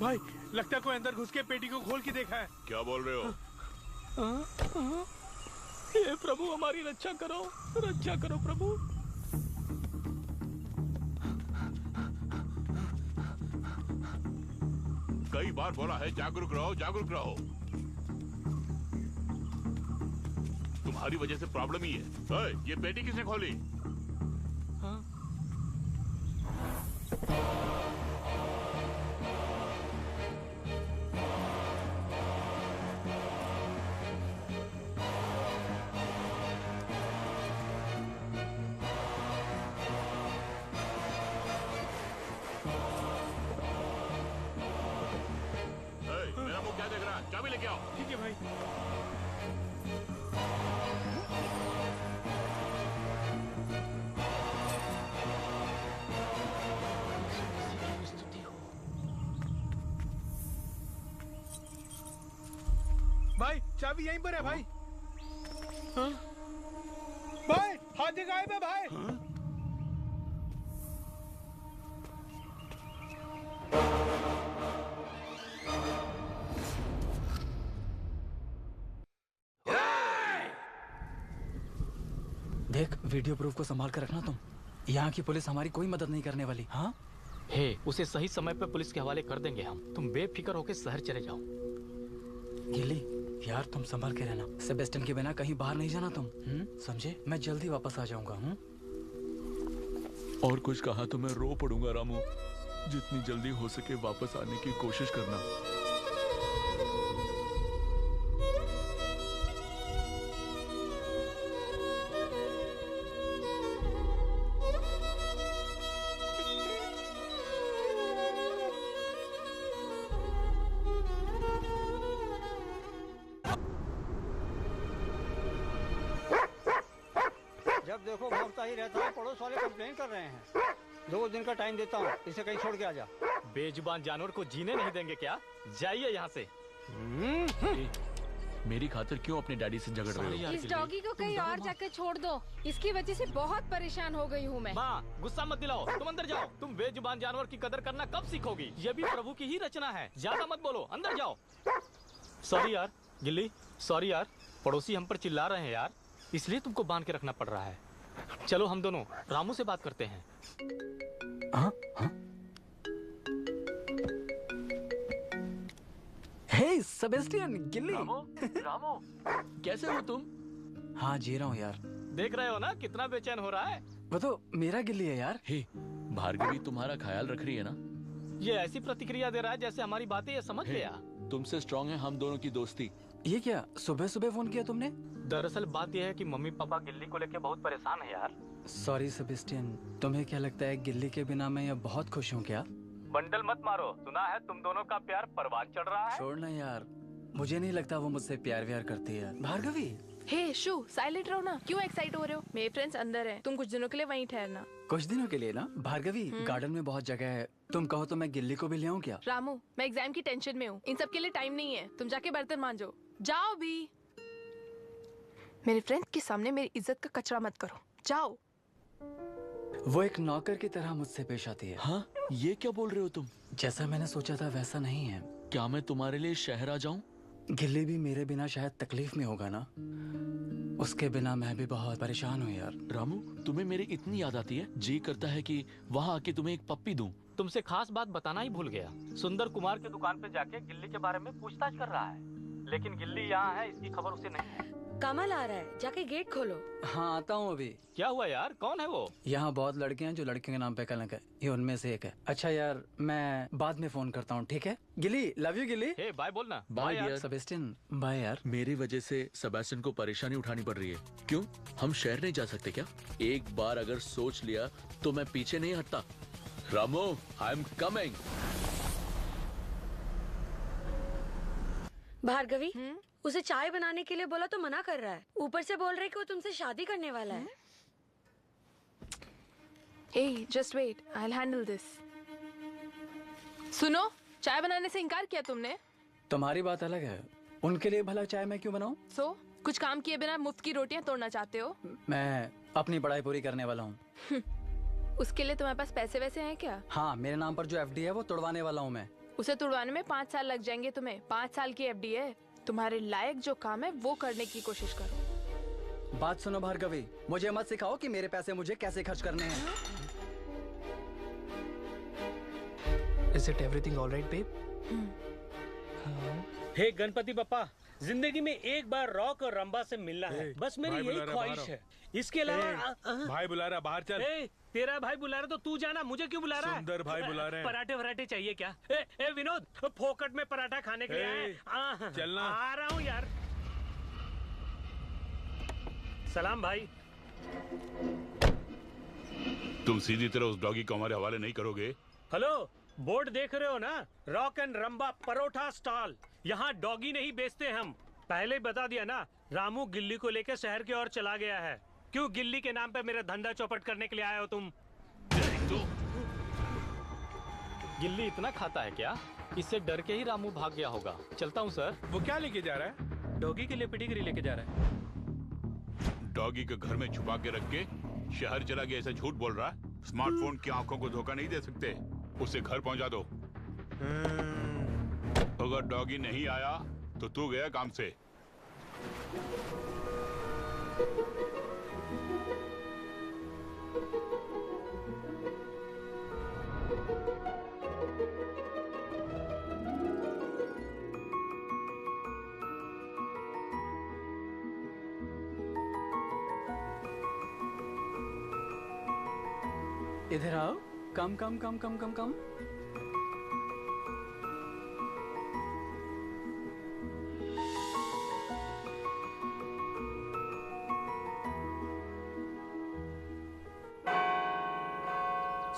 भाई लगता है कोई अंदर घुस के पेटी को खोल के देखा है। क्या बोल रहे हो? हे प्रभु हमारी रक्षा करो प्रभु। कई बार बोला है जागरूक रहो, जागरूक रहो। तुम्हारी वजह से प्रॉब्लम ही है। ओए, ये पेटी किसने खोली? मेरा मुंह क्या देख रहा है? चाबी लेके आओ। ठीक है भाई। भाई चाबी यहीं पर है भाई। हाँ? भाई हाथी गायब है भाई। हाँ? देख, वीडियो प्रूफ को संभाल कर रखना तुम। यहाँ की पुलिस हमारी कोई मदद नहीं करने वाली। हाँ हे, उसे सही समय पे पुलिस के हवाले कर देंगे हम। तुम बेफिक्र होकर शहर चले जाओ। गिल्ली यार, तुम संभल के रहना। सेबेस्टियन के बिना कहीं बाहर नहीं जाना तुम, समझे? मैं जल्दी वापस आ जाऊंगा। और कुछ कहा तो मैं रो पड़ूंगा रामू। जितनी जल्दी हो सके वापस आने की कोशिश करना। जब देखो भौंकता ही रहता है। पड़ोस वाले कंप्लेन कर रहे हैं। 2 दिन का टाइम देता हूँ, इसे कहीं छोड़ के आ जा। बेजुबान जानवर को जीने नहीं देंगे क्या? जाइए यहाँ से। मेरी खातिर क्यों अपने डैडी से झगड़ रहे हो? इस डॉगी को कहीं और जाकर छोड़ दो। इसकी वजह से बहुत परेशान हो गई हूँ मैं। माँ, गुस्सा मत दिलाओ। तुम अंदर जाओ। तुम बेजुबान जानवर की कदर करना कब सीखोगी? ये भी प्रभु की ही रचना है। ज्यादा मत बोलो, अंदर जाओ। सॉरी यार गिल्ली, सॉरी यार। पड़ोसी हम पर चिल्ला रहे हैं यार, इसलिए तुमको बांध के रखना पड़ रहा है। चलो हम दोनों रामू से बात करते हैं। हे सेबेस्टियन, गिल्ली। रामू, कैसे हो तुम? हाँ, जी रहा हूँ यार। देख रहे हो ना कितना बेचैन हो रहा है। वो तो मेरा गिल्ली है यार। हे, भार्गवी तुम्हारा ख्याल रख रही है ना? ये ऐसी प्रतिक्रिया दे रहा है जैसे हमारी बातें ये समझ गया। तुमसे स्ट्रांग है हम दोनों की दोस्ती। ये क्या सुबह सुबह फोन किया तुमने? दरअसल बात यह है कि मम्मी पापा गिल्ली को लेके बहुत परेशान है यार। सॉरी सेबेस्टियन, तुम्हें क्या लगता है गिल्ली के बिना मैं ये बहुत खुश हूँ क्या? बंडल मत मारो, सुना है तुम दोनों का प्यार परवान चढ़ रहा है। छोड़ना यार, मुझे नहीं लगता वो मुझसे प्यार व्यार करती है। भार्गवी, हे शू, साइलेंट रहो ना। क्यों एक्साइट हो रहे हो? मेरे फ्रेंड्स अंदर हैं। तुम कुछ दिनों के लिए वहीं ठहरना। कुछ दिनों के लिए ना? भार्गवी, गार्डन में बहुत जगह है। तुम कहो तो मैं गिल्ली को भी ले आऊं क्या? रामू, मैं एग्जाम की टेंशन में हूँ। इन सब के लिए टाइम नहीं है। तुम जाके बर्तन मांजो। जाओ भी। मेरे फ्रेंड के सामने मेरी इज्जत का कचरा मत करो। जाओ। वो एक नौकर की तरह मुझसे पेश आती है। हाँ, ये क्या बोल रहे हो तुम? जैसा मैंने सोचा था वैसा नहीं है। क्या मैं तुम्हारे लिए शहर आ जाऊं? गिल्ली भी मेरे बिना शायद तकलीफ में होगा ना। उसके बिना मैं भी बहुत परेशान हूँ यार। रामू, तुम्हें मेरी इतनी याद आती है, जी करता है कि वहाँ आके तुम्हें एक पप्पी दूं। तुमसे खास बात बताना ही भूल गया। सुंदर कुमार के दुकान पे जाके गिल्ली के बारे में पूछताछ कर रहा है, लेकिन गिल्ली यहाँ है इसकी खबर उसे नहीं है। कमल आ रहा है, जाके गेट खोलो। हाँ, आता हूँ अभी। क्या हुआ यार, कौन है वो? यहाँ बहुत लड़के हैं जो लड़कियों के नाम पे कलंक है। ये उनमें से एक है। अच्छा यार, मैं बाद में फोन करता हूँ, ठीक है? गिल्ली, लव यू गिल्ली। हे बाय बोलना। बाय यार। सेबेस्टियन, बाय यार। मेरी वजह से सेबेस्टियन को परेशानी उठानी पड़ रही है। क्यों, हम शहर नहीं जा सकते क्या? एक बार अगर सोच लिया तो मैं पीछे नहीं हटता। Ramu, I am coming. Bhargavi, उसे चाय बनाने के लिए बोला तो मना कर रहा है। ऊपर से बोल रहे कि वो तुमसे शादी करने वाला है। Hey, just wait. I'll handle this. सुनो, चाय बनाने से इनकार किया तुमने? तुम्हारी बात अलग है। उनके लिए भला चाय मैं क्यों बनाऊं? कुछ काम किए बिना मुफ्त की रोटियां तोड़ना चाहते हो? मैं अपनी पढ़ाई पूरी करने वाला हूँ। उसके लिए तुम्हारे पास पैसे वैसे हैं क्या? हाँ, मेरे नाम पर जो एफडी है वो तुड़वाने वाला हूँ मैं। उसे तुड़वाने में 5 साल लग जाएंगे तुम्हें। 5 साल की एफडी है। तुम्हारे लायक जो काम है वो करने की कोशिश करो। बात सुनो भार्गवी, मुझे मत सिखाओ कि मेरे पैसे मुझे कैसे खर्च करने हैं। Is it everything all right, babe? हे गणपति बप्पा, जिंदगी में एक बार रॉक और रंबा से मिलना है। बस मेरी यही ख्वाहिश है। इसके अलावा भाई बुला रहा, बाहर चल। तेरा भाई बुला रहा तो तू जाना, मुझे क्यों बुला रहा है? सुंदर भाई बुला रहे हैं। पराठे वराठे चाहिए क्या? ए विनोद, फोकट में पराठा खाने के लिए आए। चलना। आ रहा हूँ यार। सलाम भाई। तुम सीधी तरह उस डॉगी को हमारे हवाले नहीं करोगे? हेलो, बोर्ड देख रहे हो ना? Rock and rumba paratha stall. यहाँ डॉगी नहीं बेचते हम। पहले ही बता दिया ना, रामू गिल्ली को लेकर शहर की ओर चला गया है। क्यों गिल्ली के नाम पे मेरा धंधा चौपट करने के लिए आए हो तुम? गिल्ली इतना खाता है क्या? इससे डर के ही रामू भाग गया होगा। चलता हूँ सर। वो क्या लेके जा रहा है? डॉगी के लिए पेडिग्री लेके जा रहा है। डॉगी को घर में छुपा के रख के शहर चला गया ऐसा झूठ बोल रहा है? स्मार्टफोन की आंखों को धोखा नहीं दे सकते। उसे घर पहुंचा दो। अगर डॉगी नहीं आया तो तू गया काम से। इधर आओ। कम कम कम कम कम कम।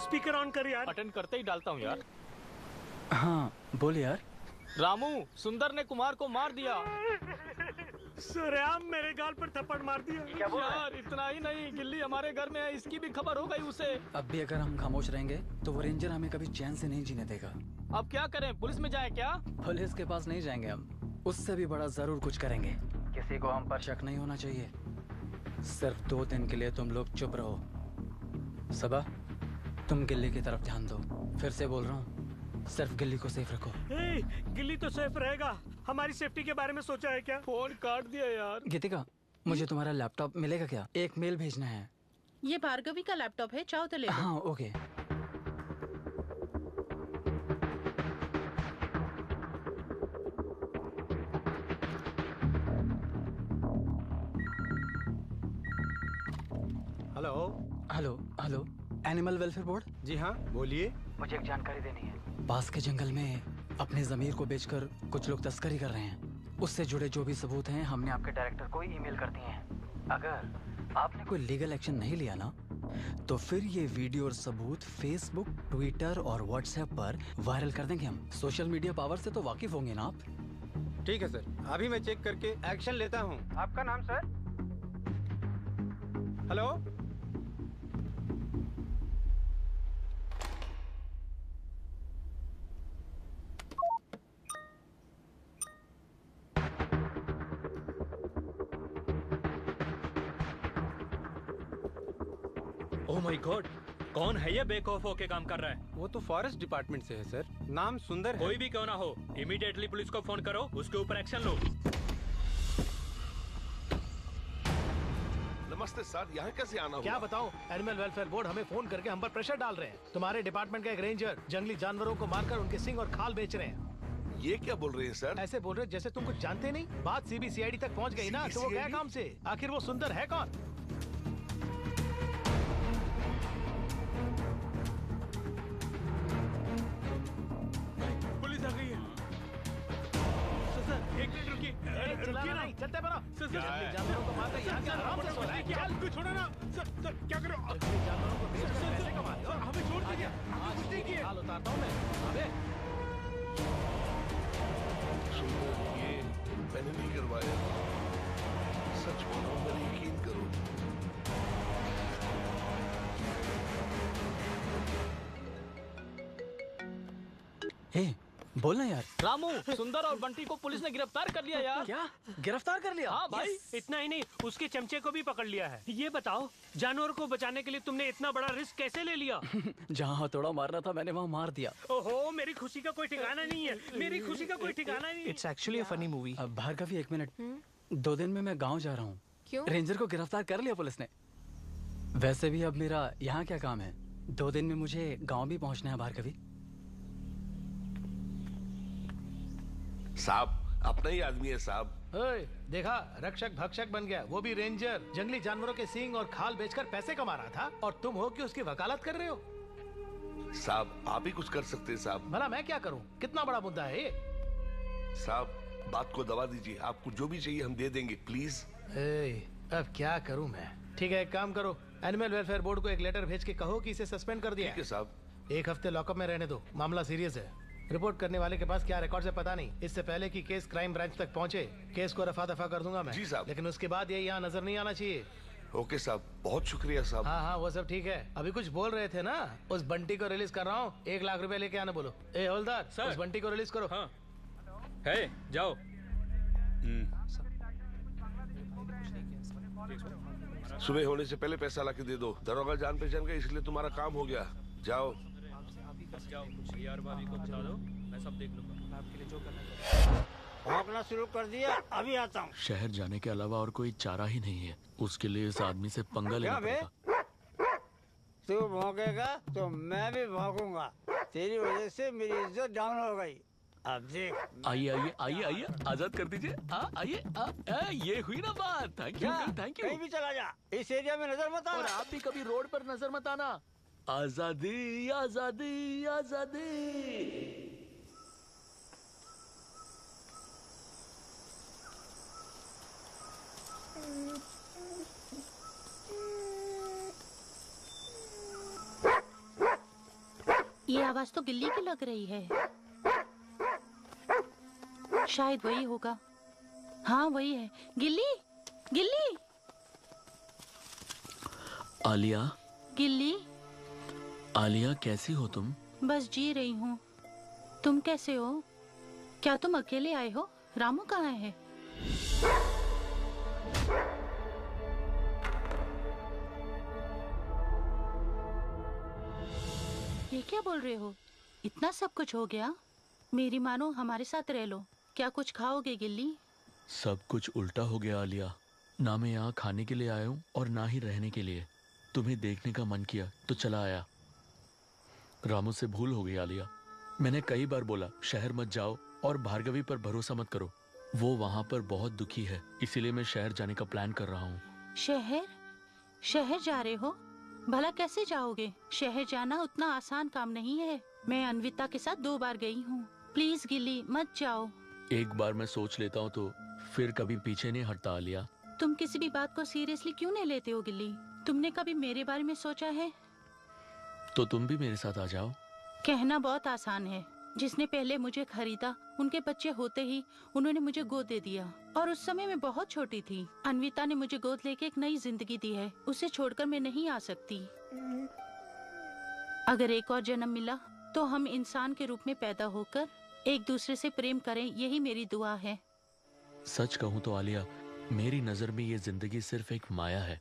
स्पीकर ऑन कर यार। अटेंड करते ही डालता हूँ यार। हाँ बोल यार। रामू, सुंदर ने कुमार को मार दिया। सरेआम मेरे गाल पर थप्पड़ मार दिया। यार इतना ही नहीं, गिल्ली हमारे घर में है, इसकी भी खबर हो गई उसे। अब भी अगर हम खामोश रहेंगे तो वो रेंजर हमें कभी चैन से नहीं जीने देगा। अब क्या करें, पुलिस में जाए क्या? पुलिस के पास नहीं जाएंगे हम, उससे भी बड़ा जरूर कुछ करेंगे। किसी को हम पर शक नहीं होना चाहिए। सिर्फ 2 दिन के लिए तुम लोग चुप रहो। सबा, तुम गिल्ली की तरफ ध्यान दो। फिर से बोल रहा हूँ, सिर्फ गिल्ली को सेफ रखो। गिल्ली तो सेफ रहेगा, हमारी सेफ्टी के बारे में सोचा है क्या? फोन काट दिया यार। गीतिका, मुझे तुम्हारा लैपटॉप मिलेगा क्या? एक मेल भेजना है। ये भार्गवी का लैपटॉप है, चाहो तो ले लो। हाँ okay. Hello hello hello, animal welfare board? जी हाँ, बोलिए। मुझे एक जानकारी देनी है। पास के जंगल में अपने जमीर को बेचकर कुछ लोग तस्करी कर रहे हैं। उससे जुड़े जो भी सबूत हैं हमने आपके डायरेक्टर को ईमेल कर दिए हैं। अगर आपने कोई लीगल एक्शन नहीं लिया ना, तो फिर ये वीडियो और सबूत फेसबुक, ट्विटर और व्हाट्सएप पर वायरल कर देंगे हम। सोशल मीडिया पावर से तो वाकिफ होंगे ना आप? ठीक है सर, अभी मैं चेक करके एक्शन लेता हूँ। आपका नाम sir? Hello. Oh my God, कौन है ये बेखौफ होके काम कर रहा है? वो तो फॉरेस्ट डिपार्टमेंट से है सर, नाम सुंदर है। कोई भी क्यों ना हो, इमीडिएटली पुलिस को फोन करो, उसके ऊपर एक्शन लो। नमस्ते सर, यहाँ कैसे आना हुआ? क्या बताऊं, एनिमल वेलफेयर बोर्ड हमें फोन करके हम पर प्रेशर डाल रहे हैं। तुम्हारे डिपार्टमेंट का एक रेंजर जंगली जानवरों को मारकर उनके सिंग और खाल बेच रहे हैं। ये क्या बोल रहे हैं सर? ऐसे बोल रहे जैसे तुम कुछ जानते नहीं। बात सीबीसीआईडी तक पहुंच गई ना, तो वो क्या काम से? आखिर वो सुंदर है कौन? पुलिस आ गई है। सर, एक मिनट रुकिए। रुकिए ना। चलते बनो। सर, जानवरों को मारकर यहाँ क्या आराम से सो रहा है? क्या? कोई छोड़ो ना। सर, क्या करो? जानवरों को बेचकर पैसे कमा रहे हो? हमें छोड़ दीजिए। हमने कुछ नहीं किया। हाल उतारता हूँ मैं। अबे सुंदर, ये मैंने नहीं करवाया। सच बोल रहा हूँ, मेरी यकीन करो। हे, बोलना यार। रामू, सुंदर और बंटी को पुलिस ने गिरफ्तार कर लिया यार। क्या? गिरफ्तार कर लिया? हाँ भाई। इतना ही नहीं, उसके चमचे को भी पकड़ लिया है। ये बताओ, जानवर को बचाने के लिए तुमने इतना बड़ा रिस्क कैसे ले लिया? जहाँ हथौड़ा मारना था मैंने वहाँ मार दिया। ओहो, मेरी खुशी का कोई ठिकाना नहीं है। मेरी खुशी का कोई ठिकाना नहीं है। It's actually a funny movie. अब भार्गवी, एक मिनट। 2 दिन में मैं गांव जा रहा हूँ। क्यों? रेंजर को गिरफ्तार कर लिया पुलिस ने। वैसे भी अब मेरा यहाँ क्या काम है? 2 दिन में मुझे गांव भी पहुँचना है भार्गवी। साहब, अपना ही आदमी है साहब। ओए, देखा, रक्षक भक्षक बन गया, वो भी रेंजर। जंगली जानवरों के सींग और खाल बेचकर पैसे कमा रहा था, और तुम हो कि उसकी वकालत कर रहे हो। साहब, आप ही कुछ कर सकते हैं साहब। भला मैं क्या करूं? कितना बड़ा मुद्दा है ये? साहब, बात को दबा दीजिए। आपको जो भी चाहिए हम दे देंगे, प्लीज। अब क्या करूं मैं? ठीक है, एक काम करो, एनिमल वेलफेयर बोर्ड को एक लेटर भेज के कहो कि इसे सस्पेंड कर दिया। ठीक है साहब। 1 हफ्ते लॉकअप में रहने दो, मामला सीरियस है। रिपोर्ट करने वाले के पास क्या रिकॉर्ड है पता नहीं। इससे पहले कि केस क्राइम ब्रांच तक पहुंचे, केस को रफा दफा कर दूंगा मैं। जी साहब। लेकिन उसके बाद ये यहाँ नजर नहीं आना चाहिए। ओके साहब, बहुत शुक्रिया साहब। हाँ हाँ, वो सब ठीक है। अभी कुछ बोल रहे थे ना, उस बंटी को रिलीज कर रहा हूँ, 1 लाख रुपए लेके आने बोलो। ए हवलदार, उस बंटी को रिलीज करो। हाँ। है, जाओ। सुबह होने से पहले पैसा लाके दे दो। दरोगा जान पहचान का, इसलिए तुम्हारा काम हो गया। जाओ। जाओ, कुछ यार भाभी को बता दो, मैं सब देख लूंगा। आपके लिए जो करना है। भौंकना शुरू कर दिया, अभी आता हूँ। शहर जाने के अलावा और कोई चारा ही नहीं है। उसके लिए इस आदमी से पंगा लेना पड़ेगा। तू भौंकेगा तो मैं भी भौंकूंगा। तेरी वजह से मेरी इज्जत डाउन हो गई। अब देख। आइए आइए आइए आइए, आजाद कर दीजिए। आइए, ये हुई ना बात। Thank you, thank you. कहीं भी चला जा, इस एरिया में नजर मत आना। और आप भी कभी रोड पर नजर मत आना। आजादी आजादी आजादी। ये आवाज तो गिल्ली की लग रही है। शायद वही होगा। हाँ वही है। गिल्ली, गिल्ली, आलिया, गिल्ली। आलिया कैसी हो तुम? बस जी रही हूँ। तुम कैसे हो? क्या तुम अकेले आए हो? रामू कहाँ है? ये क्या बोल रहे हो? इतना सब कुछ हो गया? मेरी मानो हमारे साथ रह लो। क्या कुछ खाओगे गिल्ली? सब कुछ उल्टा हो गया आलिया। ना मैं यहाँ खाने के लिए आया हूँ और ना ही रहने के लिए। तुम्हें देखने का मन किया तो चला आया। रामू से भूल हो गई आलिया। मैंने कई बार बोला शहर मत जाओ और भार्गवी पर भरोसा मत करो। वो वहाँ पर बहुत दुखी है, इसीलिए मैं शहर जाने का प्लान कर रहा हूँ। शहर? शहर जा रहे हो? भला कैसे जाओगे? शहर जाना उतना आसान काम नहीं है। मैं अन्विता के साथ 2 बार गई हूँ। प्लीज गिल्ली मत जाओ। एक बार मैं सोच लेता हूँ तो फिर कभी पीछे नहीं हटता आलिया। तुम किसी भी बात को सीरियसली क्यों नहीं लेते हो गिल्ली? तुमने कभी मेरे बारे में सोचा है? तो तुम भी मेरे साथ आ जाओ। कहना बहुत आसान है। जिसने पहले मुझे खरीदा, उनके बच्चे होते ही उन्होंने मुझे गोद दे दिया। और उस समय मैं बहुत छोटी थी। अन्विता ने मुझे गोद लेके एक नई जिंदगी दी है। उसे छोड़कर मैं नहीं आ सकती। अगर एक और जन्म मिला तो हम इंसान के रूप में पैदा होकर एक दूसरे से प्रेम करें, यही मेरी दुआ है। सच कहूँ तो आलिया, मेरी नजर में ये जिंदगी सिर्फ एक माया है।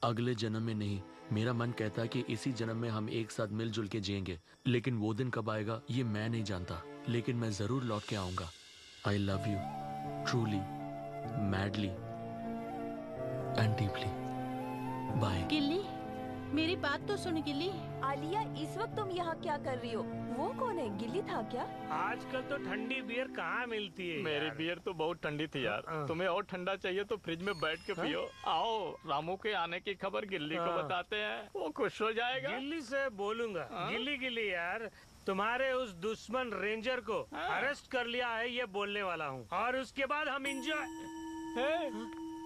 अगले जन्म में नहीं, मेरा मन कहता है कि इसी जन्म में हम एक साथ मिलजुल के जिएंगे। लेकिन वो दिन कब आएगा ये मैं नहीं जानता, लेकिन मैं जरूर लौट के आऊंगा। I love you truly, madly and deeply. Bye. Gilli, मेरी बात तो सुन गिल्ली। आलिया, इस वक्त तुम यहाँ क्या कर रही हो? वो कौन है? गिल्ली था क्या? आजकल तो ठंडी बियर कहाँ मिलती है? मेरी बियर तो बहुत ठंडी थी यार। तुम्हें और ठंडा चाहिए तो फ्रिज में बैठ के पियो। आओ, रामू के आने की खबर गिल्ली को बताते हैं, वो खुश हो जाएगा। गिल्ली से बोलूंगा। गिल्ली गिल्ली यार, तुम्हारे उस दुश्मन रेंजर को अरेस्ट कर लिया है ये बोलने वाला हूँ। और उसके बाद हम इंजॉय।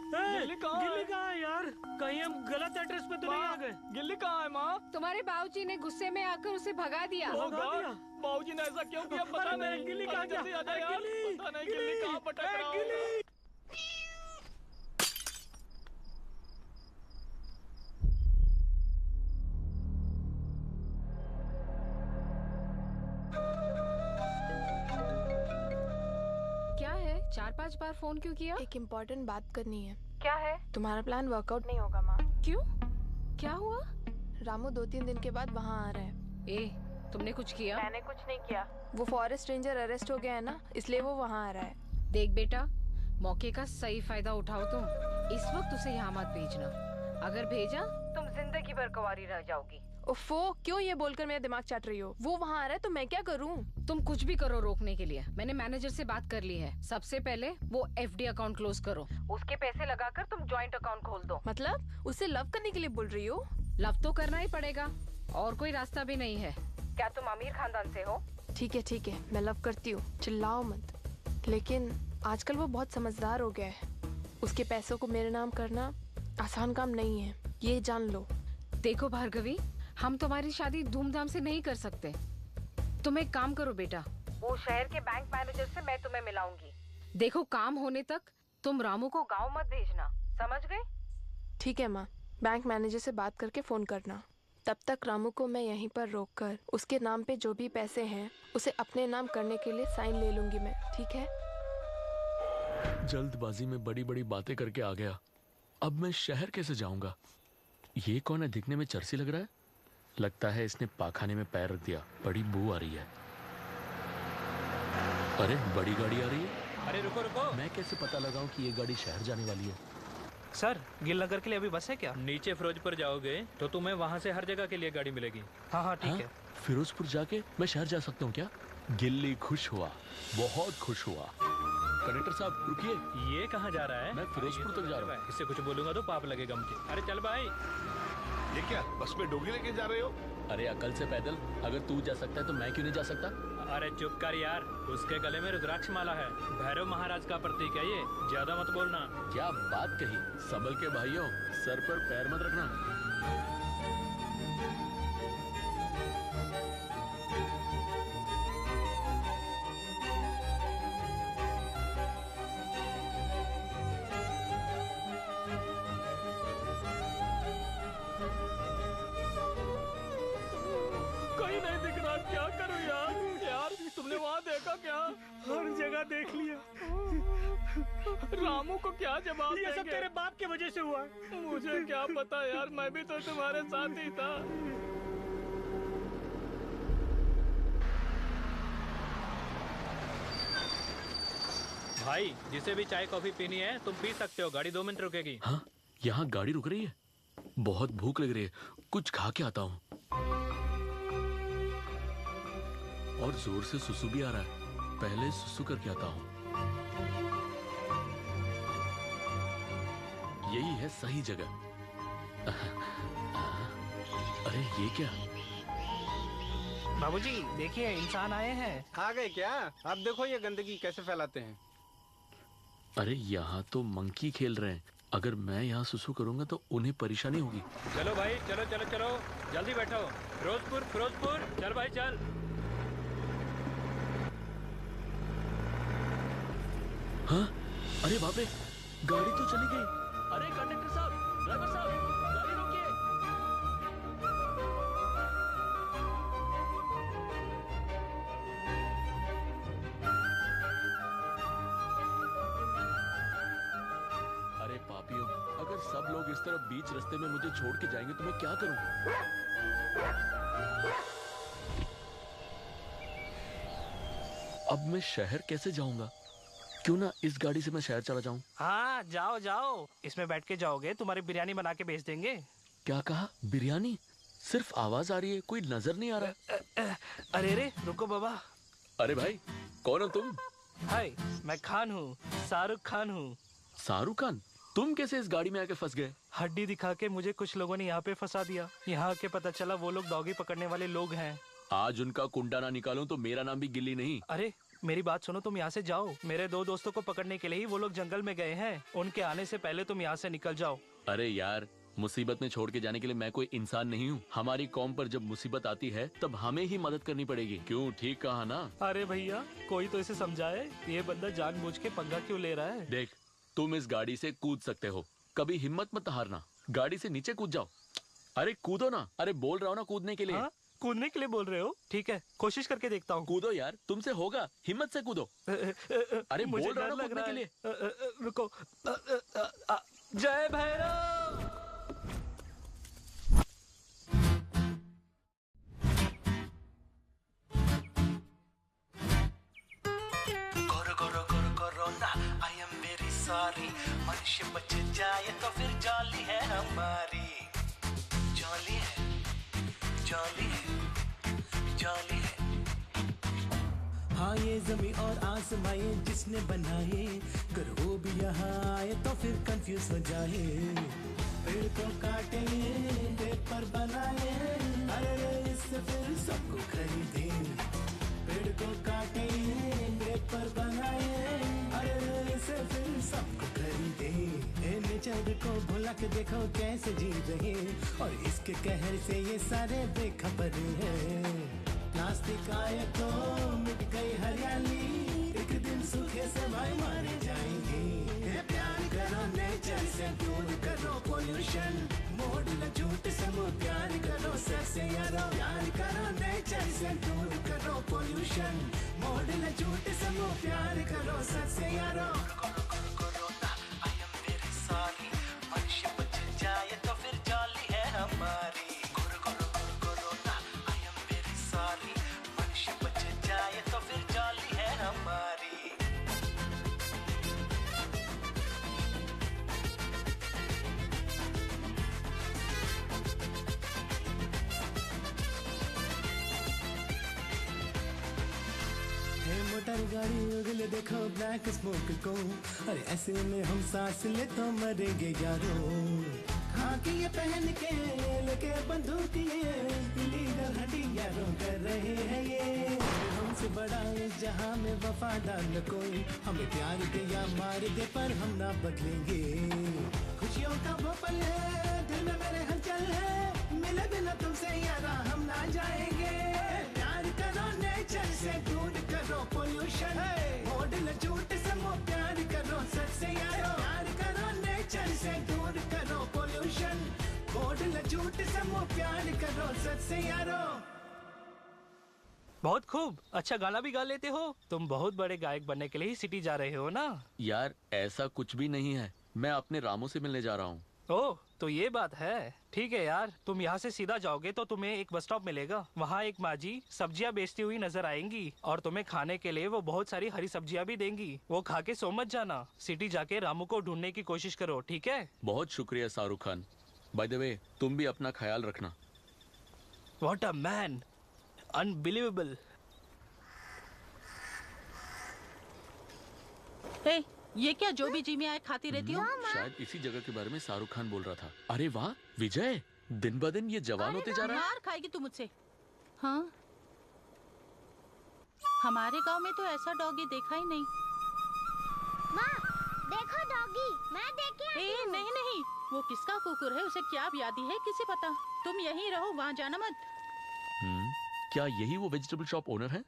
गिल्ली कहाँ है यार? कहीं हम गलत एड्रेस पे तो नहीं आ गए? गिल्ली कहाँ है माँ? तुम्हारे बाबूजी ने गुस्से में आकर उसे भगा दिया। बाबूजी ने ऐसा क्यों किया पता नहीं। गिल्ली कहाँ जल्दी आ जाए यार। पता नहीं गिल्ली कहाँ भटक रहा है। क्या है? 4-5 बार फोन क्यों किया? एक इम्पोर्टेंट बात करनी है। क्या है? तुम्हारा प्लान वर्कआउट नहीं होगा माँ। क्यों? क्या हुआ? रामू 2-3 दिन के बाद वहाँ आ रहा है। ए, तुमने कुछ किया? मैंने कुछ नहीं किया। वो फॉरेस्ट रेंजर अरेस्ट हो गया है ना, इसलिए वो वहाँ आ रहा है। देख बेटा, मौके का सही फायदा उठाओ तुम। इस वक्त उसे यहाँ मत भेजना। अगर भेजा तुम जिंदगी भर कुंवारी रह जाओगी। ओफो, क्यों ये बोलकर मेरा दिमाग चाट रही हो? वो वहाँ आ रहा है तो मैं क्या करूँ? तुम कुछ भी करो रोकने के लिए। मैंने मैनेजर से बात कर ली है। सबसे पहले वो एफडी अकाउंट क्लोज करो। उसके पैसे लगाकर तुम जॉइंट अकाउंट खोल दो। मतलब उसे लव करने के लिए बोल रही हो? लव तो करना ही पड़ेगा, और कोई रास्ता भी नहीं है। क्या तुम अमीर खानदान से हो? ठीक है, मैं लव करती हूँ, चिल्लाओ मत। लेकिन आजकल वो बहुत समझदार हो गया है। उसके पैसों को मेरे नाम करना आसान काम नहीं है, ये जान लो। देखो भार्गवी, हम तुम्हारी शादी धूमधाम से नहीं कर सकते। तुम एक काम करो बेटा, वो शहर के बैंक मैनेजर से मैं तुम्हें मिलाऊंगी। देखो, काम होने तक तुम रामू को गांव मत भेजना, समझ गए? ठीक है माँ, बैंक मैनेजर से बात करके फोन करना। तब तक रामू को मैं यहीं पर रोककर उसके नाम पे जो भी पैसे हैं उसे अपने नाम करने के लिए साइन ले लूंगी मैं, ठीक है? जल्दबाजी में बड़ी बड़ी बातें करके आ गया। अब मैं शहर कैसे जाऊंगा? ये कौन है? दिखने में चर्सी लग रहा है। लगता है इसने पाखाने में पैर रख दिया। बड़ी बू आ रही है। अरे बड़ी गाड़ी आ रही है। अरे रुको रुको, मैं कैसे पता लगाऊं कि ये गाड़ी शहर जाने वाली है? सर, गिल नगर के लिए अभी बस है क्या? नीचे फिरोजपुर जाओगे तो तुम्हें वहाँ से हर जगह के लिए गाड़ी मिलेगी। हाँ ठीक है। फिरोजपुर जाके मैं शहर जा सकता हूँ क्या? गिल्ली खुश हुआ, बहुत खुश हुआ। कंडक्टर साहब रुकिए। ये कहाँ जा रहा है? मैं फिरोजपुर तक जा रहा हूँ। इससे कुछ बोलूंगा तो पाप लगेगा मुझे। अरे चल भाई। ये क्या बस में डोगी लेके जा रहे हो? अरे अकल से पैदल, अगर तू जा सकता है तो मैं क्यों नहीं जा सकता? अरे चुप कर यार, उसके गले में रुद्राक्ष माला है, भैरव महाराज का प्रतीक है ये, ज्यादा मत बोलना। क्या बात कही, संभल के भाइयों, सर पर पैर मत रखना। कहीं नहीं दिख रहा, क्या करूं यार? यार तुमने वहाँ देखा क्या? हर जगह देख लिया। रामू को क्या जवाब ये सब देंगे? तेरे बाप की वजह से हुआ है। मुझे क्या पता यार, मैं भी तो तुम्हारे साथ ही था। भाई जिसे भी चाय कॉफी पीनी है तुम पी सकते हो, गाड़ी 2 मिनट रुकेगी। हाँ, यहाँ गाड़ी रुक रही है। बहुत भूख लग रही है, कुछ खा के आता हूँ। और जोर से सुसु भी आ रहा है, पहले सुसु करके आता हूँ। यही है सही जगह। अरे ये क्या? बाबूजी देखिए, इंसान आए हैं। आ गए क्या? अब देखो ये गंदगी कैसे फैलाते हैं। अरे यहाँ तो मंकी खेल रहे हैं, अगर मैं यहाँ सुसु करूंगा तो उन्हें परेशानी होगी। चलो भाई, चलो चलो चलो, जल्दी बैठो। फिरोजपुर फिरोजपुर, चल भाई चल। हाँ? अरे बाप रे, गाड़ी तो चली गई। अरे कंडक्टर साहब, ड्राइवर साहब, गाड़ी रोकिए। अरे पापियों, अगर सब लोग इस तरह बीच रास्ते में मुझे छोड़ के जाएंगे तो मैं क्या करूं? अब मैं शहर कैसे जाऊंगा? क्यों ना इस गाड़ी से मैं शहर चला जाऊं? हाँ जाओ जाओ, इसमें बैठ के जाओगे, तुम्हारी बिरयानी बना के भेज देंगे। क्या कहा? बिरयानी? सिर्फ आवाज आ रही है, कोई नजर नहीं आ रहा। अरे रे रुको बाबा। अरे भाई, कौन हो तुम? हाय, मैं खान हूँ, शाहरुख खान हूँ। शाहरुख खान? तुम कैसे इस गाड़ी में आके फंस गए? हड्डी दिखा के मुझे कुछ लोगों ने यहाँ पे फंसा दिया। यहाँ आके पता चला वो लोग डॉगी पकड़ने वाले लोग हैं। आज उनका कुंडा ना निकालूं तो मेरा नाम भी गिल्ली नहीं। अरे मेरी बात सुनो, तुम यहाँ से जाओ। मेरे 2 दोस्तों को पकड़ने के लिए ही वो लोग जंगल में गए हैं। उनके आने से पहले तुम यहाँ से निकल जाओ। अरे यार, मुसीबत में छोड़ के जाने के लिए मैं कोई इंसान नहीं हूँ। हमारी कौम पर जब मुसीबत आती है तब हमें ही मदद करनी पड़ेगी। क्यों, ठीक कहा ना? अरे भैया, कोई तो इसे समझाए, ये बंदा जानबूझ के पंगा क्यों ले रहा है? देख, तुम इस गाड़ी से कूद सकते हो, कभी हिम्मत मत हारना। गाड़ी से नीचे कूद जाओ। अरे कूदो ना। अरे बोल रहा हूँ ना कूदने के लिए। हाँ? कूदने के लिए बोल रहे हो? ठीक है, कोशिश करके देखता हूँ। कूदो यार, तुमसे होगा, हिम्मत से कूदो। अरे मुझे बोल रहा डर हूँ ना लग कूदने रहा के है। लिए। रुको। जय Bhairav. Corona, I am very sorry. मनुष्य बच जाए तो फिर जॉली है हमारी। जॉली है, जॉली है, जॉली है। हाँ ये जमी और आसमाए जिसने बनाए, अगर वो भी यहाँ आए तो फिर कंफ्यूज हो जाए। पेड़ को काटे, पेपर बनाए, अरे इससे फिर सबको खरीदे। पेड़ को काटे, पेपर बनाए, अरे इससे फिर सबको खरीदे। नेचर को भुला के देखो कैसे जी रहे, और इसके कहर से ये सारे बेखबर हैं। प्लास्टिक आए तो मिट गई हरियाली, एक दिन सूखे से भाई मारे जाएंगे। प्यार करो नेचर से, दूर करो पोल्यूशन, मोड़ न झूठ से प्यार करो सबसे यारो। प्यार करो नेचर से, दूर करो पोल्यूशन, मोड़ न झूठ से प्यार करो सबसे यारो। Corona, I am very sorry. मनुष्य बच जाए तो फिर जॉली है हमारी। Corona, I am very sorry. मनुष्य बच जाए तो फिर जॉली है हमारी। मोटर गाड़ी उगले देखो ब्लैक स्मोक को, अरे ऐसे में हम सांस ले तो मरेंगे यारो। खाकी ये पहन के ले लेके बंदूक ये इलीगल हथियारों कर रहे हैं ये। हमसे बड़ा इस जहां में वफादार न कोई, हमें प्यार दे या मार दे पर हम ना बदलेंगे। खुशियों का वो पल है, दिल में मेरे हलचल है, मिले बिना तुमसे यारा हम ना जाएंगे। प्यार करो नेचर से, दूर करो पोल्यूशन, मोड़ न झूठ से वो प्यार करो सच से यारो। प्यार करो नेचर से, दूर करो पोल्यूशन, मोड़ न झूठ से वो प्यार करो सच से यारो। बहुत खूब, अच्छा गाना भी गा लेते हो। तुम बहुत बड़े गायक बनने के लिए ही सिटी जा रहे हो ना? यार ऐसा कुछ भी नहीं है, मैं अपने रामू से मिलने जा रहा हूँ। ओह तो ये बात है। ठीक है यार, तुम यहाँ से सीधा जाओगे तो तुम्हें एक बस स्टॉप मिलेगा। वहाँ एक माँ जी सब्जियाँ बेचती हुई नजर आएंगी और तुम्हें खाने के लिए वो बहुत सारी हरी सब्जियाँ भी देंगी। वो खा के सो मत जाना। सिटी जाके रामू को ढूंढने की कोशिश करो, ठीक है? बहुत शुक्रिया Shahrukh Khan. By the way तुम भी अपना ख्याल रखना। What a man! Unbelievable! हे, ये क्या जो भी जी में आए खाती रहती हो? शायद इसी जगह के बारे में शाहरुख खान बोल रहा था। अरे वाह विजय, दिन ब दिन ये जवान होते जा रहा है। मार खाएगी तू मुझसे। हाँ, हमारे गांव में तो ऐसा डॉगी देखा ही नहीं। माँ, देखो डॉगी, मैं देख के आई हूँ। नहीं नहीं, वो किसका कुकुर है, उसे क्या व्याधि है किसे पता। तुम यहीं रहो, वहाँ जाना मत। क्या यही वो वेजिटेबल शॉप ओनर है?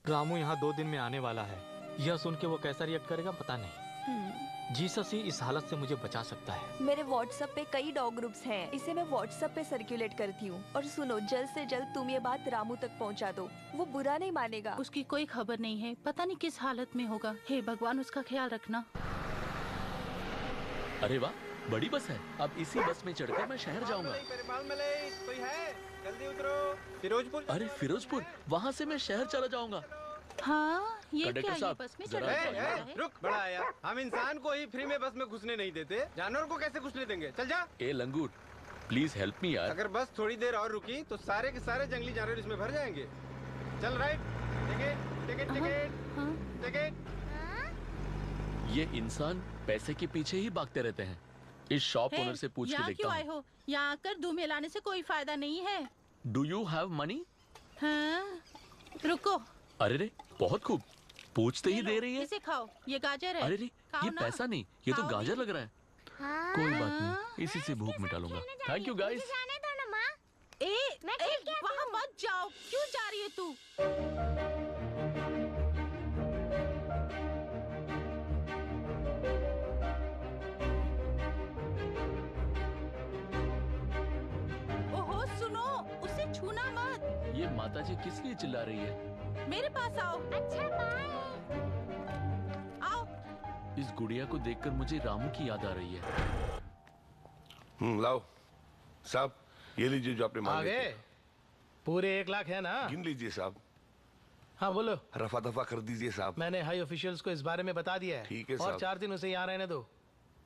रामू यहाँ 2 दिन में आने वाला है। यह सुन के वो कैसा रिएक्ट करेगा पता नहीं। जीसस ही इस हालत से मुझे बचा सकता है। मेरे व्हाट्सएप पे कई डॉग ग्रुप्स हैं, इसे मैं व्हाट्सएप पे सर्कुलेट करती हूँ। और सुनो, जल्द से जल्द तुम ये बात रामू तक पहुँचा दो, वो बुरा नहीं मानेगा। उसकी कोई खबर नहीं है, पता नहीं किस हालत में होगा। हे भगवान, उसका ख्याल रखना। अरे वाह, बड़ी बस है। अब इसी बस में चढ़कर मैं शहर जाऊंगा। कोई है? जल्दी उतरो। फिरोजपुर। अरे फिरोजपुर, वहाँ से मैं शहर चला जाऊंगा। हाँ, ये कंडक्टर क्या, ये साहब, बस में जरा चढ़ा रुक, बड़ा आया। हम इंसान को ही फ्री में बस में घुसने नहीं देते, जानवर को कैसे घुसने देंगे? चल जा। ए लंगूर, प्लीज हेल्प मी यार। अगर बस थोड़ी देर और रुकी तो सारे के सारे जंगली जानवर इसमें भर जाएंगे। चल right. Ticket ticket ticket ticket. ये इंसान पैसे के पीछे ही भागते रहते हैं। इस शॉप ओनर से पूछ के यहाँ देखता क्यों आए हूँ। हो? यहाँ आकर दूध मिलाने से कोई फायदा नहीं है। Do you have money? हाँ, रुको। अरे रे, बहुत खूब, पूछते ही दे रही है। इसे खाओ, ये गाजर है। अरे रे, खाओ ये ना। पैसा नहीं, ये तो गाजर लग रहा है। कोई बात नहीं, इसी से भूख मिटा लूंगा। Thank you guys. जाने दो ना माँ। वहाँ मत जाओ। क्यों जा रही है तू? ओहो सुनो, उसे छूना मत। ये माताजी किस लिए चिल्ला रही है? मेरे पास आओ। अच्छा बाय। आओ। इस गुड़िया को देखकर मुझे रामू की याद आ रही है। लाओ साहब, ये लीजिए जो आपने मांगे आगे थे। पूरे 1 लाख है ना? गिन लीजिए साहब। हाँ बोलो। रफा दफा कर दीजिए साहब। मैंने हाई ऑफिशियल्स को इस बारे में बता दिया है। ठीक है और साहब। 4 दिन उसे यहाँ रहने दो।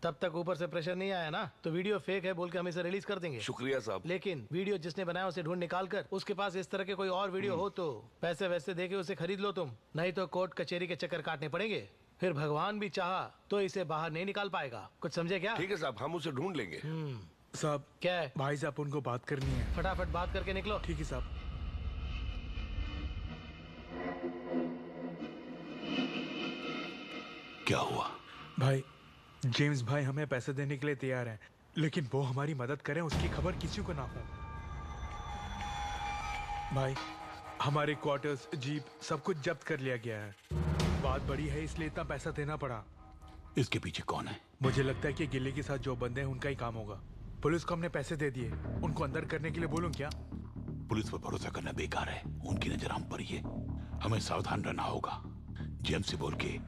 तब तक ऊपर से प्रेशर नहीं आया ना तो वीडियो फेक है बोल के हम इसे रिलीज कर देंगे। शुक्रिया साहब। लेकिन वीडियो जिसने बनाया उसे ढूंढ निकाल कर उसके पास इस तरह के कोई और वीडियो हो तो पैसे वैसे देके उसे खरीद लो तुम, नहीं तो कोर्ट कचहरी के चक्कर काटने पड़ेंगे। फिर भगवान भी चाहा तो इसे बाहर नहीं निकाल पाएगा। कुछ समझे क्या? ठीक है साहब, हम उसे ढूंढ लेंगे। साहब क्या है? भाई साहब उनको बात करनी है। फटाफट बात करके निकलो। ठीक है साहब। क्या हुआ? भाई जेम्स भाई हमें पैसे देने के लिए तैयार हैं, लेकिन वो हमारी मदद करें उसकी खबर किसी को ना हो। भाई हमारे क्वार्टर्स, जीप सब कुछ जब्त कर लिया गया है। बात बड़ी है इसलिए इतना पैसा देना पड़ा। इसके पीछे कौन है? मुझे लगता है कि गिल्ली के साथ जो बंदे हैं उनका ही काम होगा। पुलिस को हमने पैसे दे दिए, उनको अंदर करने के लिए बोलूं क्या? पुलिस पर भरोसा करना बेकार है, उनकी नजर हम पर ही है। हमें सावधान रहना होगा। जेम्स से बोल के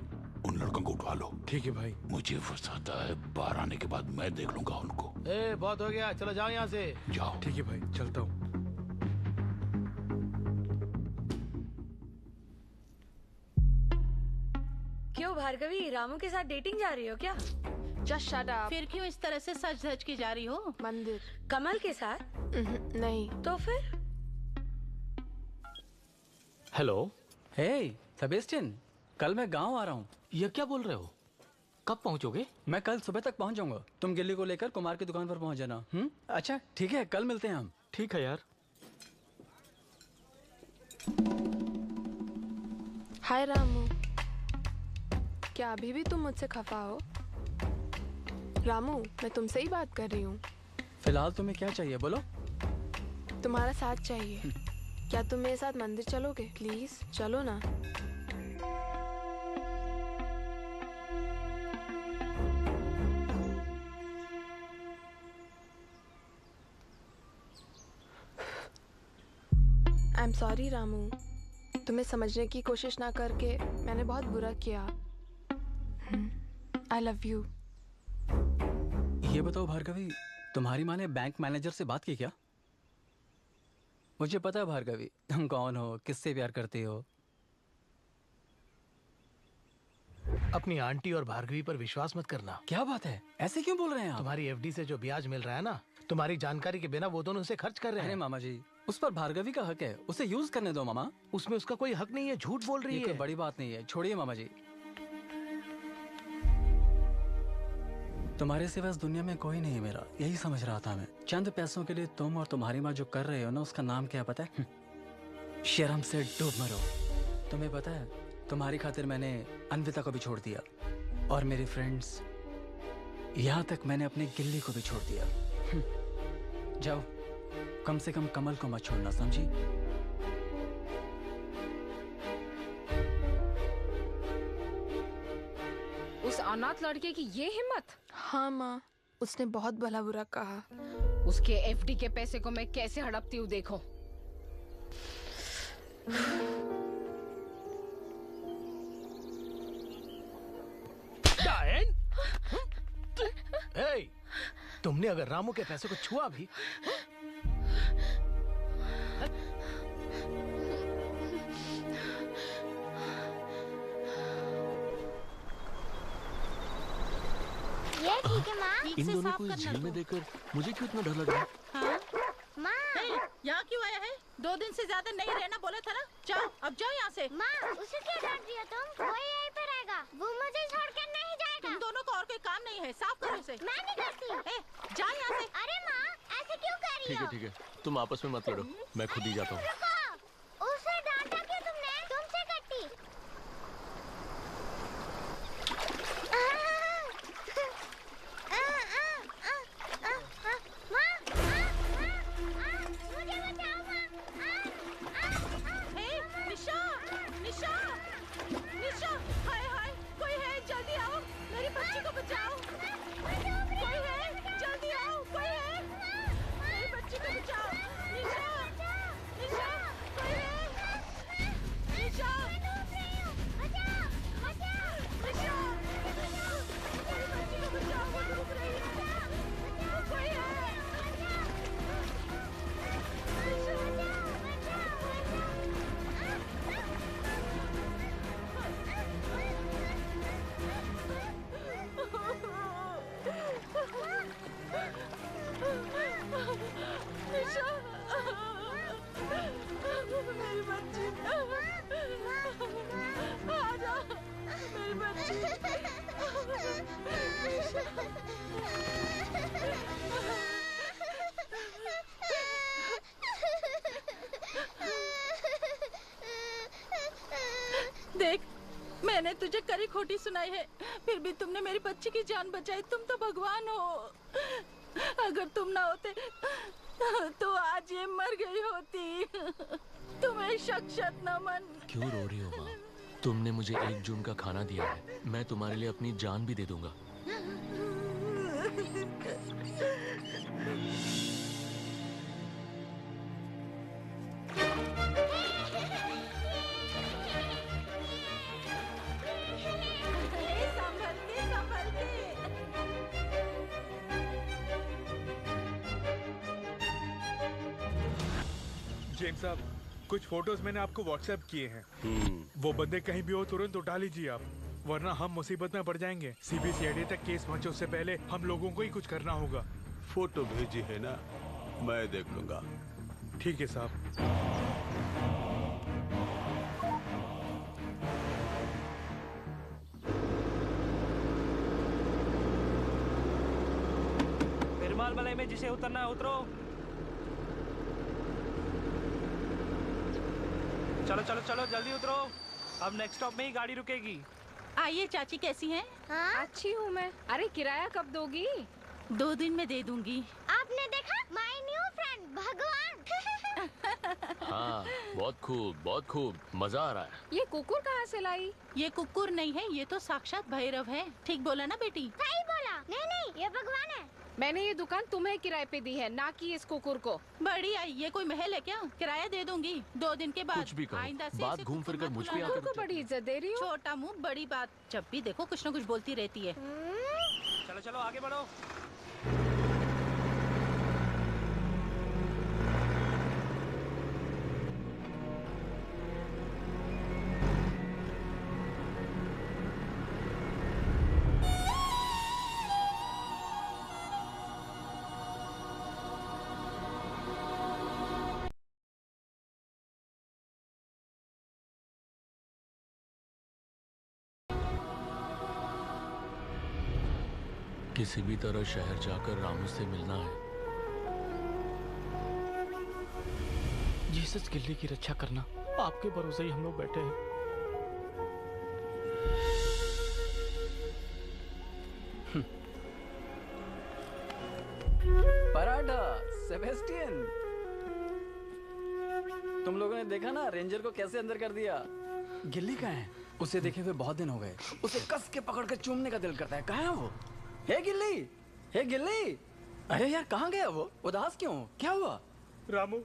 उन लड़कों को उठवा लो। ठीक है भाई। मुझे फंसाता है, बाहर आने के बाद मैं देख लूंगा उनको। बहुत हो गया, चलो जाओ यहाँ से। जाओ। ठीक है भाई, चलता हूँ। क्यों भार्गवी, रामू के साथ डेटिंग जा रही हो क्या? Just shut up. फिर क्यों इस तरह से सज धज के जा रही हो? मंदिर। कमल के साथ? नहीं। तो फिर? हेलो। हे सेबेस्टियन, कल मैं गांव आ रहा हूँ। ये क्या बोल रहे हो? कब पहुंचोगे? मैं कल सुबह तक पहुंच जाऊंगा। तुम गिल्ली को लेकर कुमार की दुकान पर पहुंच जाना। अच्छा ठीक है, कल मिलते हैं हम। ठीक है यार। हाय रामू, क्या अभी भी तुम मुझसे खफा हो? रामू, मैं तुमसे ही बात कर रही हूँ। फिलहाल तुम्हें क्या चाहिए बोलो? तुम्हारा साथ चाहिए। क्या तुम मेरे साथ मंदिर चलोगे? प्लीज चलो ना। आई एम सॉरी रामू, तुम्हें समझने की कोशिश ना करके मैंने बहुत बुरा किया। आई लव यू। ये बताओ भार्गवी, तुम्हारी माँ ने बैंक मैनेजर से बात की क्या? मुझे पता है भार्गवी, तुम कौन हो, किससे प्यार करती हो। अपनी आंटी और भार्गवी पर विश्वास मत करना। क्या बात है, ऐसे क्यों बोल रहे हैं आप? तुम्हारी एफडी से जो ब्याज मिल रहा है ना, तुम्हारी जानकारी के बिना वो दोनों उसे खर्च कर रहे हैं। अरे मामा जी, उस पर भार्गवी का हक है, उसे यूज करने दो मामा। उसमें उसका कोई हक नहीं है, झूठ बोल रही ये है। कोई बड़ी बात नहीं है, छोड़िए मामा जी। तुम्हारे सिवा इस दुनिया में कोई नहीं मेरा, यही समझ रहा था मैं। चंद पैसों के लिए तुम और तुम्हारी माँ जो कर रहे हो ना, उसका नाम क्या पता है? शर्म से डूब मरो। तुम्हें पता है, तुम्हारी खातिर मैंने अन्विता को भी छोड़ दिया, और मेरी फ्रेंड्स, यहाँ तक मैंने अपने गिल्ली को भी छोड़ दिया। जाओ, कम से कम कमल को मत छोड़ना, समझी? उस अनाथ लड़के की ये हिम्मत? हाँ माँ, उसने बहुत भला बुरा कहा। उसके एफडी के पैसे को मैं कैसे हड़पती हूँ देखो। डायन? हे, तुमने अगर रामू के पैसे को छुआ भी, ये ठीक है माँ। इन दोनों को इस झील में देखकर मुझे क्यों इतना डर लग रहा है? हाँ? माँ, यहाँ क्यों आया है? 2 दिन से ज्यादा नहीं रहना बोला था ना। जाओ, अब जाओ यहाँ से। माँ, उसे क्या डांट दिया तुम? वो यहीं पे रहेगा, वो मुझे छोड़कर नहीं जाएगा। तुम दोनों को और कोई काम नहीं है, साफ करो इसे। मैं नहीं करती। जा यहाँ से। अरे माँ, ऐसे क्यों कर रही हो? ठीक है, तुम आपस में मत लड़ो, मैं खुद ही जाता हूँ। रुको, उसे डांटा क्यों तुमने? तुमसे कट्टी। निशा, निशा, निशा, हाय हाय, कोई है? जल्दी आओ, मेरी बच्ची को बचाओ। कोई है? जल्दी आओ, कोई है? मेरी बच्ची को बचाओ। निशा, निशा, कोई है? निशा, निशा, मेरी बच्ची को बचाओ, वो डूब रही है। कोई है? निशा, मेरी बच्ची, आ जाओ, मेरी बच्ची। देख, मैंने तुझे करी खोटी सुनाई है, फिर भी तुमने मेरी बच्ची की जान बचाई। तुम तो भगवान हो। अगर तुम ना होते तो आज ये मर गई होती। तुम्हें शक्षत नमन। क्यों रो रही हो माँ? तुमने मुझे 1 जून का खाना दिया है, मैं तुम्हारे लिए अपनी जान भी दे दूंगा। संभल के, संभल के। जेम्स साहब, कुछ फोटोज मैंने आपको व्हाट्सएप किए हैं। वो बंदे कहीं भी हो तुरंत उठा लीजिए आप, वरना हम मुसीबत में पड़ जाएंगे। सीबीसीआईडी तक केस पहुंचे उससे पहले हम लोगों को ही कुछ करना होगा। फोटो भेजी है ना, मैं देख लूंगा। ठीक है साहब। भल भले में जिसे उतरना है उतरो। चलो चलो चलो जल्दी उतरो, अब नेक्स्ट स्टॉप में ही गाड़ी रुकेगी। आइए चाची, कैसी हैं? अच्छी हूँ मैं। अरे किराया कब दोगी? 2 दिन में दे दूंगी। आपने देखा माय न्यू फ्रेंड भगवान। हाँ, बहुत खूब, मजा आ रहा है। ये कुकुर कहाँ से लाई? ये कुकुर नहीं है, ये तो साक्षात भैरव है। ठीक बोला ना बेटी? सही बोला। नहीं, ये भगवान है। मैंने ये दुकान तुम्हें किराए पे दी है, ना कि इस कुकुर को। बड़ी आई, ये कोई महल है क्या? किराया दे दूंगी 2 दिन के बाद। कुछ भी कहो, आइंदा से बात ऐसे घूम फिर कर कुकुर मुझ मत पे बुलाना। आकर को बड़ी इज्जत दे रही हो। छोटा मुंह बड़ी बात, जब भी देखो कुछ न कुछ बोलती रहती है। चलो चलो आगे बढ़ो। किसी भी तरह शहर जाकर रामू से मिलना है। जीसस गिल्ली की रक्षा करना, आपके भरोसे ही हम लोग बैठे हैं। पराठा सेबेस्टियन, तुम लोगों ने देखा ना रेंजर को कैसे अंदर कर दिया। गिल्ली कहाँ है? उसे देखे हुए बहुत दिन हो गए। उसे कस के पकड़ कर चूमने का दिल करता है। कहाँ है वो? हे गिल्ली, हे गिल्ली, अरे यार कहाँ गया वो? उदास क्यों? क्या हुआ? रामू,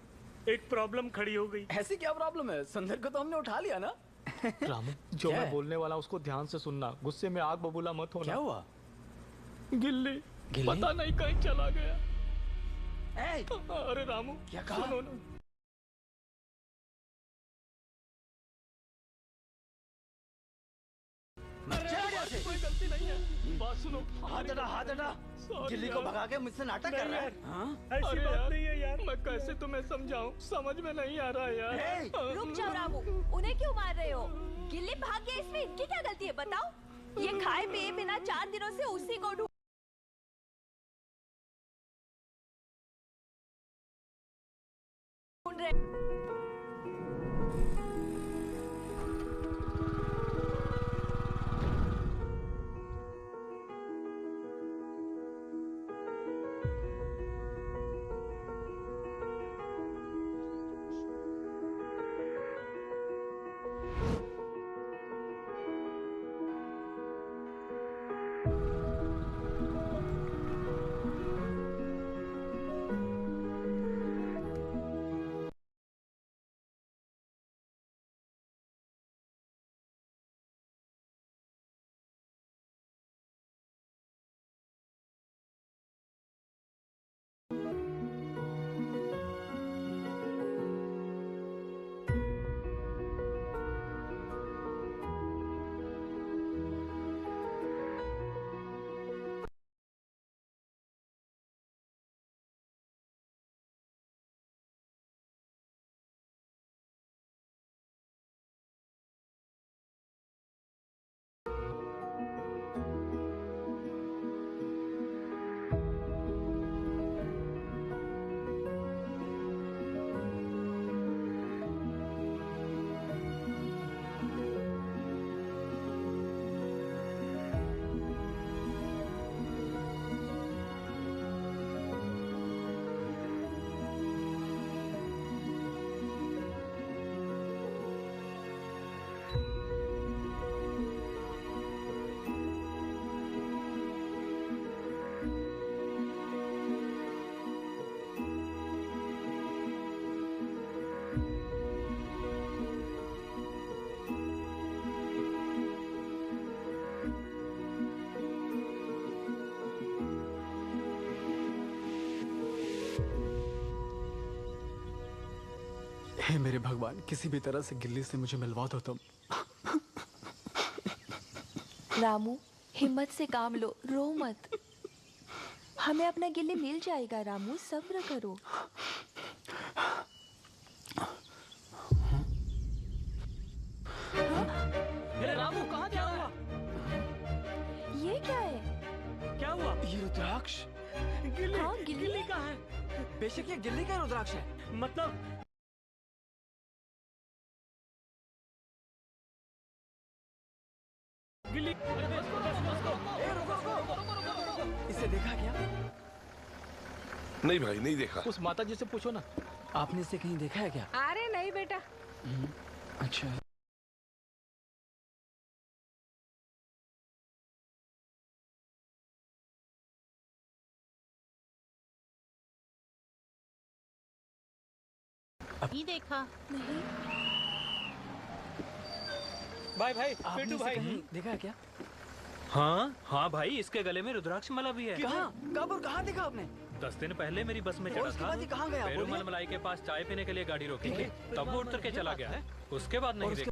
एक प्रॉब्लम खड़ी हो गई। ऐसी क्या प्रॉब्लम है? सुंदर को तो हमने उठा लिया ना। रामू, जो क्या मैं है? बोलने वाला उसको ध्यान से सुनना, गुस्से में आग बबूला मत होना। क्या हुआ? गिल्ली पता नहीं कहीं चला गया। अरे रामू, क्या कहा? सुनो ना। कोई गलती नहीं है, बात सुनो। हाथ हटा। गिल्ली को भगा के मुझसे नाटक कर रहा है। हाँ? ऐसी बात नहीं है यार, मैं कैसे तुम्हें समझाऊं, समझ में नहीं आ रहा है यार। रुक जाओ रामू, उन्हें क्यों मार रहे हो? गिल्ली भाग गया, इसमें इनकी क्या गलती है बताओ? ये खाए पिए बिना 4 दिनों से उसी को ढूंढ रहे। हे मेरे भगवान, किसी भी तरह से गिल्ली से मुझे मिलवा दो तुम। रामू, हिम्मत से काम लो, रो मत। हमें अपना गिल्ली मिल जाएगा रामू, सब्र करो। मेरे रामू कहाँ क्या हुआ? ये क्या है? क्या हुआ? ये रुद्राक्ष। हाँ, गिल्ली बेशक ये गिल्ली का रुद्राक्ष है। मतलब गिल्ली। इसे देखा क्या? नहीं भाई, नहीं देखा। उस माता जी से पूछो ना। आपने इसे कहीं देखा है क्या? अरे नहीं बेटा। अच्छा। नहीं देखा। नहीं। भाई भाई, आपने पिंटू इसे भाई। कहीं देखा है क्या? हाँ हाँ भाई, इसके गले में रुद्राक्ष माला भी है। कहाँ? कब और कहाँ देखा आपने? 10 दिन पहले मेरी बस में चढ़ा उसके था। बाद ये कहाँ गया? पेरूमल बोलिए। मलाई के पास चाय पीने के लिए गाड़ी रोकी थी, तब वो उतर के चला गया है। उसके बाद नहीं देखा।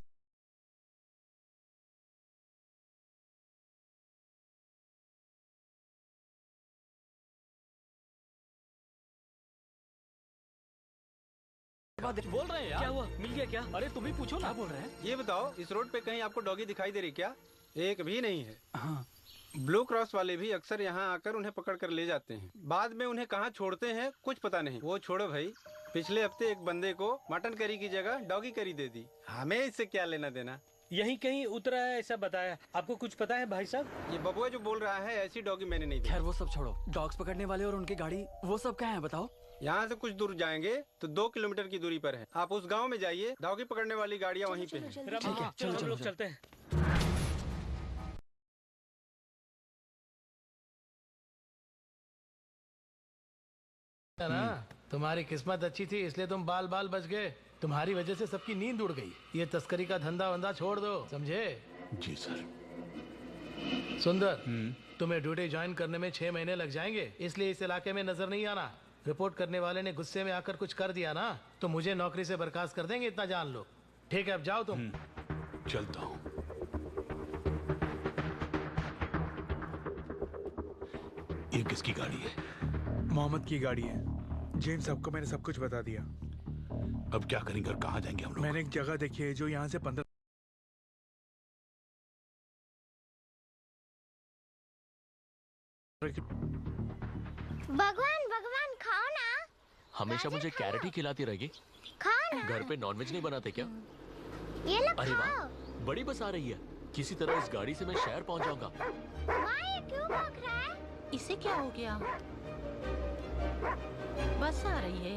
बोल रहे हैं यार। क्या हुआ? मिल गया क्या? अरे तुम ही पूछो ना। बोल रहे हैं? ये बताओ, इस रोड पे कहीं आपको डॉगी दिखाई दे रही क्या? एक भी नहीं है। हाँ। ब्लू क्रॉस वाले भी अक्सर यहाँ आकर उन्हें पकड़ कर ले जाते हैं। बाद में उन्हें कहाँ छोड़ते हैं कुछ पता नहीं। वो छोड़ो भाई, पिछले हफ्ते एक बंदे को मटन करी की जगह डॉगी करी दे दी। हमें इससे क्या लेना देना? यहीं कहीं उतरा है ऐसा बताया। आपको कुछ पता है भाई साहब? ये बबुआ जो बोल रहा है, ऐसी डॉगी मैंने नहीं देखी। खैर वो सब छोड़ो, डॉग्स पकड़ने वाले और उनकी गाड़ी वो सब कहाँ है बताओ? यहाँ से कुछ दूर जाएंगे तो 2 किलोमीटर की दूरी पर है। आप उस गांव में जाइए, डॉगी पकड़ने वाली गाड़ियाँ वहीं पे हैं। ठीक है, चलो हम लोग चलते हैं। है ना, तुम्हारी किस्मत अच्छी थी इसलिए तुम बाल बाल बच गए। तुम्हारी वजह से सबकी नींद उड़ गई। ये तस्करी का धंधा वंधा छोड़ दो, समझे? जी सर। सुंदर, तुम्हें ड्यूटी ज्वाइन करने में 6 महीने लग जाएंगे, इसलिए इस इलाके में नजर नहीं आना। रिपोर्ट करने वाले ने गुस्से में आकर कुछ कर दिया ना तो मुझे नौकरी से बर्खास्त कर देंगे, इतना जान लो। ठीक है, अब जाओ तुम। चलता हूँ। ये किसकी गाड़ी है? मोहम्मद की गाड़ी है। जेम्स, आपको मैंने सब कुछ बता दिया। अब क्या करेंगे और कहाँ जाएंगे हम लोग? मैंने एक जगह देखी है जो यहाँ से 15 भगवान भगवान खाओ ना। हमेशा मुझे कैरेट ही खिलाती रहेगी। खाओ ना। घर पे नॉनवेज नहीं बनाते क्या? ये लो अरे खाओ। वाह, बड़ी बस आ रही है। किसी तरह इस गाड़ी से मैं शहर पहुंच जाऊंगा। माँ, ये क्यों भौंक रहा है? इसे क्या हो गया? बस आ रही है।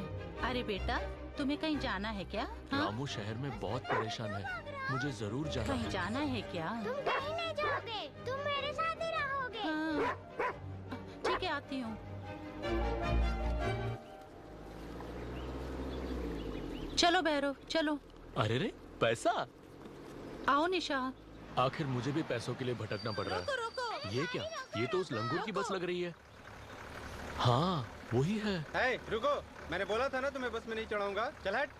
अरे बेटा, तुम्हें कहीं जाना है क्या? हाँ? रामू शहर में बहुत परेशान है, मुझे जरूर जाना कहीं है। जाना है क्या? तुम कहीं नहीं जाओगे, तुम मेरे साथ ही रहोगे। हाँ। ठीक है, आती हूँ। चलो भैरव, चलो। अरे रे, पैसा? आओ निशा। आखिर मुझे भी पैसों के लिए भटकना पड़ रहा है। ये क्या? ये तो उस लंगूर की बस लग रही है। हाँ, वही है। रुको, मैंने बोला था ना तुम्हें बस में नहीं चढ़ाऊंगा। चल हट।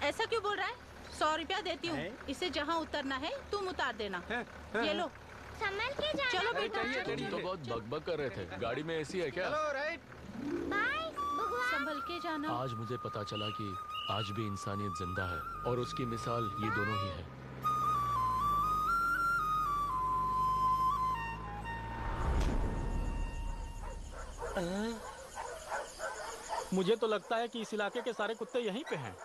ऐसा क्यों बोल रहा है? 100 रुपया देती हूँ, इसे जहाँ उतरना है तुम उतार देना। ये लो। संभल के जाना। चलो बेटा। तुम तो बहुत बकबक कर रहे थे। गाड़ी में एसी है क्या? चलो राइट। बाय भगवान। संभल के जाना। आज मुझे पता चला कि आज भी इंसानियत जिंदा है और उसकी मिसाल ये दोनों ही है। मुझे तो लगता है कि इस इलाके के सारे कुत्ते यहीं पे हैं।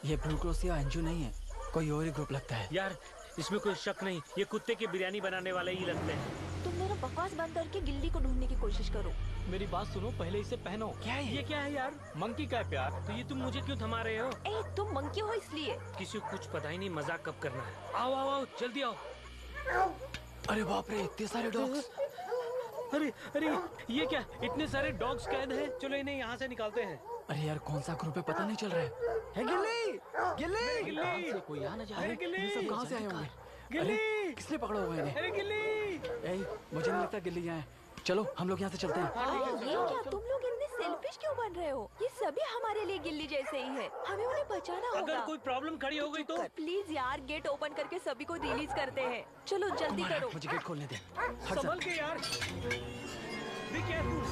ये ब्लू क्रॉस या अंजू नहीं है, कोई और ही ग्रुप लगता है। यार, इसमें कोई शक नहीं, ये कुत्ते की बिरयानी बनाने वाले ही लगते हैं। तुम दोनों बकवास बंद करके गिल्ली को ढूंढने की कोशिश करो। मेरी बात सुनो, पहले इसे पहनो। क्या है ये? क्या है यार? मंकी का है प्यार। तो ये तुम मुझे क्यों थमा रहे हो? तुम मंकी हो इसलिए। किसी को कुछ पता ही नहीं मजाक कब करना है। आओ आओ आओ, जल्दी आओ। अरे बाप रे, इतने सारे डॉग्स। अरे अरे, ये क्या? इतने सारे डॉग्स कैद हैं। चलो इन्हें यहाँ से निकालते हैं। अरे यार, कौन सा ग्रुप है पता नहीं चल रहा है। गिल्ली, गिल्ली, गिल्ली, कोई आ ना जाए। अरे गिल्ली, ये सब कहाँ से आए होंगे? गिल्ली, किसने पकड़ा होगा इन्हें? अरे गिल्ली। मुझे नहीं लगता गिल्ली यहाँ है। चलो हम लोग यहाँ से चलते हैं। ये क्या, तुम लोग इतने सेल्फिश क्यों बन रहे हो? ये सभी हमारे लिए गिल्ली जैसे ही है, हमें उन्हें बचाना होगा। अगर कोई प्रॉब्लम खड़ी हो गई तो? प्लीज यार, गेट ओपन करके सभी को रिलीज करते हैं। चलो जल्दी करो। मुझे गेट खोलने दे। संभल के यार। Be careful.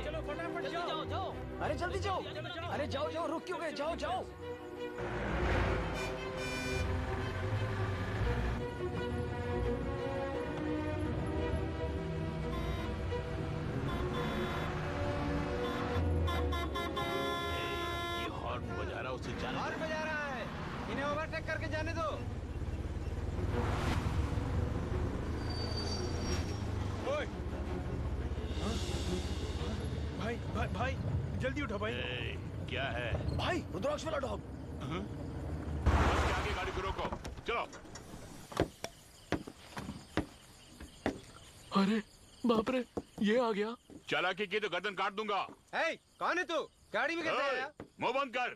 चलो फटाफट जाओ। अरे जल्दी जाओ। अरे जाओ जाओ, रुक क्यों गए? जाओ जाओ। हॉर्न बजा रहा है, इन्हें ओवरटेक करके जाने दो। ओए! भाई भाई भाई जल्दी उठो भाई। क्या है भाई? रुद्राक्ष वाला डॉग। बस के आगे गाड़ी को रोको, चलो। अरे बाप रे, ये आ गया। चालाकी की तो गर्दन काट दूंगा। ए, कौन है तू? गाड़ी में कैसे आया? मुंह बंद कर।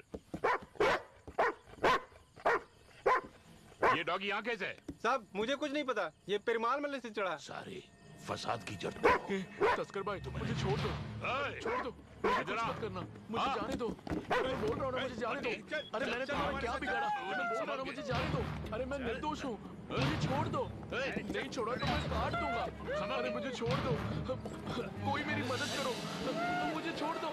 ये डॉगी यहाँ कैसे? साहब मुझे कुछ नहीं पता, ये पेरुमाल मल्ले से चढ़ा। सारी फसाद की जड़। तस्कर भाई मुझे छोड़ दो, छोड़ दो, मुझे कुछ मत करना, मुझे जाने दो। मैं बोल रहा हूँ मुझे जाने दो। अरे मैंने तुम्हारा क्या बिगाड़ा? मैं बोल रहा हूँ मुझे जाने दो। अरे मैं निर्दोष हूँ, मुझे छोड़ दो। नहीं छोड़ा तो मैं काट दूंगा। अरे मुझे छोड़ दो, कोई मेरी मदद करो, मुझे छोड़ दो।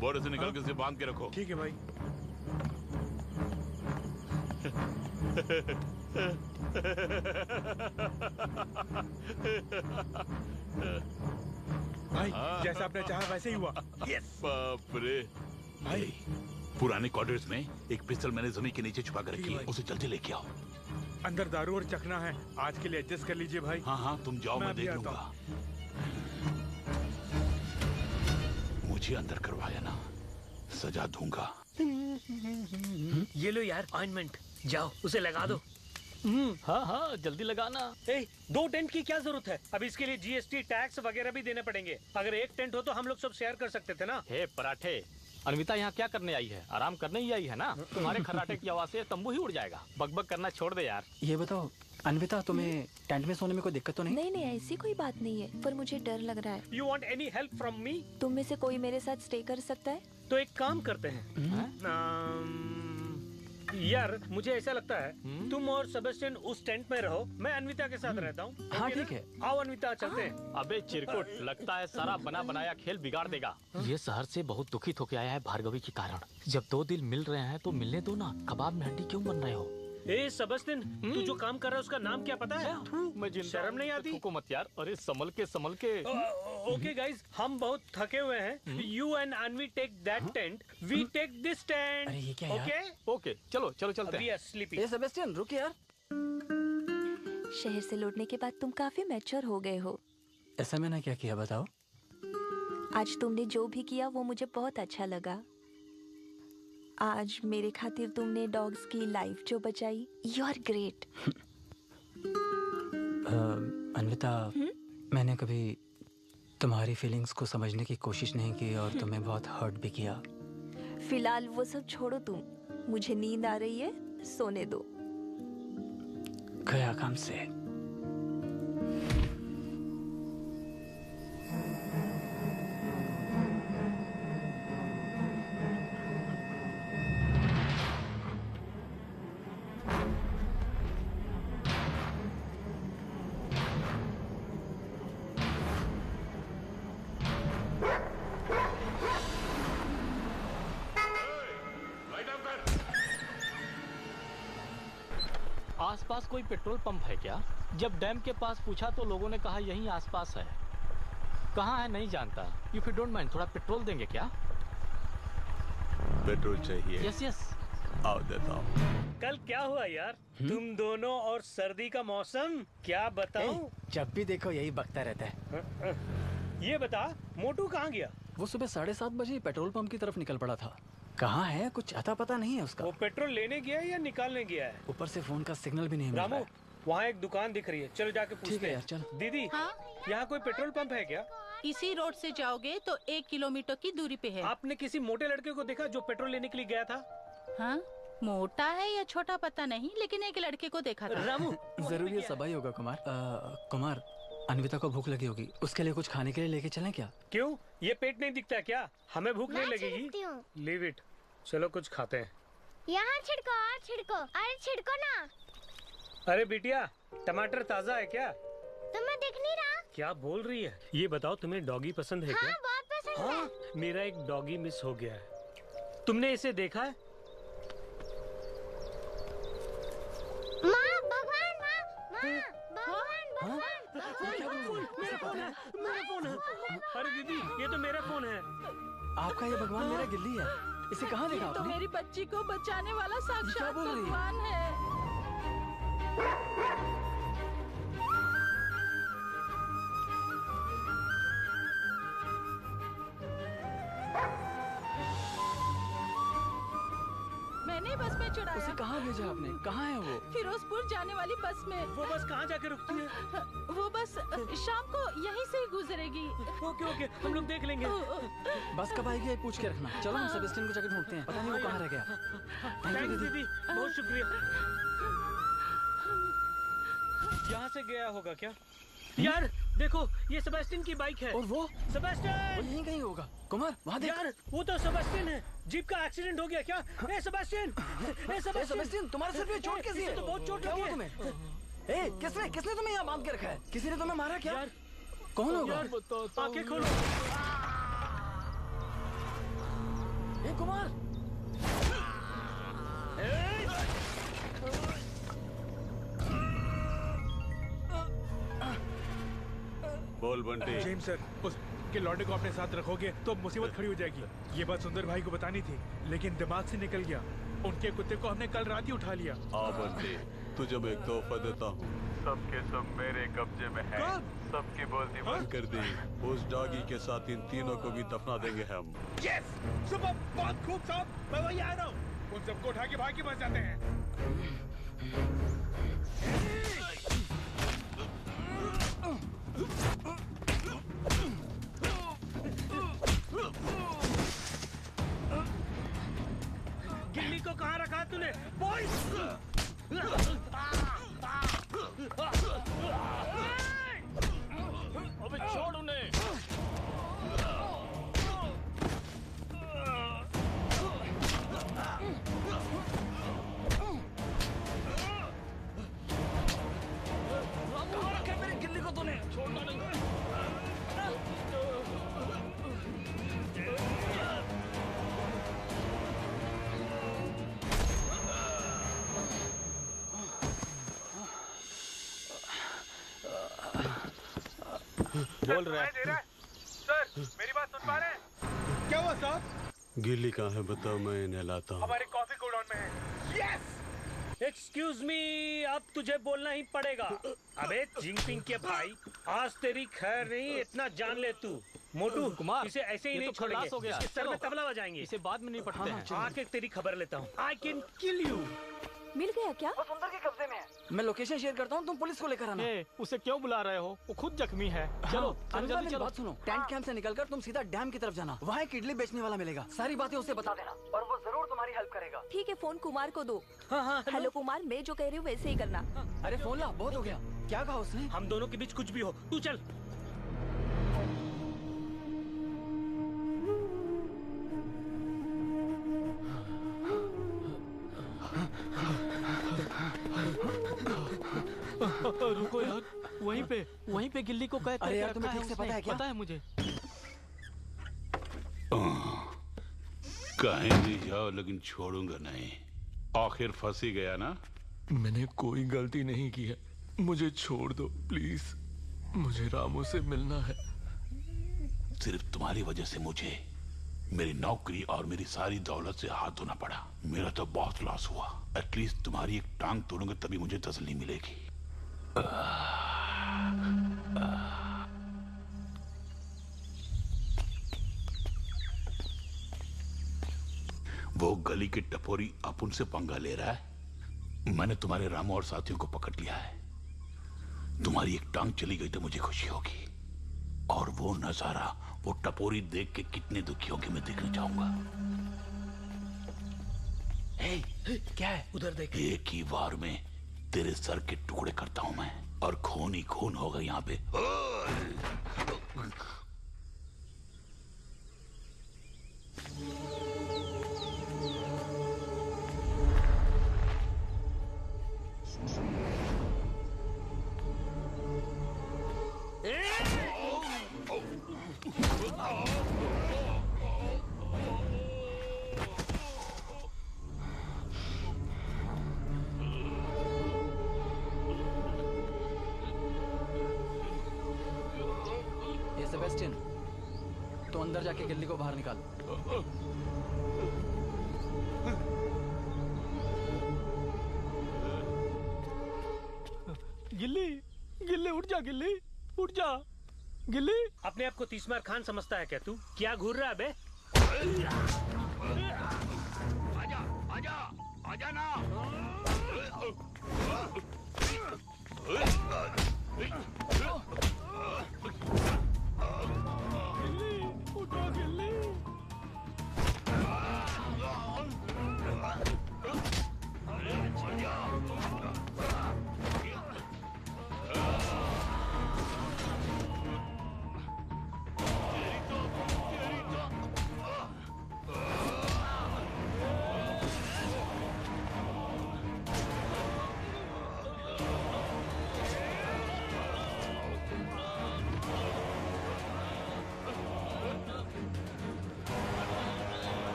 बोरे से निकल के इसे बांध के रखो। ठीक है भाई। भाई जैसा आपने चाहा वैसे ही हुआ। यस। बाप रे भाई, पुराने क्वार्टर्स में एक पिस्टल मैंने जमीन के नीचे छुपा कर रखी है, उसे जल्दी लेके आओ। अंदर दारू और चखना है, आज के लिए एडजस्ट कर लीजिए भाई। हाँ हाँ तुम जाओ, मैं देख लूंगा। मुझे अंदर करवाया ना, सजा दूंगा। ये लो यार ऑइंटमेंट, जाओ उसे लगा दो। हाँ हाँ जल्दी लगाना। ए, 2 टेंट की क्या जरूरत है? अब इसके लिए जीएसटी टैक्स वगैरह भी देने पड़ेंगे। अगर एक टेंट हो तो हम लोग सब शेयर कर सकते थे ना। हे पराठे, अन्विता यहाँ क्या करने आई है? आराम करने ही आई है ना। तुम्हारे खर्राटे की आवाज से तंबू ही उड़ जाएगा। बकबक करना छोड़ दे यार। ये बताओ अन्विता, तुम्हें टेंट में सोने में कोई दिक्कत तो नहीं? नहीं नहीं ऐसी कोई बात नहीं है, पर मुझे डर लग रहा है। You want any help from me? तुम में से कोई मेरे साथ स्टे कर सकता है? तो एक काम करते हैं। यार मुझे ऐसा लगता है तुम और सेबेस्टियन उस टेंट में रहो, मैं अन्विता के साथ रहता हूँ। हाँ ठीक है। आओ अन्विता चलते हैं। अबे चिरकुट, लगता है सारा बना बनाया खेल बिगाड़ देगा। ये शहर से बहुत दुखित होके आया है भार्गवी के कारण। जब 2 दिल मिल रहे हैं तो मिलने दो ना, कबाब में हड्डी क्यों बन रहे हो? ए सेबेस्टियन, तू जो काम कर रहा है उसका नाम क्या पता है? शर्म नहीं आती? थूको मत यार। अरे संभल के। ओके गाइस, हम बहुत थके हुए हैं। You and Anvi take that tent, we take this tent. अरे ये क्या यार? ओके चलो चलते हैं। स्लीपी। ए सेबेस्टियन रुक यार। शहर से लौटने के बाद तुम काफी मैच्योर हो गए हो। ऐसा मैंने क्या किया बताओ? आज तुमने जो भी किया वो मुझे बहुत अच्छा लगा। आज मेरे खातिर तुमने डॉग्स की लाइफ जो बचाई, यू आर ग्रेट। अन्विता, मैंने कभी तुम्हारी फीलिंग्स को समझने की कोशिश नहीं की और तुम्हें बहुत हर्ट भी किया। फिलहाल वो सब छोड़ो तुम, मुझे नींद आ रही है, सोने दो। गया काम से। आसपास कोई पेट्रोल पंप है क्या? जब डैम के पास पूछा तो लोगों ने कहा यहीं आसपास है। कहाँ है नहीं जानता। इफ यू डोंट माइंड थोड़ा पेट्रोल देंगे क्या? पेट्रोल चाहिए? यस। आओ देता हूँ। कल क्या हुआ यार? तुम दोनों और सर्दी का मौसम, क्या बताऊं? जब भी देखो यही बकता रहता है। ये बता, मोटू कहाँ गया? वो सुबह 7:30 बजे पेट्रोल पंप की तरफ निकल पड़ा था। कहाँ है कुछ अता पता नहीं है उसका। वो पेट्रोल लेने गया है या निकालने गया है? ऊपर से फोन का सिग्नल भी नहीं मिल रहा रामू, है। वहाँ एक दुकान दिख रही है, चलो जाके पूछते हैं। ठीक है यार, चल। दीदी, यहाँ कोई पेट्रोल पंप है क्या? इसी रोड से जाओगे तो 1 किलोमीटर की दूरी पे है। आपने किसी मोटे लड़के को देखा जो पेट्रोल लेने के लिए गया था? हाँ, मोटा है या छोटा पता नहीं, लेकिन एक लड़के को देखा था। रामू, जरूर ये सबाई होगा कुमार। कुमार, अन्विता को भूख लगी होगी, उसके लिए कुछ खाने के लिए लेके चलें क्या? क्यों, ये पेट नहीं दिखता क्या? हमें भूख नहीं लगेगी? लीव इट, चलो कुछ खाते हैं। यहाँ छिड़को और छिड़को, अरे छिड़को ना। अरे बिटिया, टमाटर ताजा है क्या? तुम्हें दिख नहीं रहा? क्या बोल रही है? ये बताओ तुम्हें डॉगी पसंद है हाँ, क्या? बहुत पसंद हाँ, मेरा एक डॉगी मिस हो गया है। तुमने इसे देखा है? माँ, भगवान, भगवान। मेरा फोन है, मेरा फोन है। अरे दीदी, ये तो मेरा फोन है। आपका ये भगवान मेरा गिल्ली है। इसे कहाँ देखा तो आपने? मेरी बच्ची को बचाने वाला क्या साक्षात बोल रही है? भगवान है। मैंने बस में चढ़ाया। उसे कहाँ भेजा आपने? कहाँ है वो? फिरोजपुर जाने वाली बस में। वो बस कहाँ जाके रुकती है? वो बस शाम को यहीं से ही गुजरेगी। ओके ओके, हम लोग देख लेंगे। बस कब आएगी ये पूछ के रखना। चलो हम सेबेस्टियन को जाके ढूंढते हैं। पता नहीं वो कहाँ रह गया। थैंक्स दीदी, बहुत शुक्रिया। यहाँ से गया होगा क्या? यार देखो, ये सेबेस्टियन की बाइक है। और वो? सेबेस्टियन! वो यहीं कहीं होगा। कुमार, वहाँ देख। यार, वो तो सेबेस्टियन है। जीप का एक्सीडेंट हो गया क्या? ए सेबेस्टियन! ए सेबेस्टियन, तुम्हारे सर पे चोट कैसी है? इसे तो बहुत चोट क्या लगी हुआ है। तुम्हें? ए, किसने तुम्हें यहाँ बांध के रखा है? किसी ने तुम्हें मारा क्या? यार, कौन होगा? यार, आंखें खोलो। ए कुमार! बोल बंटी। जेम्स सर, उसके लौंडे को अपने साथ रखोगे तो मुसीबत खड़ी हो जाएगी। ये बात सुंदर भाई को बतानी थी, लेकिन दिमाग से निकल गया। उनके कुत्ते को हमने कल रात ही उठा लिया। हाँ बंटी, तुझे मैं एक तोहफा देता हूँ। सबके सब मेरे कब्जे में है। सबकी बोलती बंद कर दी। उस डॉगी के साथ इन तीनों को भी दफना देंगे हम। यस, सुबह बहुत खूब साहब, मैं वही आ रहा हूँ। उन सबको उठा के भाग के बच जाते हैं। गिल्ली को कहाँ रखा तूने? बॉयज! अबे छोड़ उन्हें। कहाँ रखे मेरी गिल्ली को तूने? छोड़ना नहीं। बोल रहा है सर, मेरी बात सुन पा रहे हैं? क्या हुआ साहब? गिल्ली कहाँ है बताओ, मैं इन्हें लाता हूँ। हमारे कॉफी गोडाउन में है। यस! एक्सक्यूज मी, अब तुझे बोलना ही पड़ेगा। अबे जिंगपिंग के भाई, आज तेरी खैर नहीं, इतना जान ले तू। मोटू कुमार, इसे ऐसे ही ये नहीं तो खलास छोड़ेंगे। हो गया। इसके सर में चलो। तबला बजाएंगे। इसे बाद में नहीं पढ़ते हैं। आके तेरी खबर लेता हूँ। I can kill you. मिल गया क्या? वो सुंदर के कब्जे में है। मैं लोकेशन शेयर करता हूँ, तुम पुलिस को लेकर आना। उसे क्यों बुला रहे हो? वो खुद जख्मी है। चलो अनुजा, मेरी चलो। बात सुनो। टेंट कैंप से निकलकर तुम सीधा डैम की तरफ जाना। वहाँ एक इडली बेचने वाला मिलेगा। सारी बातें उसे बता देना और वो जरूर तुम्हारी हेल्प करेगा। ठीक है, फोन कुमार को दो। हाँ, हेलो कुमार, मैं जो कह रही हूँ वैसे ही करना। अरे फोन ला, बहुत हो गया। क्या कहा उसने? हम दोनों के बीच कुछ भी हो, तू चल। रुको यार, वहीं पे गिल्ली को कैद अरे यार, करके तुम्हें रखा ठीक से उसने। पता है क्या? पता है मुझे। कहीं भी जाओ लेकिन छोड़ूंगा नहीं। आखिर फंस ही गया ना। मैंने कोई गलती नहीं की है, मुझे छोड़ दो प्लीज। मुझे रामू से मिलना है। सिर्फ तुम्हारी वजह से मुझे मेरी नौकरी और मेरी सारी दौलत से हाथ धोना पड़ा। मेरा तो बहुत लॉस हुआ। एटलीस्ट तुम्हारी एक टांग तोड़ूंगा तभी मुझे तसल्ली मिलेगी। वो गली के टपोरी अपन से पंगा ले रहा है। मैंने तुम्हारे रामू और साथियों को पकड़ लिया है। तुम्हारी एक टांग चली गई तो मुझे खुशी होगी, और वो नजारा, वो टपोरी देख के कितने दुखी होंगे मैं देखना चाहूंगा। क्या है? उधर देख। एक ही बार में तेरे सर के टुकड़े करता हूं मैं, और खून ही खून होगा यहाँ पे। अंदर जाके गिल्ली को बाहर निकाल। गिल्ली, गिल्ली उठ जा, गिल्ली उठ जा। गिल्ली अपने आप को तीसमार खान समझता है क्या तू? क्या घूर रहा है बे? आजा आजा आजा ना। गिल्ली उठो, गिल्ली।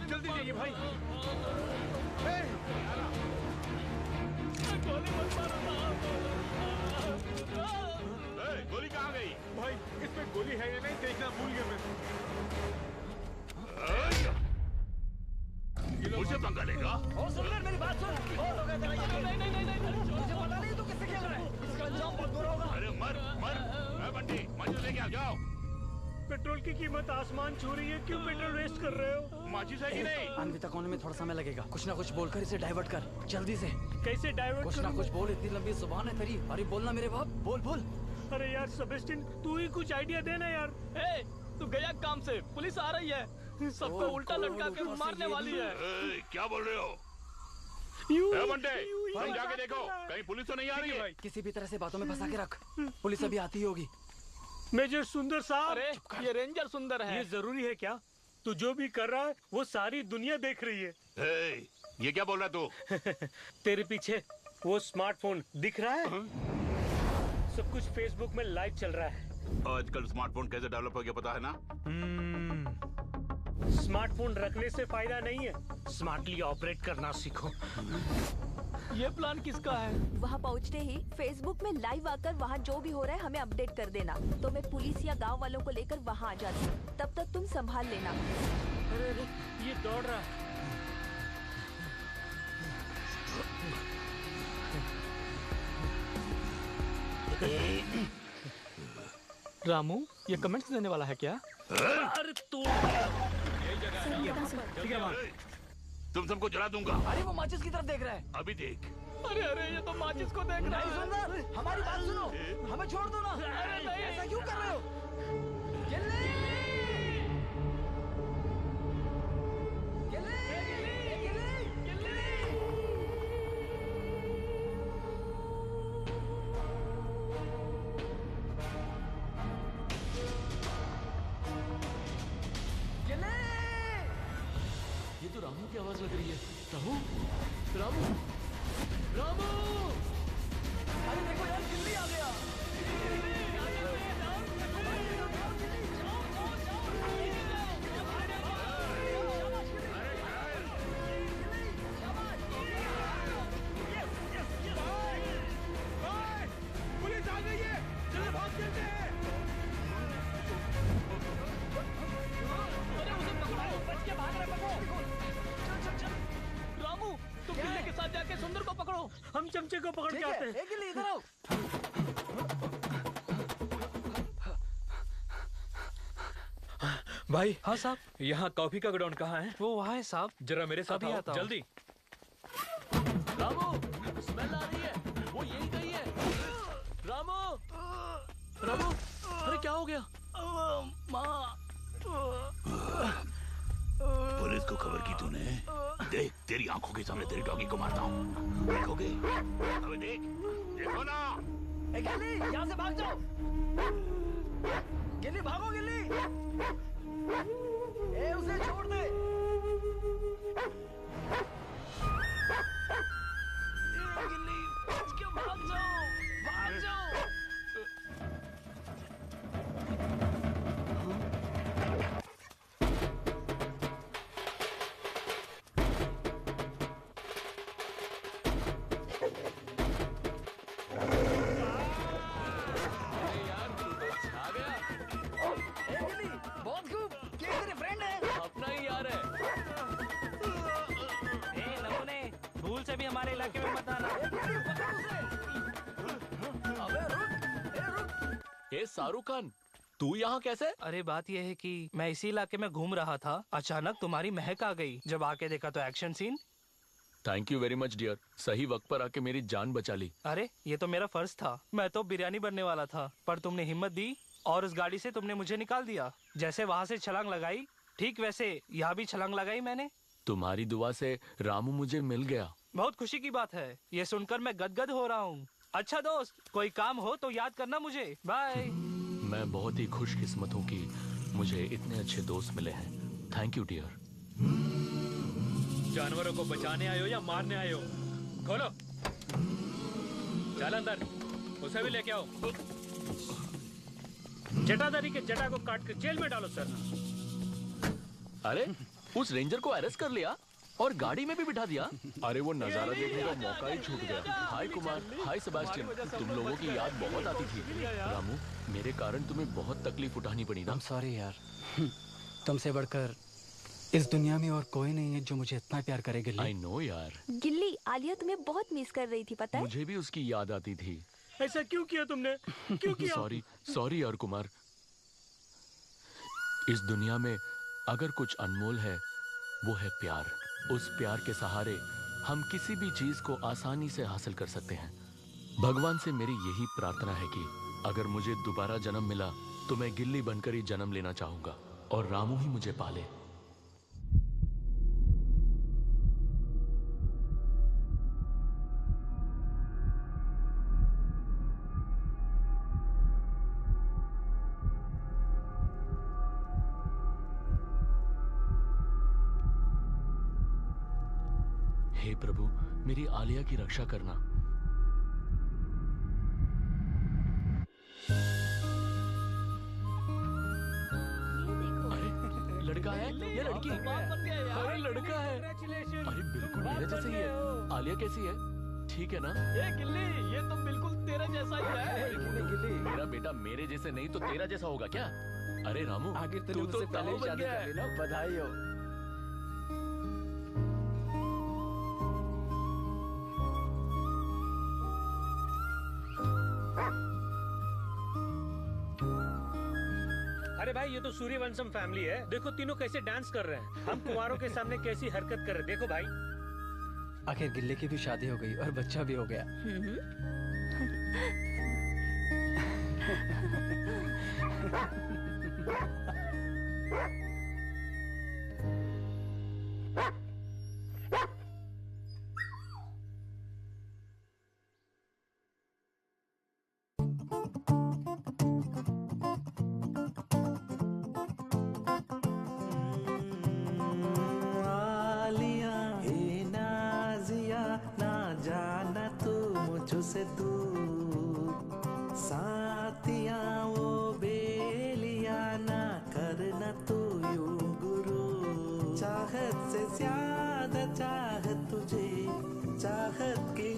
जल्दी जाइए भाई। गोली कहाँ गई? भाई इसमें गोली है या नहीं देखना भूल गया मैं। मुझसे पंगा लेगा? ओ सुन मेरी बात सुन। नहीं मुझे पता नहीं तू किससे खेल रहा है। इसका अंजाम बहुत बुरा होगा। अरे मर मर बंटी माचिस लेके आ जाओ। पेट्रोल की कीमत आसमान छू रही है, क्यों पेट्रोल वेस्ट कर रहे हो? माचिस है कि नहीं? अन्विता कोने में थोड़ा समय लगेगा, कुछ ना कुछ बोलकर इसे डाइवर्ट कर जल्दी से। कैसे डाइवर्ट? कुछ ना कुछ बोल, इतनी लंबी जुबान है तेरी। अरे बोलना मेरे बाप, बोल बोल। अरे यार सेबेस्टियन, तू ही कुछ आइडिया देना यार। तू गया काम से, पुलिस आ रही है, सबको उल्टा लटका के मारने वाली है। क्या बोल रहे हो? बंटे तुम जाके देखो कहीं पुलिस तो नहीं आ रही है। किसी भी तरह से बातों में फंसा के रख, पुलिस अभी आती होगी। मेजर सुंदर साहब। अरे ये रेंजर सुंदर है। ये जरूरी है क्या? तू जो भी कर रहा है वो सारी दुनिया देख रही है। ये क्या बोल रहा है तू? तेरे पीछे वो स्मार्टफोन दिख रहा है? सब कुछ फेसबुक में लाइव चल रहा है। आजकल स्मार्टफोन कैसे डेवलप हो गया पता है ना? स्मार्टफोन रखने से फायदा नहीं है, स्मार्टली ऑपरेट करना सीखो। ये प्लान किसका है? वहाँ पहुँचते ही फेसबुक में लाइव आकर वहाँ जो भी हो रहा है हमें अपडेट कर देना, तो मैं पुलिस या गांव वालों को लेकर वहाँ आ जाती हूँ। तब तक तुम संभाल लेना। अरे ये दौड़ रहा है। रामू ये कमेंट्स देने वाला है क्या? अरे तू तुम सबको जला दूंगा। अरे वो माचिस की तरफ देख रहा है। अभी देख। अरे अरे ये तो माचिस को देख रहा है। नहीं सुंदर, हमारी बात सुनो, हमें छोड़ दो ना। अरे नहीं, ऐसा क्यों कर रहे हो? गिल्ली! ये तो रामू की आवाज लग रही है। रामू रामू रामू! अरे देखो यार, गिल्ली आ गया। पुलिस आ गई है, चलो भाग चलते हैं। अरे उसे पकड़ो, बच के भाग रहे, पकड़ो। चल रामू तुम गिल्ली के साथ जाके सुंदर को पकड़ो। हम चमचे को पकड़ के आते हैं। गिल्ली इधर आओ। भाई। हाँ साहब। यहाँ कॉफी का गोडाउन कहाँ है? वो वहाँ है साहब। जरा मेरे साथ अभी आओ, आता हूँ। जल्दी। रामू स्मेल आ रही है, वो यही गई है। रामू रामू अरे क्या हो गया? पुलिस को खबर की तूने? देख तेरी आंखों के सामने तेरी डॉगी को मारता हूँ, देखोगे? अबे देख, देखो ना। गिल्ली यहाँ से भाग जाओ। गिल्ली भागो, गिल्ली। उसे छोड़ दे। गिल्ली बच के भाग जाओ, भाग जाओ। ए शाहरुख खान, तू यहाँ कैसे? अरे बात यह है कि मैं इसी इलाके में घूम रहा था, अचानक तुम्हारी महक आ गई। जब आके देखा तो action scene. Thank you very much dear, सही वक्त पर आके मेरी जान बचा ली। अरे ये तो मेरा फर्ज था, मैं तो बिरयानी बनने वाला था, पर तुमने हिम्मत दी और उस गाड़ी से तुमने मुझे निकाल दिया। जैसे वहाँ से छलांग लगाई, ठीक वैसे यहाँ भी छलांग लगाई मैंने। तुम्हारी दुआ से रामू मुझे मिल गया। बहुत खुशी की बात है, ये सुनकर मैं गदगद हो रहा हूँ। अच्छा दोस्त, कोई काम हो तो याद करना मुझे। बाय। मैं बहुत ही खुशकिस्मत हूँ कि मुझे इतने अच्छे दोस्त मिले हैं। Thank you dear. जानवरों को बचाने आयो या मारने आयो? खोलो, चल अंदर, उसे भी लेके आओ। जटाधारी के जटा को काट कर जेल में डालो सर। अरे उस रेंजर को अरेस्ट कर लिया और गाड़ी में भी बिठा दिया। अरे वो नजारा देखने का मौका ही छूट गया। हाय कुमार, हाय सेबास्टियन, तुम लोगों की याद बहुत आती थी। रामू, मेरे कारण तुम्हें बहुत तकलीफ उठानी पड़ी ना। I'm sorry यार, तुमसे बढ़कर इस दुनिया में और कोई नहीं है जो मुझे इतना प्यार करे गिल्ली। I know यार। गिल्ली, आलिया तुम्हें बहुत मिस कर रही थी, पता है? मुझे भी उसकी याद आती थी। ऐसा क्यों किया तुमने? क्यों किया? सॉरी यार कुमार। इस दुनिया में अगर कुछ अनमोल है वो है प्यार। उस प्यार के सहारे हम किसी भी चीज को आसानी से हासिल कर सकते हैं। भगवान से मेरी यही प्रार्थना है कि अगर मुझे दोबारा जन्म मिला तो मैं गिल्ली बनकर ही जन्म लेना चाहूंगा और रामू ही मुझे पाले। हे प्रभु, मेरी आलिया की रक्षा करना। अरे लड़का है या लड़की? अरे लड़का है। अरे बिल्कुल मेरे जैसे ही है। आलिया कैसी है? ठीक है ना? ये गिल्ली, ये तो बिल्कुल तेरा जैसा ही है। गिल्ली, मेरा बेटा मेरे जैसे नहीं तो तेरा जैसा होगा क्या? अरे रामू, तू तो ताऊ बन गया है। बधाई हो। अरे भाई, ये तो सूर्यवंशम फैमिली है। देखो तीनों कैसे डांस कर रहे हैं। हम कुंवारों के सामने कैसी हरकत कर रहे हैं, देखो भाई। आखिर गिल्ली की भी शादी हो गई और बच्चा भी हो गया। आलिया हे नाजिया, ना जाना तू मुझसे दूर। साथिया वो बेलिया, ना करना तू यूं गुरु। चाहत से ज्यादा चाहत तुझे, चाहत के